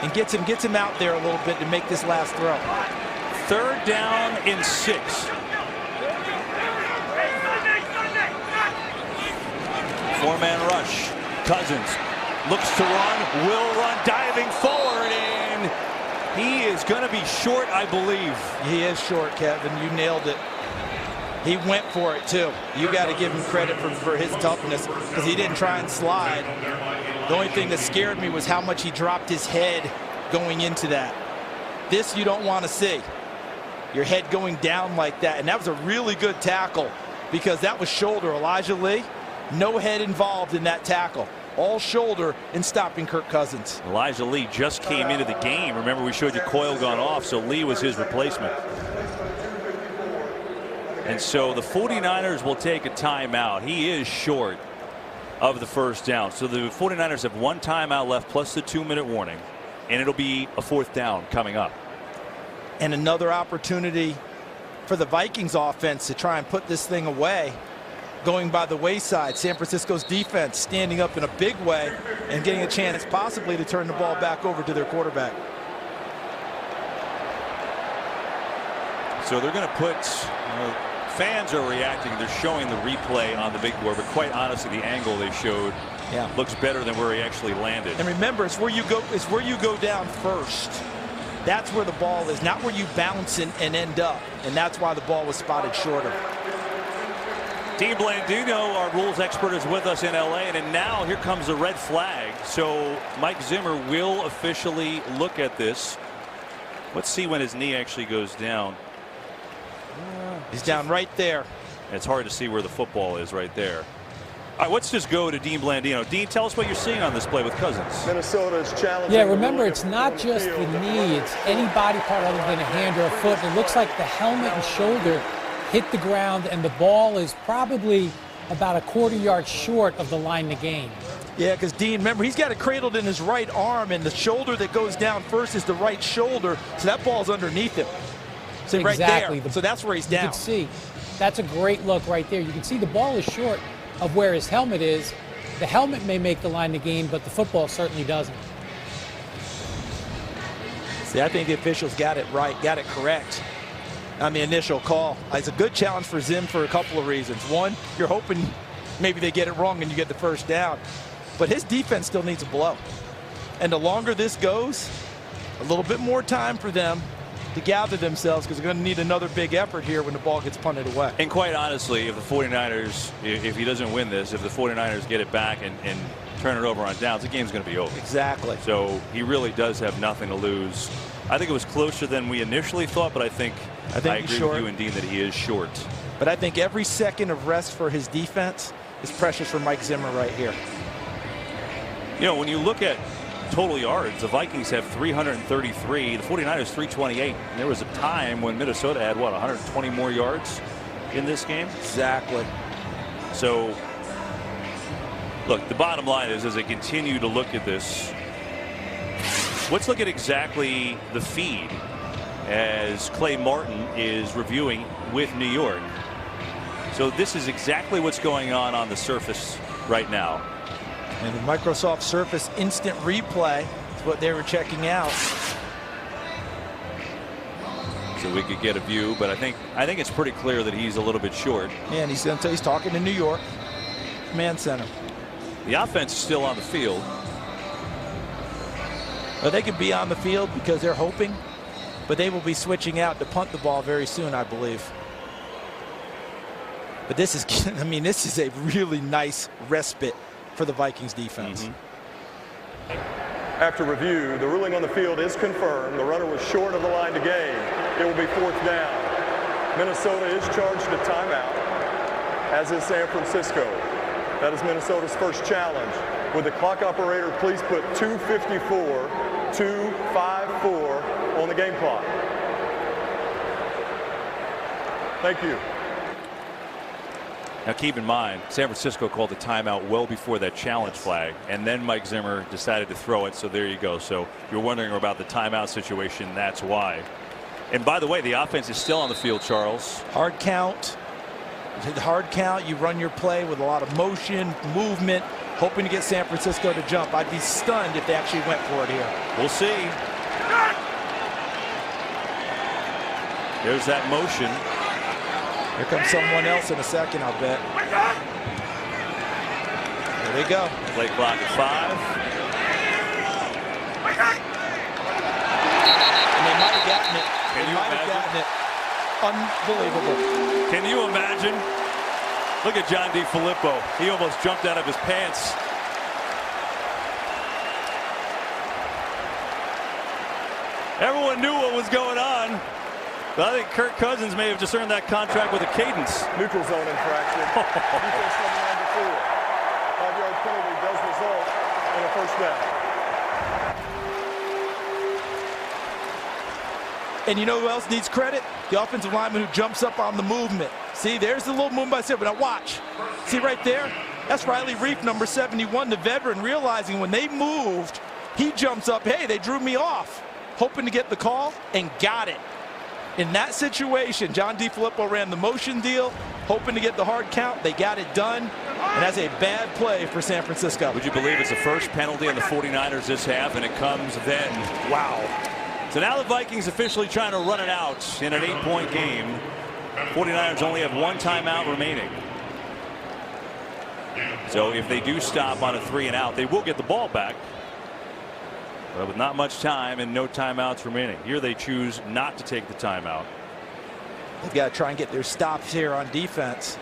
and gets him out there a little bit to make this last throw. 3rd down and 6. Four-man rush. Cousins looks to run, will run, diving forward, and he is going to be short, I believe. He is short, Kevin. You nailed it. He went for it, too. You got to give him credit for his toughness, because he didn't try and slide. The only thing that scared me was how much he dropped his head going into that. This you don't want to see. Your head going down like that. And that was a really good tackle, because that was shoulder. Elijah Lee, no head involved in that tackle. All shoulder in stopping Kirk Cousins. Elijah Lee just came into the game. Remember, we showed you Coyle gone off, so Lee was his replacement. And so the 49ers will take a timeout. He is short of the 1st down. So the 49ers have 1 timeout left plus the 2-minute warning, and it'll be a 4th down coming up. And another opportunity for the Vikings offense to try and put this thing away. going by the wayside. San Francisco's defense standing up in a big way and getting a chance possibly to turn the ball back over to their quarterback. So they're going to put, fans are reacting. They're showing the replay on the big board, but quite honestly, the angle they showed looks better than where he actually landed. And remember, it's where you go down first. That's where the ball is, not where you bounce and end up. And that's why the ball was spotted short of. Dean Blandino, our rules expert, is with us in LA, and now here comes the red flag. So Mike Zimmer will officially look at this. Let's see when his knee actually goes down. He's down right there. It's hard to see where the football is right there. All right, let's just go to Dean Blandino. Dean, tell us what you're seeing on this play with Cousins. Minnesota is challenging. Yeah, remember, it's not just the knee. It's any body part other than a hand or a foot. It looks like the helmet and shoulder hit the ground, and the ball is probably about a quarter-yard short of the line to gain. Yeah, because Dean, remember, he's got it cradled in his right arm, and the shoulder that goes down first is the right shoulder, so that ball's underneath him. So exactly. Right there. So that's where he's down. You can see. That's a great look right there. You can see the ball is short of where his helmet is. The helmet may make the line to gain, but the football certainly doesn't. See, I think the officials got it right, got it correct on the initial call. It's a good challenge for Zim for a couple of reasons. One, you're hoping maybe they get it wrong and you get the first down. But his defense still needs a blow. And the longer this goes, a little bit more time for them to gather themselves, because they're going to need another big effort here when the ball gets punted away. And quite honestly, if the 49ers, if he doesn't win this, if the 49ers get it back and turn it over on downs, the game's going to be over. Exactly. So he really does have nothing to lose. I think it was closer than we initially thought, but I think I agree with you and Dean that he is short. But I think every second of rest for his defense is precious for Mike Zimmer right here. You know, when you look at total yards, the Vikings have 333, the 49ers 328. And there was a time when Minnesota had, what, 120 more yards in this game? Exactly. So, look, the bottom line is, as they continue to look at this, let's look at exactly the feed as Clay Martin is reviewing with New York. So this is exactly what's going on the surface right now. And the Microsoft Surface Instant Replay is what they were checking out. So we could get a view, but I think it's pretty clear that he's a little bit short. And he's talking to New York Command Center. The offense is still on the field. Well, they could be on the field because they're hoping, but they will be switching out to punt the ball very soon, I believe. But this is, I mean, this is a really nice respite for the Vikings defense. After review, the ruling on the field is confirmed. The runner was short of the line to gain. It will be 4th down. Minnesota is charged a timeout, as is San Francisco. That is Minnesota's first challenge. Would the clock operator please put 2:54, 2:54 on the game clock? Thank you. Now keep in mind, San Francisco called the timeout well before that challenge flag, and then Mike Zimmer decided to throw it, so there you go. So if you're wondering about the timeout situation, that's why. And by the way, the offense is still on the field, Charles. Hard count. The hard count, you run your play with a lot of motion, movement, hoping to get San Francisco to jump. I'd be stunned if they actually went for it here. We'll see. There's that motion. Here comes someone else in a second, I'll bet. There they go. Play clock at 5. And they might have gotten it. They might have gotten it. Unbelievable. Can you imagine? Look at John DeFilippo. He almost jumped out of his pants. Everyone knew what was going on. But I think Kirk Cousins may have just earned that contract with a cadence. Neutral zone infraction. Defense number 94. 5-yard penalty does result in a first down. And you know who else needs credit? The offensive lineman who jumps up on the movement. See, there's the little movement I said, but now watch. See right there? That's Riley Reef, number 71, the veteran, realizing when they moved, he jumps up, hey, they drew me off. Hoping to get the call, and got it. In that situation, John DeFilippo ran the motion deal, hoping to get the hard count. They got it done, and that's a bad play for San Francisco. Would you believe it's the first penalty on the 49ers this half, and it comes then? Wow. So now the Vikings officially trying to run it out in an 8-point game. 49ers only have one timeout remaining. So if they do stop on a 3-and-out, they will get the ball back. But with not much time and no timeouts remaining. Here they choose not to take the timeout. They've got to try and get their stops here on defense.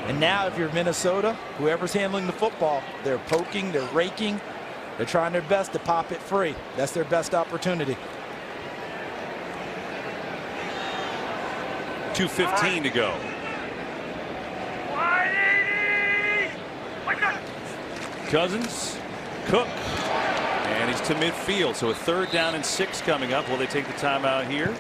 And now if you're Minnesota, whoever's handling the football, they're poking, they're raking, they're trying their best to pop it free. That's their best opportunity. 2:15 to go. Cousins, Cook, and he's to midfield. So a 3rd down and 6 coming up. Will they take the timeout here?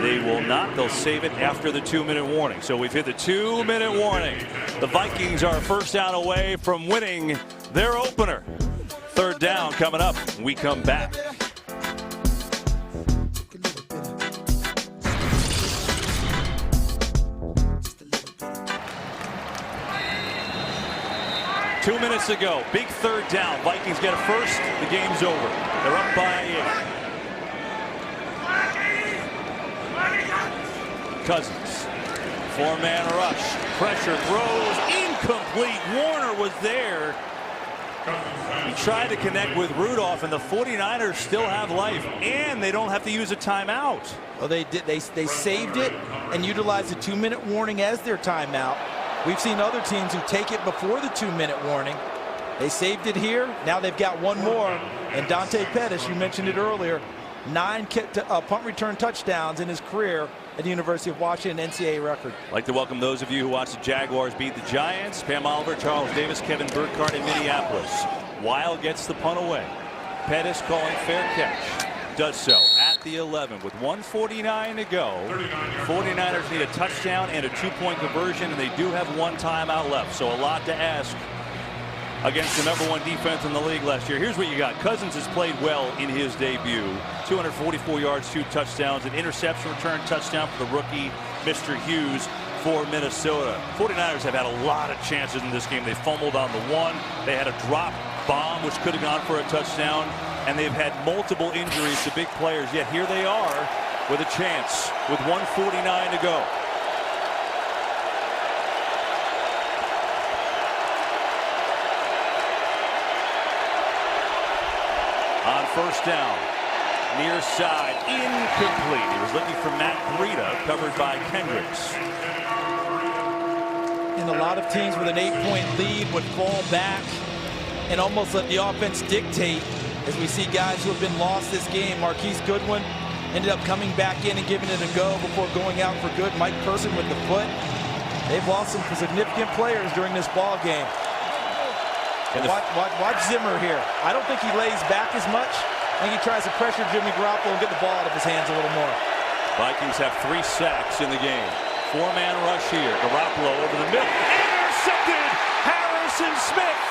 They will not. They'll save it after the 2-minute warning. So we've hit the 2-minute warning. The Vikings are first down away from winning their opener. 3rd down coming up. We come back. Two minutes to go. Big 3rd down. Vikings get a first. The game's over. They're up by 8. Cousins. 4-man rush. Pressure throws. Incomplete. Warner was there. He tried to connect with Rudolph, and the 49ers still have life, and they don't have to use a timeout. Well, they did. They saved it and utilized the 2-minute warning as their timeout. We've seen other teams who take it before the 2-minute warning. They saved it here. Now they've got one more. And Dante Pettis, you mentioned it earlier, 9 punt return touchdowns in his career at the University of Washington, NCAA record. I'd like to welcome those of you who watched the Jaguars beat the Giants. Pam Oliver, Charles Davis, Kevin Burkhardt in Minneapolis. Weil gets the punt away. Pettis calling fair catch. Does so at the 11 with 1:49 to go. 49ers need a touchdown and a 2-point conversion, and they do have one timeout left. So a lot to ask against the #1 defense in the league last year. Here's what you got. Cousins has played well in his debut. 244 yards, 2 touchdowns, an interception return touchdown for the rookie Mr. Hughes for Minnesota. 49ers have had a lot of chances in this game. They fumbled on the 1. They had a drop bomb which could have gone for a touchdown, and they've had multiple injuries to big players, yet here they are with a chance with 1:49 to go. On 1st down, near side, incomplete. He was looking for Matt Breida, covered by Kendricks. And a lot of teams with an 8-point lead would fall back and almost let the offense dictate, as we see guys who have been lost this game. Marquise Goodwin ended up coming back in and giving it a go before going out for good. Mike Person with the foot. They've lost some significant players during this ball game. Watch Zimmer here. I don't think he lays back as much. I think he tries to pressure Jimmy Garoppolo and get the ball out of his hands a little more. Vikings have 3 sacks in the game. 4-man rush here. Garoppolo over the middle. Intercepted! Harrison Smith!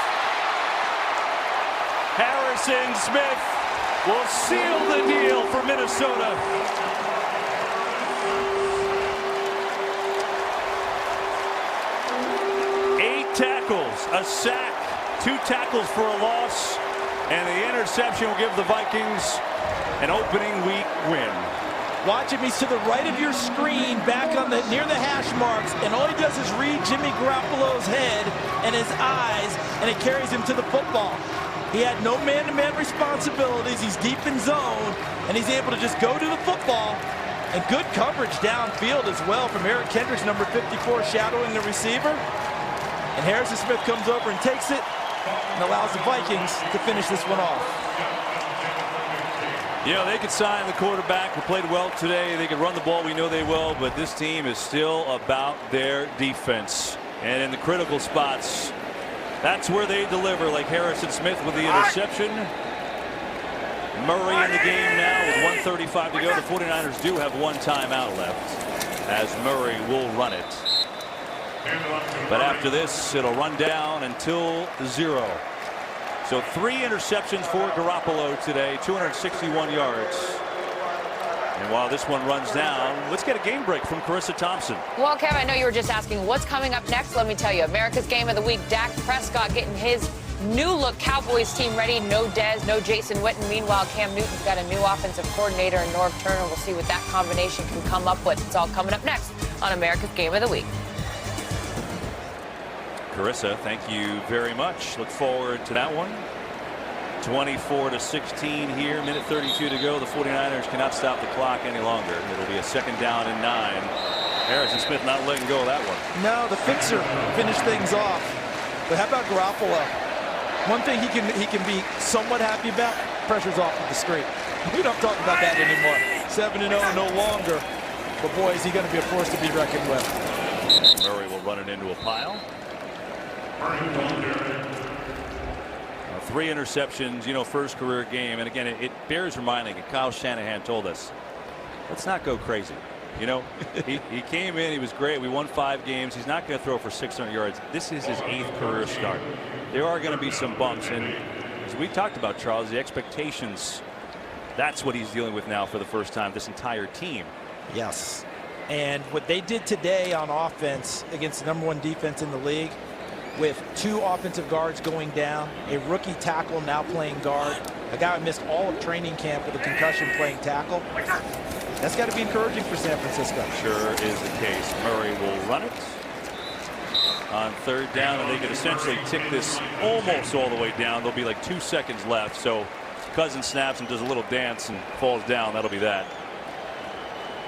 Harrison Smith will seal the deal for Minnesota. Eight tackles, a sack, 2 tackles for a loss, and the interception will give the Vikings an opening week win. Watch him. He's to the right of your screen, back on near the hash marks, and all he does is read Jimmy Garoppolo's head and his eyes, and it carries him to the football. He had no man-to-man responsibilities. He's deep in zone, and he's able to just go to the football. And good coverage downfield as well from Eric Kendricks, number 54, shadowing the receiver. And Harrison Smith comes over and takes it and allows the Vikings to finish this one off. Yeah, they could sign the quarterback who played well today. They could run the ball. We know they will, but this team is still about their defense. And in the critical spots, that's where they deliver, like Harrison Smith with the interception. Murray in the game now with 1:35 to go. The 49ers do have one timeout left, as Murray will run it. But after this, it'll run down until 0. So 3 interceptions for Garoppolo today, 261 yards. And while this one runs down, let's get a game break from Carissa Thompson. Well, Kev, I know you were just asking what's coming up next. Let me tell you, America's Game of the Week, Dak Prescott getting his new-look Cowboys team ready. No Dez, no Jason Witten. Meanwhile, Cam Newton's got a new offensive coordinator in Norv Turner. We'll see what that combination can come up with. It's all coming up next on America's Game of the Week. Carissa, thank you very much. Look forward to that one. 24-16 here, minute 32 to go. The 49ers cannot stop the clock any longer. It'll be a 2nd down and 9. Harrison Smith not letting go of that one. No, the fixer finished things off. But how about Garoppolo? One thing he can be somewhat happy about, pressure's off of the street. We don't talk about that anymore. 7-0 no longer. But boy, is he going to be a force to be reckoned with. Murray will run it into a pile. 3 interceptions, first career game. And again, it bears reminding, and Kyle Shanahan told us, let's not go crazy. He came in, he was great. We won 5 games. He's not going to throw for 600 yards. This is his 8th career start. There are going to be some bumps. And as we talked about, Charles, the expectations, that's what he's dealing with now for the first time, this entire team. Yes. And what they did today on offense against the #1 defense in the league, with 2 offensive guards going down, a rookie tackle now playing guard, a guy who missed all of training camp with a concussion playing tackle. That's got to be encouraging for San Francisco. Sure is the case. Murray will run it on 3rd down, and they could essentially tick this almost all the way down. There'll be like 2 seconds left. So Cousins snaps and does a little dance and falls down. That'll be that.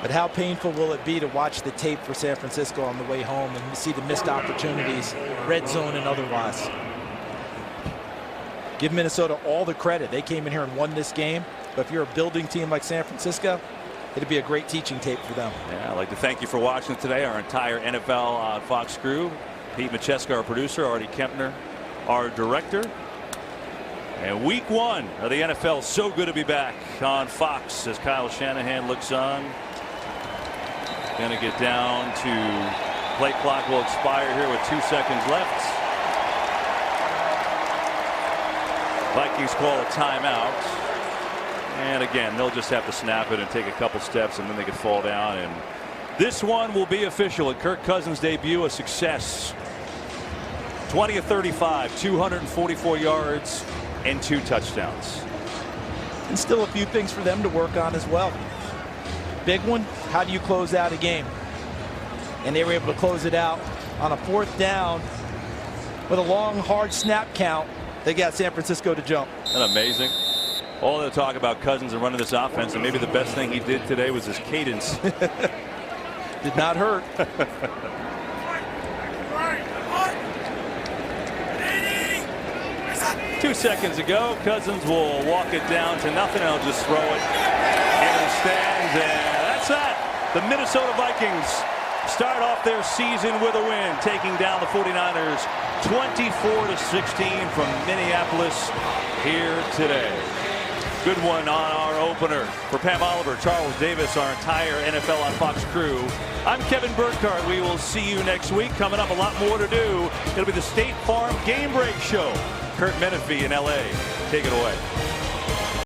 But how painful will it be to watch the tape for San Francisco on the way home and see the missed opportunities, red zone and otherwise? Give Minnesota all the credit. They came in here and won this game. But if you're a building team like San Francisco, it'd be a great teaching tape for them. Yeah, I'd like to thank you for watching today. Our entire NFL on Fox crew. Pete Macheska, our producer. Artie Kempner, our director. And week 1 of the NFL. So good to be back on Fox as Kyle Shanahan looks on. Going to get down to play clock will expire here with 2 seconds left. Vikings call a timeout. And again, they'll just have to snap it and take a couple steps, and then they could fall down. And this one will be official. And Kirk Cousins' debut, a success. 20 of 35, 244 yards, and 2 touchdowns. And still a few things for them to work on as well. Big one, how do you close out a game? And they were able to close it out on a 4th down with a long, hard snap count. They got San Francisco to jump. Isn't that amazing? All the talk about Cousins and running this offense, and maybe the best thing he did today was his cadence. Did not hurt. 2 seconds ago, Cousins will walk it down to nothing. I'll just throw it into the stands, and that's that. The Minnesota Vikings start off their season with a win, taking down the 49ers 24-16 from Minneapolis here today. Good one on our opener. For Pam Oliver, Charles Davis, our entire NFL on Fox crew, I'm Kevin Burkhardt. We will see you next week. Coming up, a lot more to do. It'll be the State Farm Game Break Show. Kurt Menefee in LA. Take it away.